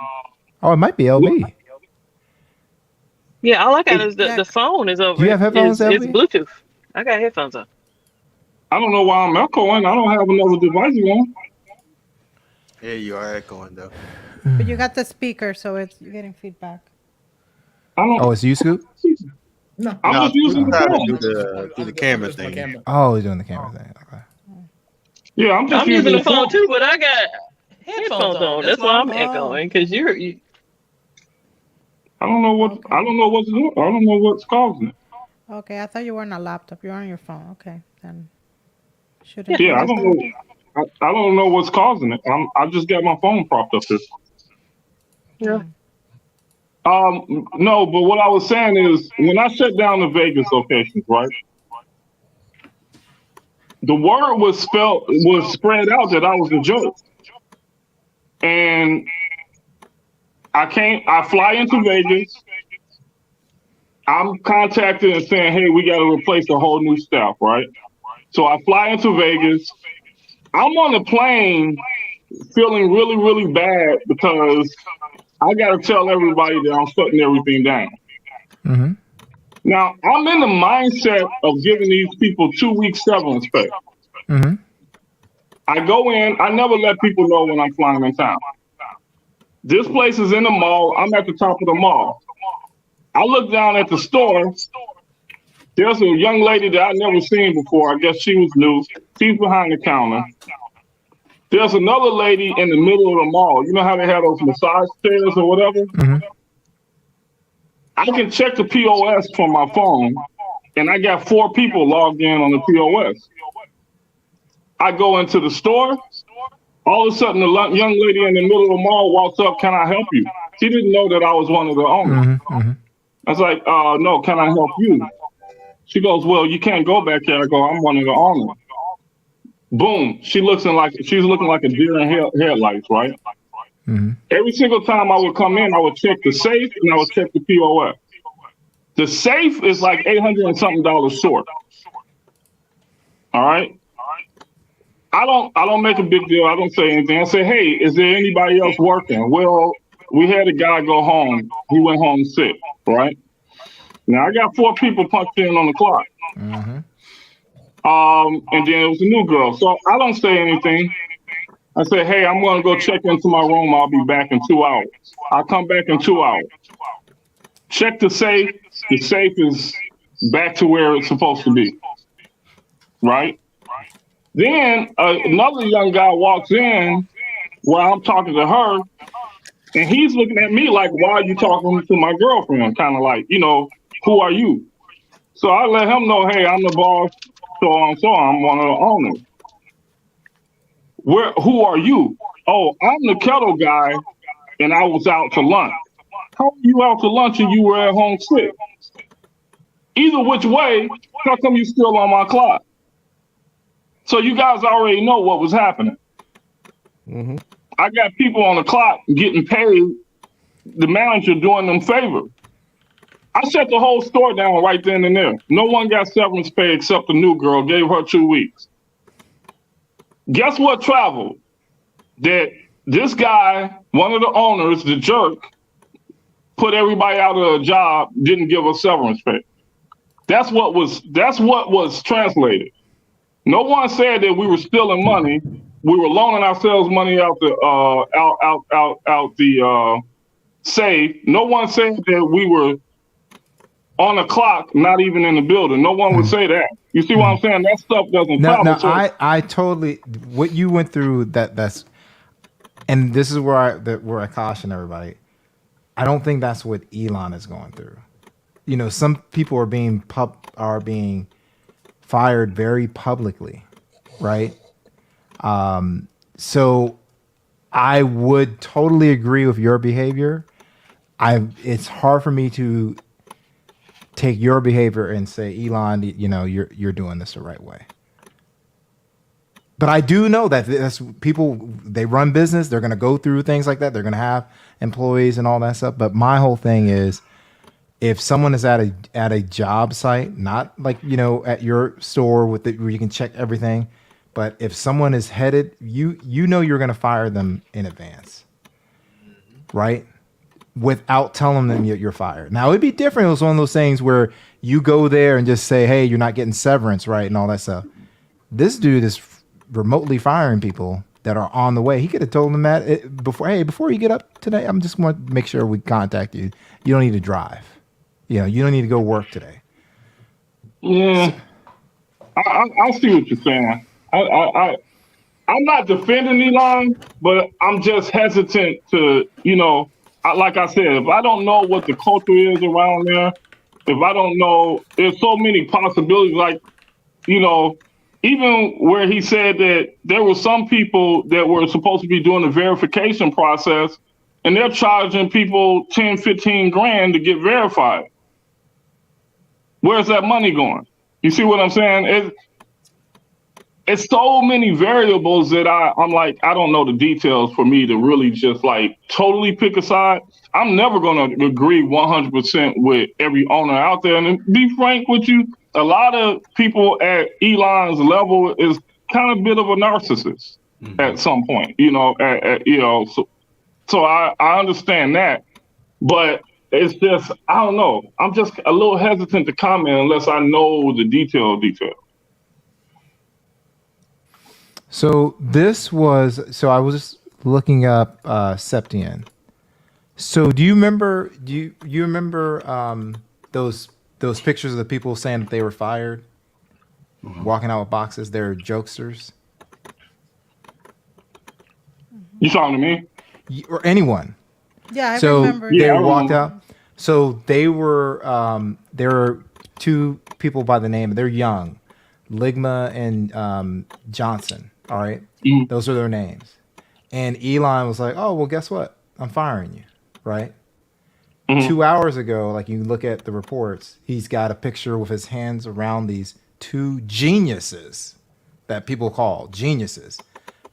it might be LB. Yeah, all I got is the phone is over. Do you have headphones, It's LB? Bluetooth. I got headphones on. I don't know why I'm echoing. I don't have another device on. Yeah, you are echoing though. But you got the speaker, so you're getting feedback. Oh, it's you, Scoop? No, I'm just using the phone. do the camera thing. Oh, he's doing the camera thing. Okay. Yeah, I'm using the phone too, but I got headphones on. That's why I'm echoing because you. I don't know what's causing it. Okay, I thought you were on a laptop. You're on your phone. Okay, then. Shouldn't. Yeah, I don't know. I don't know what's causing it. I just got my phone propped up here. Yeah. No, but what I was saying is when I shut down the Vegas locations, right? The word was spread out that I was a joke. And I fly into Vegas. I'm contacted and saying, hey, we got to replace a whole new staff, right? So I fly into Vegas. I'm on the plane feeling really, really bad because I got to tell everybody that I'm shutting everything down. Mm-hmm. Now, I'm in the mindset of giving these people 2 weeks severance pay. Mm-hmm. I go in, I never let people know when I'm flying in town. This place is in the mall. I'm at the top of the mall. I look down at the store. There's a young lady that I've never seen before. I guess she was new. She's behind the counter. There's another lady in the middle of the mall. You know how they have those massage chairs or whatever? Mm-hmm. I can check the POS from my phone, and I got 4 people logged in on the POS. I go into the store. All of a sudden, the young lady in the middle of the mall walks up, "Can I help you?" She didn't know that I was one of the owners. Mm-hmm. Mm-hmm. I was like, "No, can I help you?" She goes, "Well, you can't go back there." I go, "I'm one of the owners." Boom. She's looking like a deer in headlights, right? Mm-hmm. Every single time I would come in, I would check the safe and I would check the POS. The safe is like $800 and something short. All right. I don't make a big deal. I don't say anything. I say, "Hey, is there anybody else working?" Well, we had a guy go home. He went home sick, right? Now I got 4 people punched in on the clock. Mm-hmm. And then it was a new girl. So I don't say anything. I say, "Hey, I'm going to go check into my room. I'll be back in 2 hours." I'll come back in 2 hours. Check the safe. The safe is back to where it's supposed to be. Right? Then another young guy walks in while I'm talking to her, and he's looking at me like, "Why are you talking to my girlfriend?" Kind of like, "Who are you?" So I let him know, "Hey, I'm the boss, so I'm one of the owners." Who are you? "Oh, I'm the kettle guy, and I was out to lunch." "How are you out to lunch and you were at home sick?" Either which way, how come you still on my clock? So you guys already know what was happening. Mm-hmm. I got people on the clock getting paid, the manager doing them favor. I shut the whole store down right then and there. No one got severance pay except the new girl, gave her 2 weeks. Guess what traveled? That this guy, one of the owners, the jerk, put everybody out of a job, didn't give us severance pay. That's what was translated. No one said that we were stealing money. We were loaning ourselves money out the safe. No one said that we were on the clock, not even in the building. No one would say that. You see what I'm saying? That stuff doesn't travel. No, I totally, what you went through, that's, and this is where I caution everybody. I don't think that's what Elon is going through. Some people are being fired very publicly, right? So I would totally agree with your behavior. It's hard for me to take your behavior and say, "Elon, you're doing this the right way." But I do know that that's people, they run business, they're going to go through things like that. They're going to have employees and all that stuff. But my whole thing is, if someone is at a job site, not like, at your store where you can check everything, but if someone is headed, you're going to fire them in advance, right? Without telling them you're fired. Now, it'd be different. It was one of those things where you go there and just say, "Hey, you're not getting severance," right? And all that stuff. This dude is remotely firing people that are on the way. He could have told them that before you get up today, I'm just going to make sure we contact you. You don't need to drive. You don't need to go work today. Yeah. I see what you're saying. I'm not defending Elon, but I'm just hesitant to, like I said, if I don't know what the culture is around there, if I don't know, there's so many possibilities. Like, even where he said that there were some people that were supposed to be doing the verification process, and they're charging people 10, 15 grand to get verified. Where's that money going? You see what I'm saying? It's so many variables that I'm like, I don't know the details for me to really just like totally pick a side. I'm never going to agree 100% with every owner out there. And to be frank with you, a lot of people at Elon's level is kind of a bit of a narcissist at some point, so So I understand that, but it's just I don't know. I'm just a little hesitant to comment unless I know the detail. So I was just looking up Septian. So do you remember those pictures of the people saying that they were fired, walking out with boxes? They're jokesters. You talking to me? Or anyone? Yeah, I remember. They Yeah, walked out. So there were two people by the name. They're young, Ligma and Johnson. All right, those are their names. And Elon was like, "Oh, well, guess what? I'm firing you." Right. 2 hours ago, like you look at the reports, he's got a picture with his hands around these two geniuses that people call geniuses,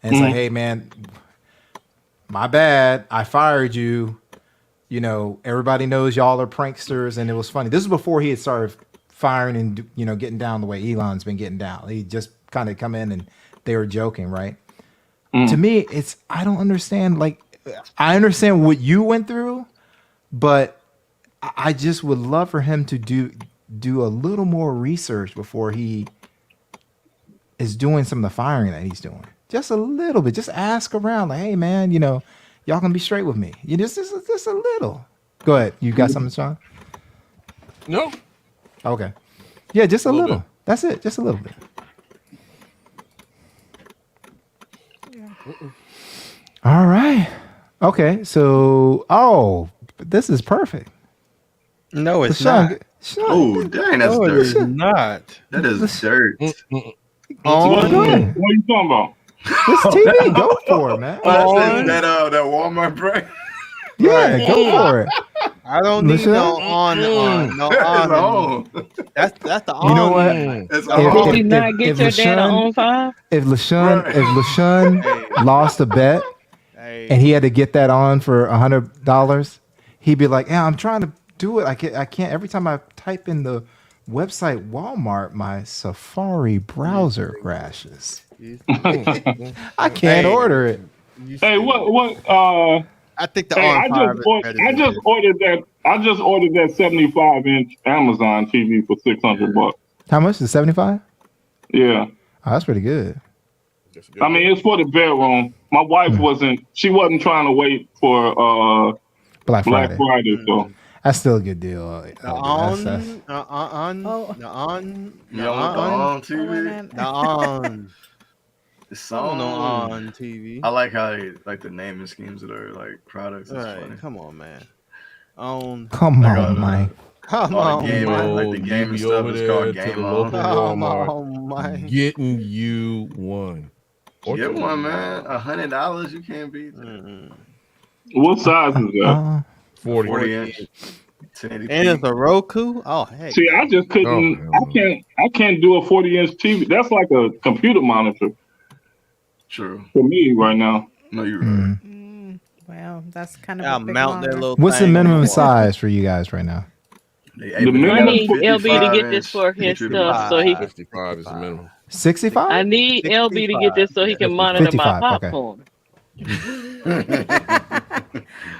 and it's like, "Hey, man, my bad. I fired you. You know, everybody knows y'all are pranksters." And it was funny. This is before he had started firing and, you know, getting down the way Elon's been getting down. He just kind of come in and they were joking, right? To me, I don't understand. Like, I understand what you went through, but I just would love for him to do a little more research before he is doing some of the firing that he's doing. Just a little bit. Just ask around, like, "Hey, man, you know, y'all gonna be straight with me." You just a little. Go ahead. You got something, Sean? No. Okay. Yeah, just a little. Bit. That's it. Just a little bit. All right. Okay. So, this is perfect. No, it's Sean, not. Oh, dang, that's No, dirt. it's not. That is dirt. What are you talking about? This TV, go for it, man. That Walmart brand. Yeah, go for it. I don't need no on. That's the on. You know what? It's Did you not get your data on 5? If LaShawn lost a bet and he had to get that on for $100, he'd be like, "Yeah, I'm trying to do it. I can't. Every time I type in the website Walmart, my Safari browser crashes. I can't order it." Hey, what? I think the I just ordered that 75-inch Amazon TV for $600. How much is 75? Yeah. Oh, that's pretty good. I mean, it's for the bedroom. My wife wasn't trying to wait for Black Friday, so that's still a good deal. The on TV. It's on TV. I like how the naming schemes of their like products. It's funny. Come on, man. Come on, Mike. Come on, game, man. like the game stuff is called Game On. Come on, Mike. Getting you one. Get one, man. $100 you can't beat. What size is that? 40 inch. And it's a Roku. Oh, hey. See, I just couldn't. I can't do a 40-inch TV. That's like a computer monitor. True. For me right now. No, you're right. Well, that's kind of. I'll mount that little. What's the minimum size for you guys right now? I need LB to get this for his stuff, so he. 55 is the minimum. 65? I need LB to get this so he can monitor my popcorn.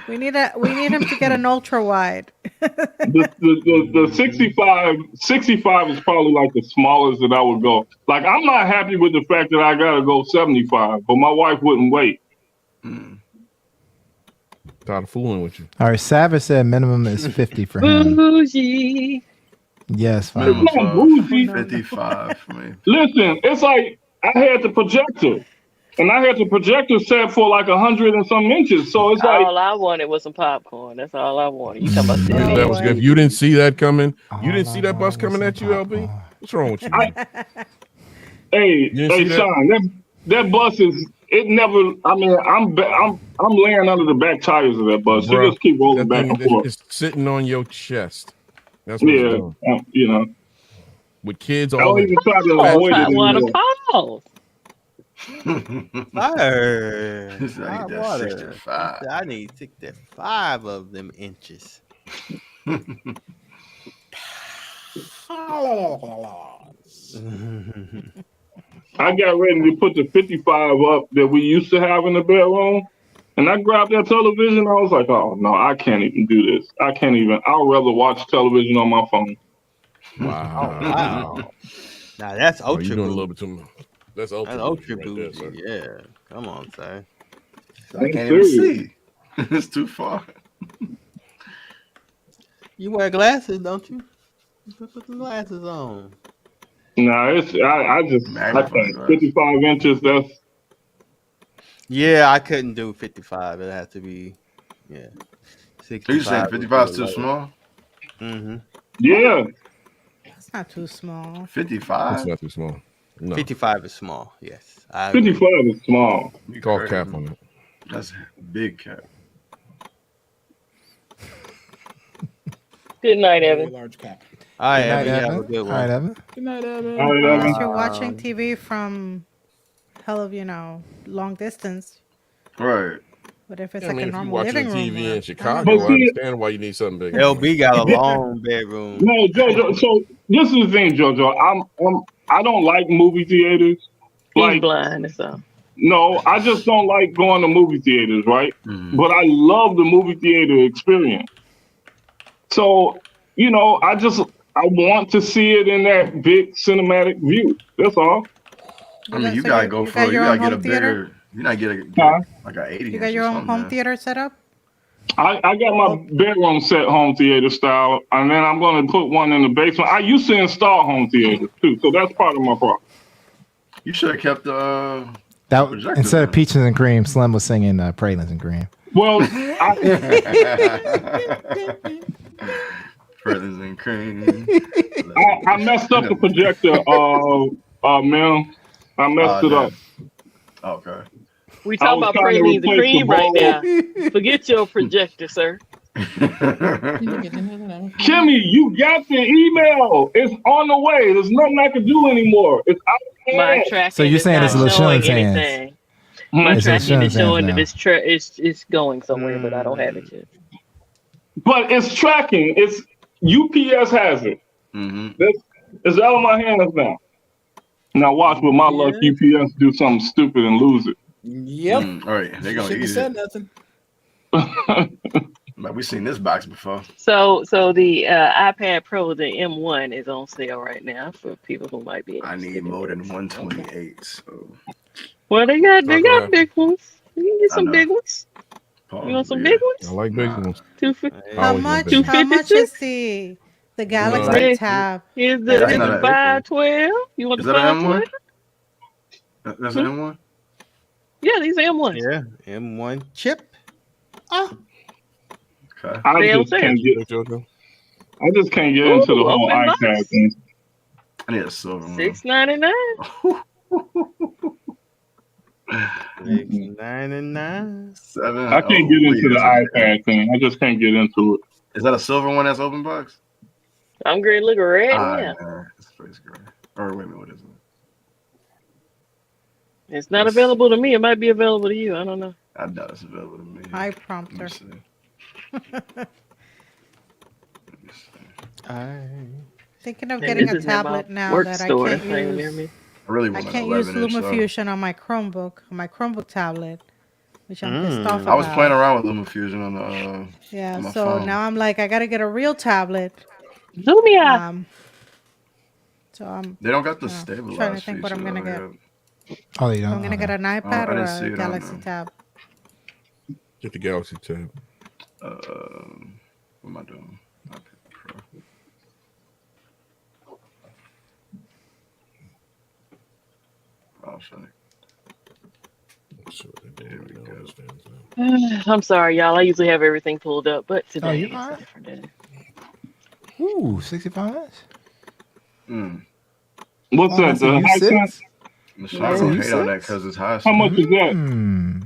We need him to get an ultra wide. The 65 is probably like the smallest that I would go. Like, I'm not happy with the fact that I gotta go 75, but my wife wouldn't wait. Tired of fooling with you. All right, Savage said minimum is 50 for him. Bougie. Yes, fine. It's not bougie. 55 for me. Listen, it's like I had the projector. And I had the projector set for like 100 and some inches. So it's like all I wanted was some popcorn. That's all I wanted. You talking about that? That was good. You didn't see that coming. You didn't see that bus coming at you, LB. What's wrong with you? Hey, Sean, that bus is. It never. I mean, I'm laying under the back tires of that bus. Bruh, She just keep rolling back and forth. It's sitting on your chest. That's what it's doing. You know. With kids I all don't even try to avoid it. I want to pause. Fire. I need 65 of them inches. I got ready to put the 55 up that we used to have in the bedroom, And I grabbed that television. I was like, oh no, I can't even do this. I can't even. I'd rather watch television on my phone. Wow. Now that's Oh, ultra. you're doing a little bit too much. That's ultra. That's ultra right bougie. there, Yeah, come on, sir. I can't even see. It's too far. You wear glasses, don't you? Put the glasses on. No, I think 55 inches. That's Yeah, I couldn't do 55. It has to be 65. You saying 55 is too small? Mm-hmm. Yeah. That's not too small. 55? It's not too small. No. 55 is small. Yes. 55 is small. You call cap on it. That's big cap. Good night, Evan. Large cap. All right, Good night, Evan. Evan. Have a good one. All right, Evan. Good night, Evan. All right, Evan. Unless you're watching TV from hell of, long distance. Right. But if it's I like mean, a if you're normal watching living room. TV in or- Chicago, I understand why you need something big. LB got a long bedroom. No, JoJo. So this is the thing, JoJo. I don't like movie theaters. He's blind, so. No, I just don't like going to movie theaters, right? But I love the movie theater experience. So, I want to see it in that big cinematic view. That's all. I mean, you gotta go for it. You gotta get a bigger. You gotta get like an 80. You got your own home theater set up? I got my bedroom set home theater style, and then I'm going to put one in the basement. I used to install home theaters too, so that's part of my problem. You should have kept the. That instead of peaches and cream, Slim was singing pralines and cream. Well, Pralines and cream. I messed up the projector, man. I messed it up. Okay. We talking about pralines and cream right now. Forget your projector, sir. Kimmy, you got the email. It's on the way. There's nothing I can do anymore. It's out of My hand. tracking So you're is saying not it's LaShawn's showing hands? anything. My It's tracking LaShawn's is showing hands that now. it's going somewhere, but I don't have it yet. But it's tracking. It's UPS has it. It's out of my hands now. Now watch with my luck, UPS do something stupid and lose it. Yep. All right, they're gonna Shouldn't eat said it. nothing. But we've seen this box before. So the iPad Pro, the M1, is on sale right now for people who might be I interested. need more than 128. So. Well, they got big ones. You can get some big ones. You want some big ones? I like big ones. 250. How much is the Galaxy Tab? Is the 512? You want Is the that an 512? M1? That's an M1? Yeah, these are M1s. Yeah, M1 chip. Okay. I just can't get into the whole iPad thing. I need a silver one. $699. $699. Seven. I can't get into the iPad thing. I just can't get into it. Is that a silver one that's open box? I'm great. Look red. Yeah. It's space gray. Or wait a minute, what is it? It's not available to me. It might be available to you. I don't know. I doubt it's available to me. Hi, prompter. Thinking of getting a tablet now that I can't use. I really I want can't use LumaFusion on my Chromebook tablet, which I'm pissed off about. I was playing around with LumaFusion on the on my so phone. now I'm like, I gotta get a real tablet. Lumia. So I'm. They don't got the stabilizer. Trying to think what I'm gonna get. Oh, they don't. I'm gonna get an iPad or didn't see a it Galaxy on Tab. Get the Galaxy Tab. What am I doing? iPad Pro. Oh, sorry. There we go. I'm sorry, y'all. I usually have everything pulled up, but today you is are? a different day. Ooh, 65 inch. What's that? The Hisense? Michelle gonna hate on that because it's high. How much is that?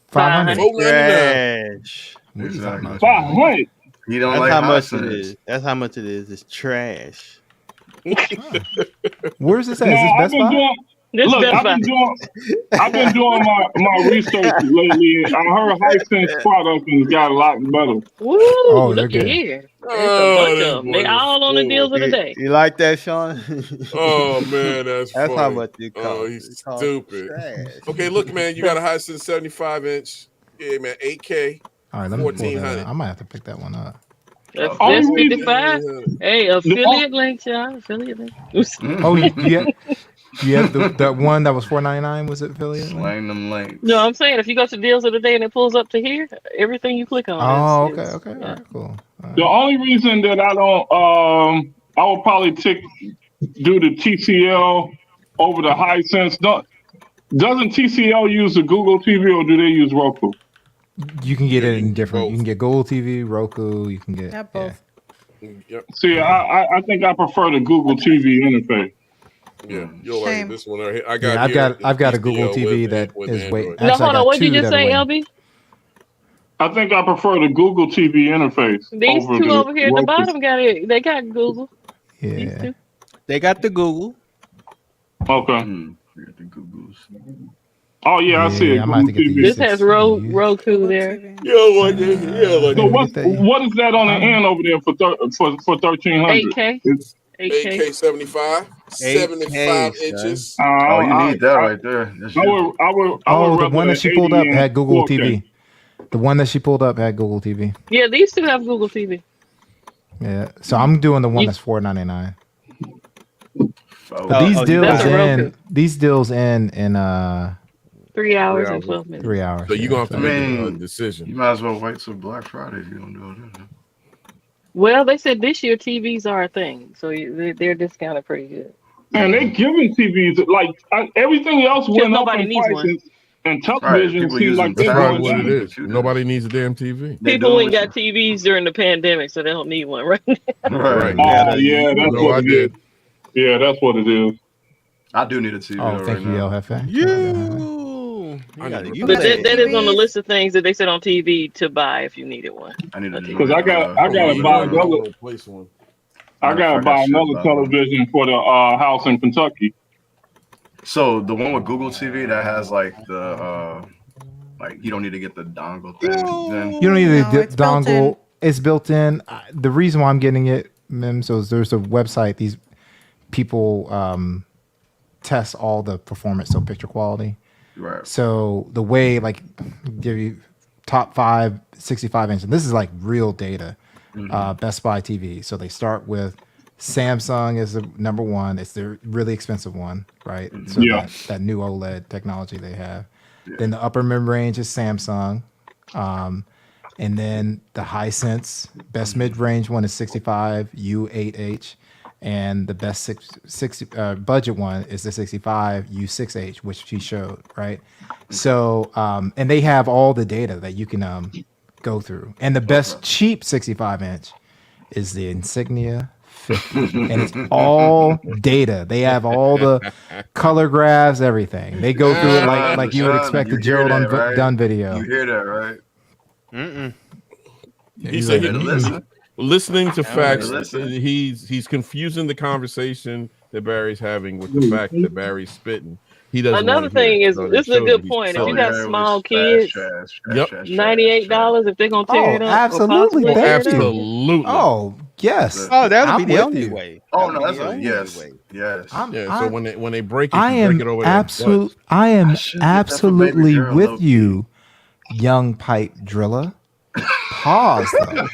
500. Trash. Exactly. 500. You don't That's like how much Hisense. it is. That's how much it is. It's trash. Where's this at? Is this I've Best been Buy? doing. This Look, Best I've Buy. been doing my research lately. I heard Hisense product and got a lot better. Woo! they're Look good. at here. There's a bunch of them. They all on the deals of the day. You like that, Sean? Oh man, that's That's funny. how much it costs. Oh, he's stupid. Okay, look, man, you got a Hisense 75 inch. Yeah, man, 8K. All right, let me pull that 1400. up. I might have to pick that one up. That's Only 55. Hey, affiliate links, y'all. Affiliate links. Oh, you have the one that was $499. Was it affiliate? Slang them links. No, I'm saying if you go to deals of the day and it pulls up to here, everything you click on. Oh, is, okay. yeah. All right, cool. The only reason that I don't, I would probably do the TCL over the Hisense. Doesn't TCL use the Google TV or do they use Roku? You can get it in different. You can get Google TV, Roku. You can get both. Yep. See, I think I prefer the Google TV interface. Yeah, you'll like Same. this one right here. I've got a Google TV that with is way. Android. No, hold on. What did you just say, LB? I think I prefer the Google TV interface. These two over here at the bottom got it. They got Google. Yeah. They got the Google. Okay. We got the Googles. Oh yeah, I see it. I might have to get This has Roku there. So what is that on the end over there for 1300? 8K. 8K 75, 75 inches. Oh, you need that right there. That's the one that she pulled up had Google TV. The one that she pulled up had Google TV. Yeah, these two have Google TV. Yeah, so I'm doing the one that's $499. But these deals in 3 hours and 12 minutes. 3 hours. So you're gonna have to make a decision. You might as well wait till Black Friday if you don't do it. Well, they said this year TVs are a thing, so they're discounted pretty good. And they giving TVs like everything else went up nobody in needs prices, one. and television seems like That's they're probably going what it down. is. Nobody needs a damn TV. People ain't got TVs during the pandemic, so they don't need one, right? Right. Oh yeah, that's No, what I it did. is. Yeah, that's what it is. I do need a TV. Oh, thank you, El Jefe. I got it. But that is on the list of things that they said on TV to buy if you needed one. I need a Because I gotta buy another. I gotta buy another television for the house in Kentucky. So the one with Google TV that has like the like you don't need to get the dongle thing. Then You don't need the dongle. It's built in. The reason why I'm getting it, so there's a website. These people test all the performance, so picture quality. Right. So the way, like, give you top 5 65-inch, and this is like real data. Best Buy TV. So they start with Samsung is the number one. It's the really expensive one, right? So that new OLED technology they have. Then the upper mid-range is Samsung. And then the Hisense best mid-range one is 65 U8H. And the best budget one is the 65 U6H, which she showed, right? So, and they have all the data that you can go through. And the best cheap 65-inch is the Insignia 50. And it's all data. They have all the color graphs, everything. They go through it like you would expect a Gerald Dunn video. You hear that, right? He said listening to facts, he's confusing the conversation that Barry's having with the fact that Barry's spitting. He doesn't. Another thing is, this is a good point. If you got small kids, $98 if they're gonna tear it up. Absolutely, absolutely. Oh yes. Oh, that'll be I'm the with only you. way. Oh no, that's a yes. Yes. So when they break it, I you break am it over I am should get that for absolutely baby girl, with low-key. you, young pipe driller. Pause though.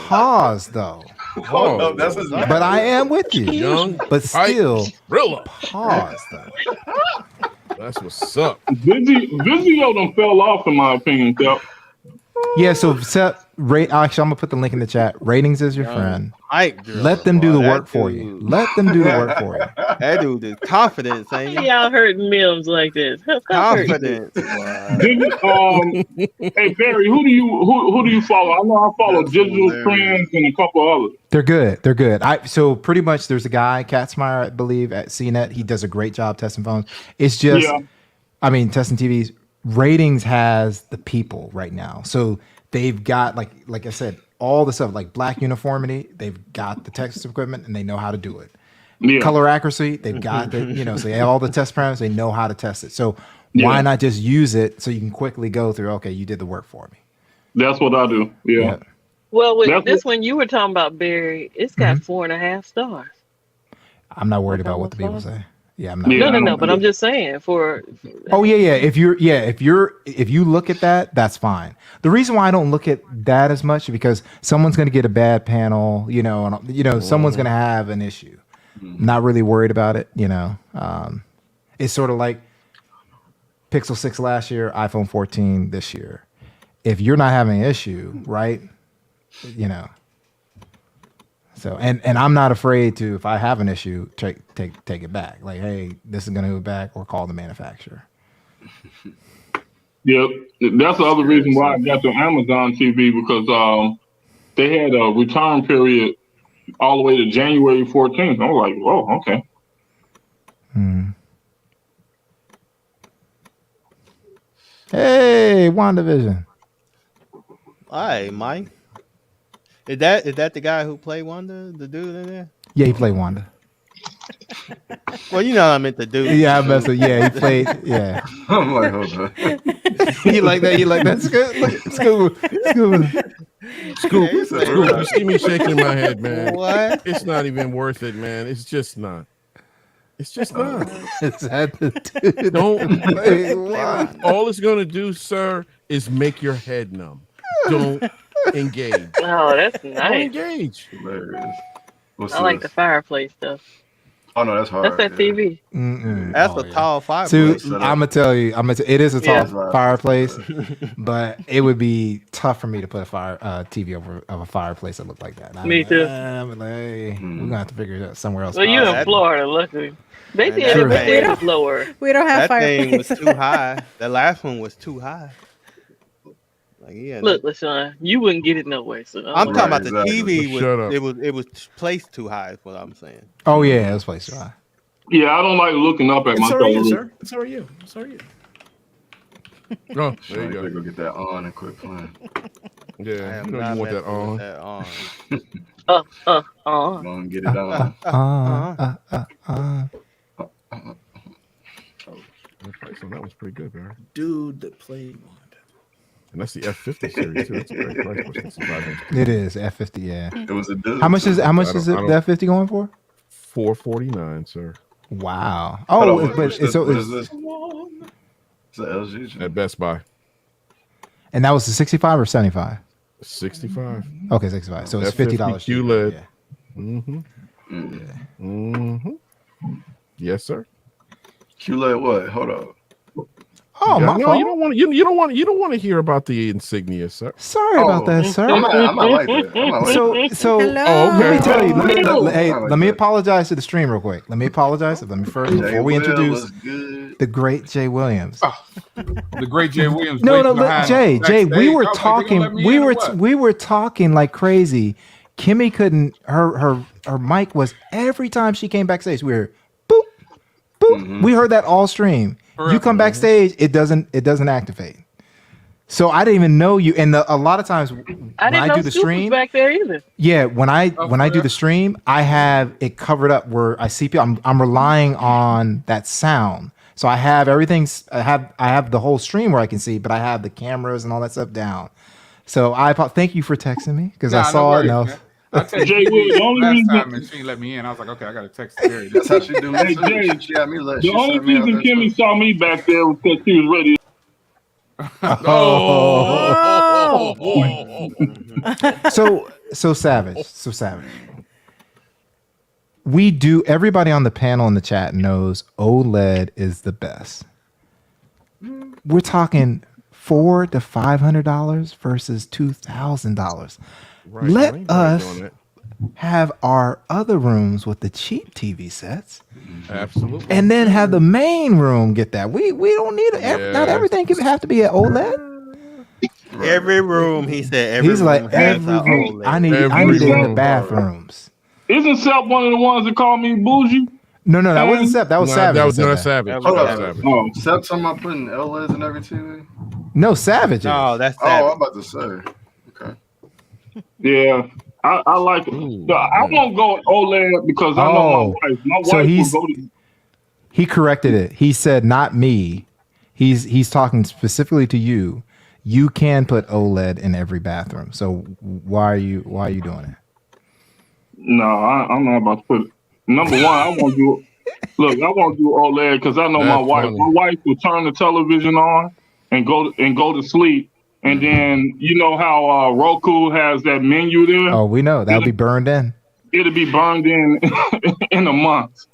Pause though. Oh no, that's his But I am with you. Young but still Driller. pause though. That's what's up. Vizio done fell off in my opinion. So. Yeah, so actually I'm gonna put the link in the chat. Ratings is your friend. Let them do the work for you. Let them do the work for you. That dude is confidence, ain't he? Y'all hurt memes like this. Confidence. Hey Barry, who do you follow? I know I follow Digital Trends and a couple others. They're good. They're good. So pretty much there's a guy, Katzmeyer, I believe, at CNET. He does a great job testing phones. It's just testing TVs. Ratings has the people right now. So they've got like I said, all the stuff like black uniformity, they've got the test equipment and they know how to do it. Yeah. Color accuracy, they've got the, so they have all the test parameters, they know how to test it. So why not just use it so you can quickly go through, okay, you did the work for me. That's what I do. Yeah. Well, with this one you were talking about, Barry, it's got 4.5 stars. I'm not worried about what the people say. Yeah, I'm not. No. But I'm just saying Oh yeah. If you look at that, that's fine. The reason why I don't look at that as much is because someone's going to get a bad panel, and someone's going to have an issue. Not really worried about it, It's sort of like Pixel 6 last year, iPhone 14 this year. If you're not having an issue, right? So and I'm not afraid to, if I have an issue, take it back. Like, hey, this is going to go back, or call the manufacturer. Yep, that's the other reason why I got the Amazon TV, because they had a return period all the way to January 14th. I was like, oh, okay. Hey, WandaVision. Hi, Mike. Is that the guy who played Wanda, the dude in there? Yeah, he played Wanda. Well, you know I meant the dude. Yeah, I messed with. Yeah, he played. Yeah. I'm like, hold on. You like that? You like that? Scoop. You see me shaking my head, man. What? It's not even worth it, man. It's just not. It's just not. Don't. All it's gonna do, sir, is make your head numb. Don't engage. Oh, that's Don't nice. engage. What's I like the fireplace stuff. Oh no, that's hard. That's that TV. That's a tall fireplace. So I'm gonna tell you, it is a tall fireplace, but it would be tough for me to put a TV over of a fireplace that looked like that. Me too. I'm like, hey, we're gonna have to figure it out somewhere else. Well, you in Florida, luckily. They did True. it was lower. We don't have That thing was fireplaces. too high. The last one was too high. Like, yeah. Look, LaShawn, you wouldn't get it no way. So I'm talking about the TV. Shut up. It was placed too high. Is what I'm saying. Oh yeah, it was placed too high. Yeah, I don't like looking up at my you, sir. It's all you. It's all you. Oh, there you go. Go get that on and quit playing. Yeah, you know you want that on. Go and get it on. So that was pretty good, man. Dude that played Wanda. And that's the F50 series too. That's a great price. It is F50. Yeah. It was a dude. How much is the F50 going for? $449, sir. Wow. Oh, but what is this? It's an LG. At Best Buy. And that was the 65 or 75? 65. Okay, 65. So it's $50. QLED. Yeah. Yes, sir. QLED what? Hold up. Oh, my fault. You don't want to hear about the insignia, sir. Sorry about that, sir. I might like that. So let me tell you. Let me apologize to the stream real quick. Let me apologize. Let me first, before we introduce the great Jay Williams. The great Jay Williams. No, Jay. We were talking. We were talking like crazy. Kimmy couldn't. Her mic was every time she came backstage. We were boop, boop. Mm-hmm. We heard that all stream. You come backstage, it doesn't activate. So I didn't even know you. And a lot of times when I do the stream back there either. Yeah, when I do the stream, I have it covered up where I see people. I'm relying on that sound. So I have everything. I have the whole stream where I can see, but I have the cameras and all that stuff down. So thank you for texting me because I saw it. No. Jay, the only reason she let me in, I was like, okay, I got to text Gary. That's how she do me. Hey, Jay, she had me let. The only reason Kimmy saw me back there was because she was ready. Oh boy. So savage. Everybody on the panel in the chat knows OLED is the best. We're talking $400 to $500 versus $2,000. Right, Let us have our other rooms with the cheap TV sets. Absolutely. And then have the main room get that. We don't need not everything can have to be an OLED. Every room, he said. He's like every room. I need it in the bathrooms. Isn't Sep one of the ones that called me bougie? No, that wasn't Sep. That was Savage. That was not Savage. Hold up. Oh, Sep talking about putting LEDs in every TV? No, Savage. No, that's Savage. Oh, I'm about to say. Okay. Yeah, I like it. I won't go with OLED because I know my wife. My wife will go to. He corrected it. He said, "Not me." He's talking specifically to you. You can put OLED in every bathroom. So why are you doing it? No, I'm not about to put. Number one, I won't do. Look, I won't do OLED because I know That's my wife. funny. My wife will turn the television on and go to sleep, and then you know how Roku has that menu there. Oh, we know that'll be burned in. It'll be burned in in a month.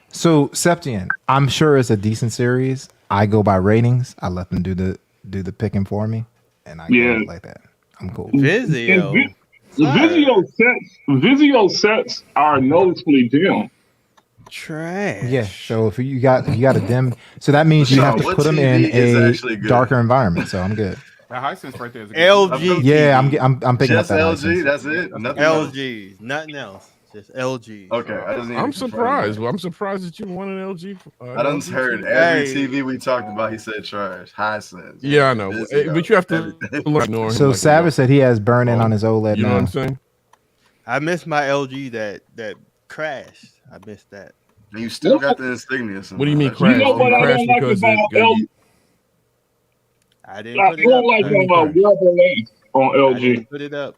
So Septian, I'm sure it's a decent series. I go by ratings. I let them do the picking for me, and I go like that. I'm cool. Vizio. Vizio sets are noticeably dim. Trash. Yeah. So if you got a dim, so that means you have to what put them TV in is a actually good? darker environment. So I'm good. That Hisense right there is a good LG. Yeah, I'm picking Just up that LG. license. That's it. Nothing else? LG. Nothing else. Just LG. Okay, I just need I'm to confirm surprised. that. Well, I'm surprised that you want an LG. I done LG heard TV. every TV we talked about. He said trash. Hisense. Yeah, I know, Vizio, but you have to everything. ignore him. So like Savage said he has burn-in on his OLED You know now. what I'm saying? I missed my LG that crashed. I missed that. And you still got the insignia. What do you mean That's crash? You know what You I crash don't like because about LG? I didn't I put it don't up. like I didn't rubber lace on LG. put it up.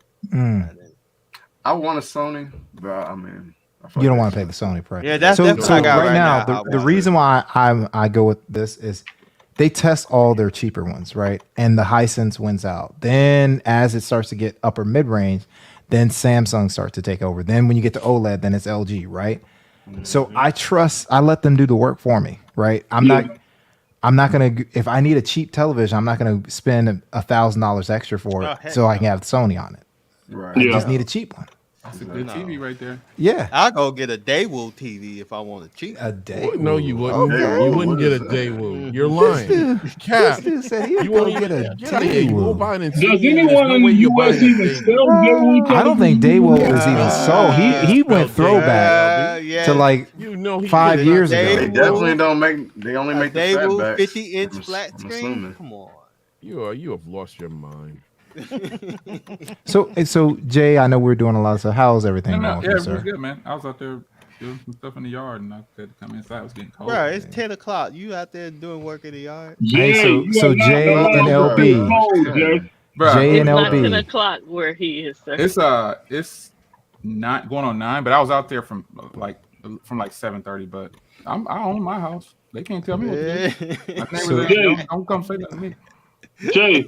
I want a Sony, but I mean, You don't want to pay the Sony price. Yeah, that's so, what so I got right now. now. The reason why I go with this is they test all their cheaper ones, right? And the Hisense wins out. Then as it starts to get upper mid range, then Samsung starts to take over. Then when you get to OLED, then it's LG, right? So I let them do the work for me, right? I'm not gonna, if I need a cheap television, I'm not gonna spend $1,000 extra for it so I can have Sony on it. Right. I just need a cheap one. That's a good TV right there. Yeah. I'll go get a Daewoo TV if I want a cheap. A Daewoo? No, you wouldn't. Okay. You wouldn't get a Daewoo. You're lying. Cap. This dude said he You would won't get a get out of here. You won't Daewoo. buy an Does Insignia. anyone There's in no way the you're US buying a even Daewoo. sell Daewoo? I don't think Daewoo is even sold. He went throwback yeah. to like You know he 5 did it. years They ago. definitely don't make. They only make the Daewoo fatbacks. 50-inch I'm flat screen. assuming. Come on. You have lost your mind. So Jay, I know we're doing a lot of stuff. How's everything going? Yeah, with you, it was sir? good, man. I was out there doing some stuff in the yard, and I had to come inside. It was getting cold. Bro, it's 10 o'clock. You out there doing work in the yard? Hey, so Jay and LB, Bruh, Jay and It's not 10 LB. o'clock where he is, sir. It's not going on 9, but I was out there from like 7:30. But I own my house. They can't tell me what to do. My neighbors don't come say that to me. Jay,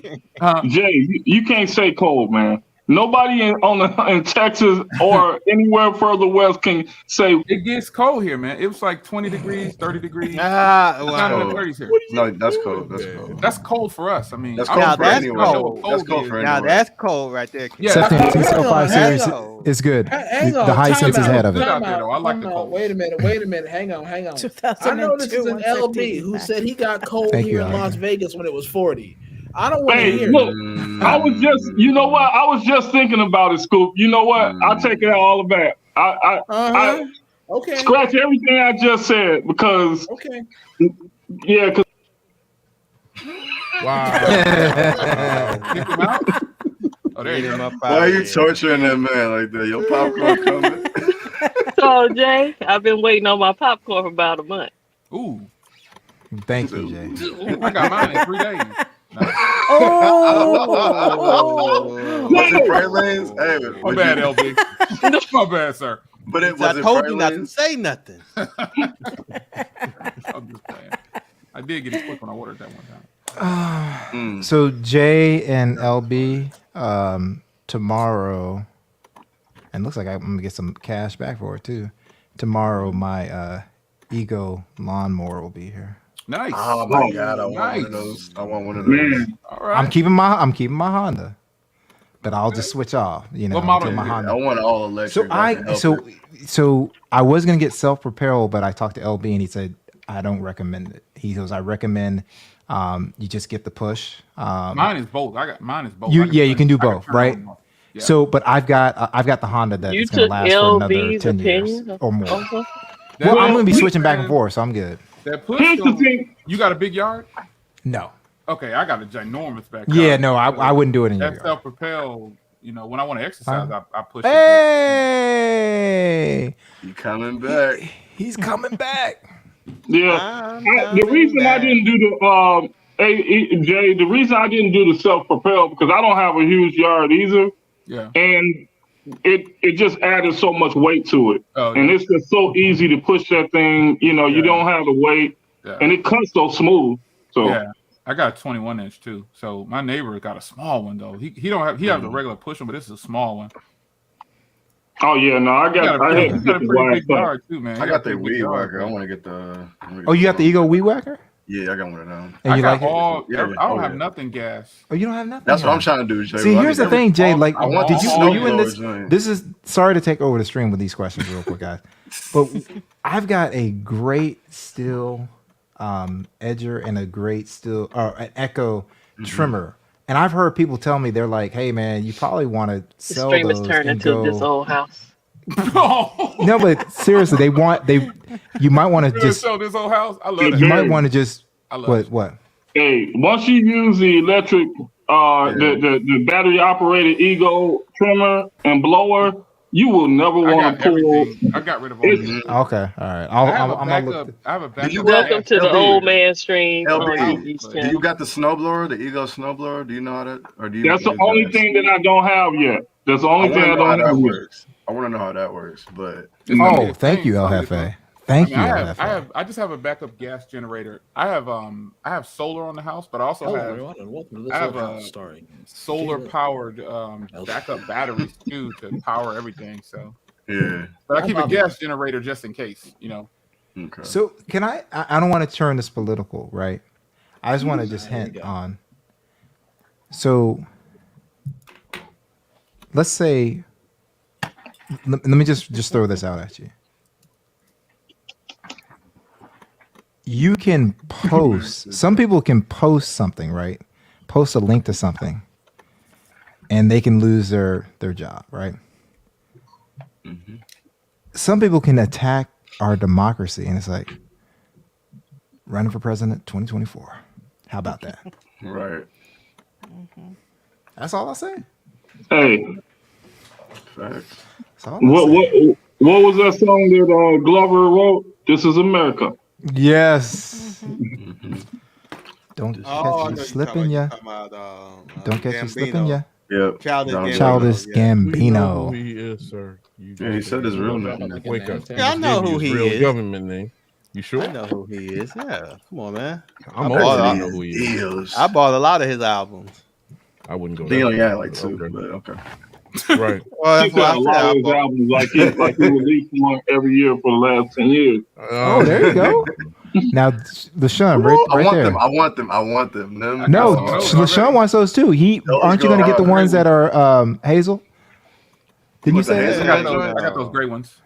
you can't say cold, man. Nobody in Texas or anywhere further west can say it gets cold here, man. It was like 20 degrees, 30 degrees. Wow. It's not in the 30s here. No, that's cold. That's cold. That's cold for us. I mean, That's I cold don't for know anyone. what That's cold for Now anyone. that's cold right there. Yeah, September that's- 205 series is good. Hang The on, Hisense is time ahead out, of it. time There, though. I out. like the Hold on, cold. Wait a minute. Hang on. I know this is 2002, an LB who said he got cold Thank here you, in Las Alvin. Vegas when it was 40. I don't want to Hey, hear look, it. I was just, you know what? I was just thinking about it, Scoop. You know what? I'll take it all back. I Okay. scratch everything I just said because, Okay. yeah, because Wow. Kick him out? Oh, there you go. Why are you torturing that man like that? Your popcorn coming. So, Jay, I've been waiting on my popcorn for about a month. Ooh, Thank you, Jay. I got mine in 3 days. Was it Pralines? Hey, My would bad, you- LB. My bad, sir. But it I was told you not to Pralines? say nothing. I'm just playing. I did get it quick when I ordered that one time. So Jay and LB, tomorrow, and looks like I'm gonna get some cash back for it too. Tomorrow, my Ego lawnmower will be here. Nice. Oh my god, I want one of those. I want one of those. All right. I'm keeping my Honda, but I'll just switch off. You know, What model until my is it? Honda. I want all electric. So I was gonna get self-propel, but I talked to LB and he said I don't recommend it. He goes, I recommend you just get the push. Mine is both. Mine is both. You can do I can both, turn right? on both. Yeah. So, but I've got the Honda that You is gonna took last for another LB's 10 years opinion or more. over? Well, I'm gonna be That switching back and push, forth, so I'm good. That push. here's the thing. You got a big yard? No. Okay, I got a ginormous backyard. Yeah, no, I wouldn't do it in your That yard. self-propelled. You know, when I want to exercise, I push it. Hey, You coming back? he's coming back. Yeah, the reason I didn't do the Jay, the reason I didn't do the self-propel because I don't have a huge yard either, Yeah. and it just added so much weight to it, and it's just so easy to push that thing. You know, you don't have the weight, and it cuts so smooth. So yeah, I got a 21-inch too. So my neighbor got a small one though. He have the regular push one, but this is a small one. Oh yeah, no, I had to get the pretty big yard too, man. I got the weed whacker. I want to get the. Oh, you got the Ego weed whacker? Yeah, I got one of them. And you like it? I don't have nothing gas. Oh, you don't have nothing. That's what I'm trying to do, Jay. See, here's the thing, Jay. Like, did you were you in this? This is sorry to take over the stream with these questions, real quick, guys. But I've got a great steel edger and a great steel an Echo trimmer. And I've heard people tell me they're like, "Hey, man, you probably want to sell those." The stream is turned into this old house. No, but seriously, you might want to just sell this old house. I love it. You might want to just what? Hey, once you use the electric, the battery operated Ego trimmer and blower, you will never want to pull. I got rid of all these. Okay, all right. I have a backup. Welcome to the old man stream. LB, do you got the snowblower, the Ego snowblower? Do you know how to? Or do you? That's the only thing that I don't have yet. That's the only thing I don't have yet. I want to know how that works, but thank you, El Jefe. Thank you, El Jefe. I just have a backup gas generator. I have solar on the house, but I also have a solar powered backup batteries too to power everything. So yeah, but I keep a gas generator just in case, you know. Okay. So can I don't want to turn this political, right? I just want to just hint on. So let's say. Let me just throw this out at you. You can post. Some people can post something, right? Post a link to something, and they can lose their job, right? Mm-hmm. Some people can attack our democracy, and it's like running for president 2024. How about that? Right. That's all I'll say. Hey. Facts. What was that song that Glover wrote? This is America. Yes. Don't catch you slipping, yeah. Don't catch you slipping, yeah. Yep. Childish Gambino. You know who he is, sir. Yeah, he said his real name. Wake up. Yeah, I know who he is. Government name. You sure? I know who he is. Yeah. Come on, man. I know who he is. I bought a lot of his albums. I wouldn't go. He only had like two, but okay. Right. Well, that's why a lot of his albums like he released one every year for the last 10 years. Oh, there you go. Now, LaShawn, right there. I want them. No, LaShawn wants those too. Aren't you going to get the ones that are Hazel? Didn't you say that? I got those gray ones.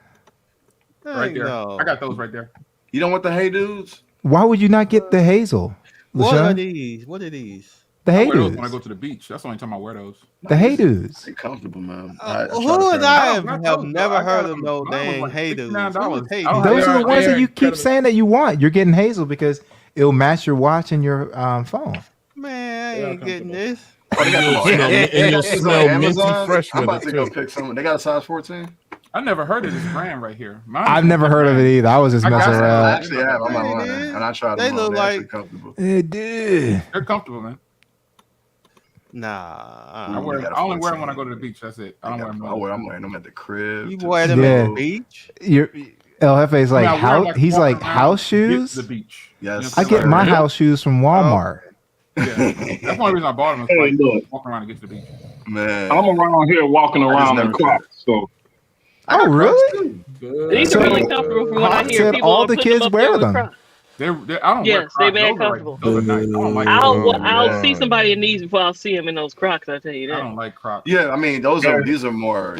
Right there. I got those right there. You don't want the Hey Dudes? Why would you not get the Hazel? What are these? What are these? The Hey Dudes. Dudes. When I go to the beach, that's the only time I wear those. The Hey Dudes. They're comfortable, man. Who and I have never heard of no dang Hey Dudes. Those are the ones that you keep saying that you want. You're getting Hazel because it'll match your watch and your phone. Man, I ain't getting this. And you'll smell minty fresh I'm with about it to go too. pick some. They got a size 14? I never heard of this brand right here. I've never heard of it either. I was just messing I around. actually have. I'm not lying. And I tried them. They look like comfortable. It did. They're comfortable, man. Nah. I only wear them when I go to the beach. That's it. I don't wear them. I'm wearing them at the crib. You wear them at the beach? El Jefe is like he's like house shoes. The beach. Yes. I get my house shoes from Walmart. Yeah, that's the only reason I bought them. Is like walking around to get to the beach. Man, I'm around here walking around in Crocs. So. Oh really? These are really comfortable from what I hear. People all the kids wear them. I don't wear Crocs. They're very comfortable. I'll see somebody in these before I'll see them in those Crocs. I tell you that. I don't like Crocs. Yeah, I mean these are more,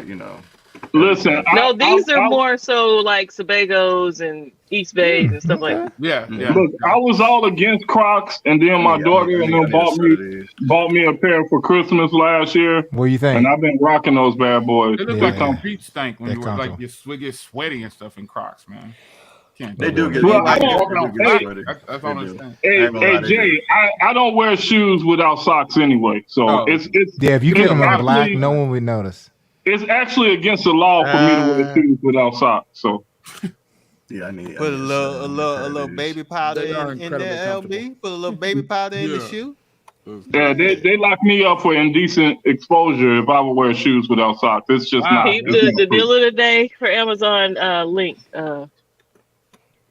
Listen, these are more so like Sebagos and East Bays and stuff like that. Yeah. Look, I was all against Crocs, and then my daughter bought me a pair for Christmas last year. What do you think? And I've been rocking those bad boys. They look like a beach stank when you like you get sweaty and stuff in Crocs, man. They do get. That's all I understand. Hey, Jay, I don't wear shoes without socks anyway. So it's if you get them in black, no one would notice. It's actually against the law for me to wear shoes without socks. So yeah, I need put a little baby powder in there, LB. Put a little baby powder in the shoe. Yeah, they lock me up for indecent exposure if I would wear shoes without socks. It's just not. The deal of the day for Amazon link,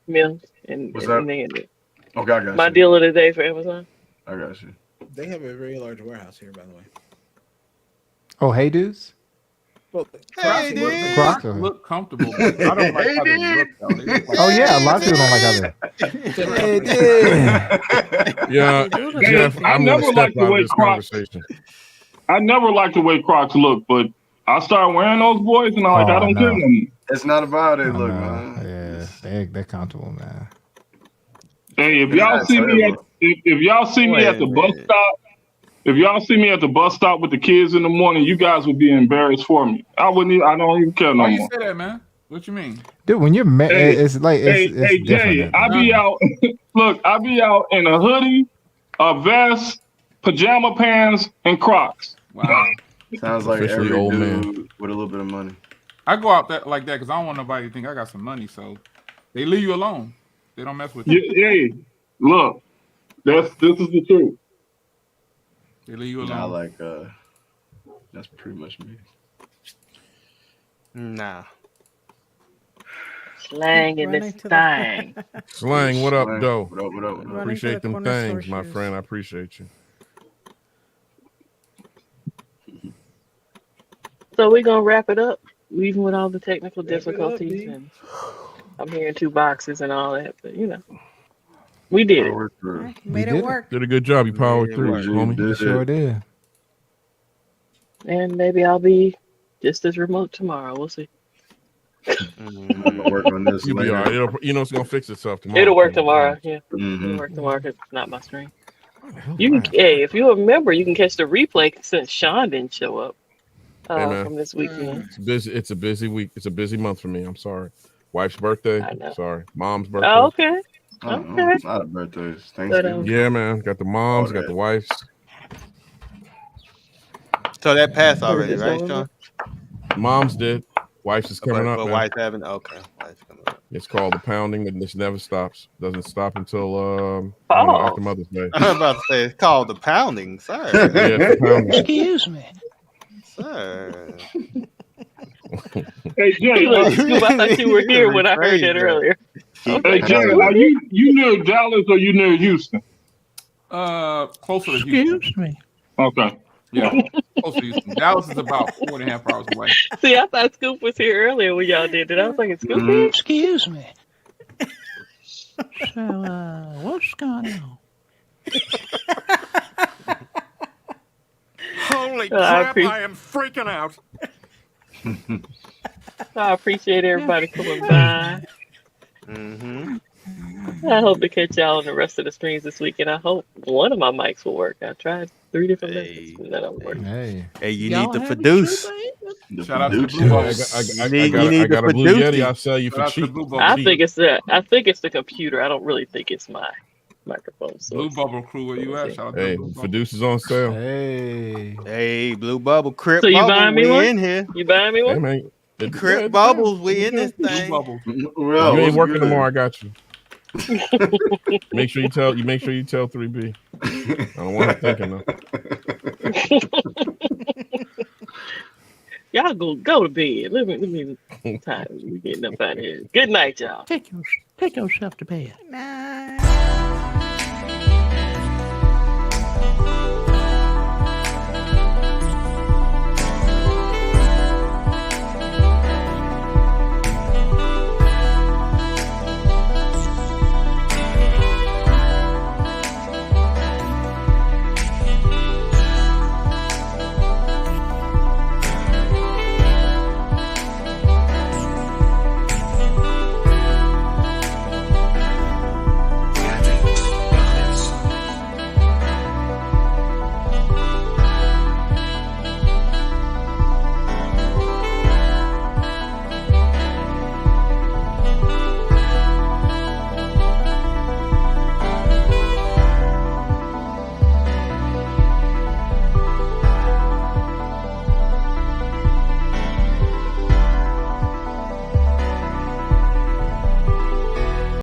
Mills. What's that? Okay, I got you. My deal of the day for Amazon. I got you. They have a very large warehouse here, by the way. Oh, hey, dudes. Well, Crocs look comfortable. But I don't like how they look, though. They look like Oh yeah, a lot of people don't like how they. Yeah, Jeff, I'm gonna step out of this conversation. I never liked the way Crocs look, but I started wearing those boys, and I don't care no more. It's not about it, look, man. Yeah, they're comfortable, man. Hey, if y'all see me at the bus stop, if y'all see me at the bus stop with the kids in the morning, you guys would be embarrassed for me. I don't even care no Why more. you say that, man? What you mean? Dude, when you're mad, it's like it's Jay, different. I be out. Look, I be out in a hoodie, a vest, pajama pants, and Crocs. Wow. Sounds like Officially every old dude man. with a little bit of money. I go out like that because I don't want nobody to think I got some money. So they leave you alone. They don't mess with you. Hey, look, this is the truth. They leave you alone. Nah, like that's pretty much me. Nah. Slang in this thing. Slang, what up, though? What up? Appreciate them things, my friend. I appreciate you. So we're gonna wrap it up, even with all the technical difficulties. And I'm hearing 2 boxes and all that, but we did it. Made it work. Did a good job. You powered through, homie. You sure did. And maybe I'll be just as remote tomorrow. We'll see. I'm gonna work on this. You'll be all right. It's gonna fix itself tomorrow. It'll work tomorrow. Yeah, it'll work tomorrow because it's not my stream. You can, if you remember, you can catch the replay since Sean didn't show up from this weekend. It's a busy week. It's a busy month for me. I'm sorry. Wife's birthday. Sorry. Mom's birthday. Oh, okay. Okay. It's not a birthday. It's Thanksgiving. Yeah, man. Got the moms. Got the wives. So that passed already, right, Sean? Moms did. Wife's is coming up. But man. wife's having wife's coming up. It's called the pounding, and this never stops. Doesn't stop until after Mother's Day. I'm about to say it's called the pounding, sir. Yeah, it's the pounding. Excuse me, sir. Hey Jay, I thought you were here when I heard that earlier. Hey Jay, are you near Dallas or you near Houston? Closer to Houston. excuse me. Okay. Yeah, closer to Houston. Dallas is about 4.5 hours away. See, I thought Scoop was here earlier when y'all did it. I was like, Scoop here? Excuse me. So, what's going on? Holy crap, I am freaking out. I appreciate everybody coming by. I hope to catch y'all on the rest of the streams this week, and I hope one of my mics will work. I tried 3 different methods, and that don't work. Hey, you need to produce. Shout out to the Blue Bubble. I got a Blue Yeti. I'll sell you for cheap. I think it's the computer. I don't really think it's my microphone. So Blue Bubble crew, where you at? Shout out to Hey, Blue Bubble. Produce is on sale. Hey, Blue Bubble, Crip So you Bubble, buying me we one? in here. You buying me one? Hey, man. Crip Bubbles, we in this Blue thing. Bubble. You ain't working tomorrow. I got you. Make sure you tell 3B. I don't want him thinking though. Y'all go to bed. Let me time. We getting up out of here. Good night, y'all. Take yourself to bed. Nice.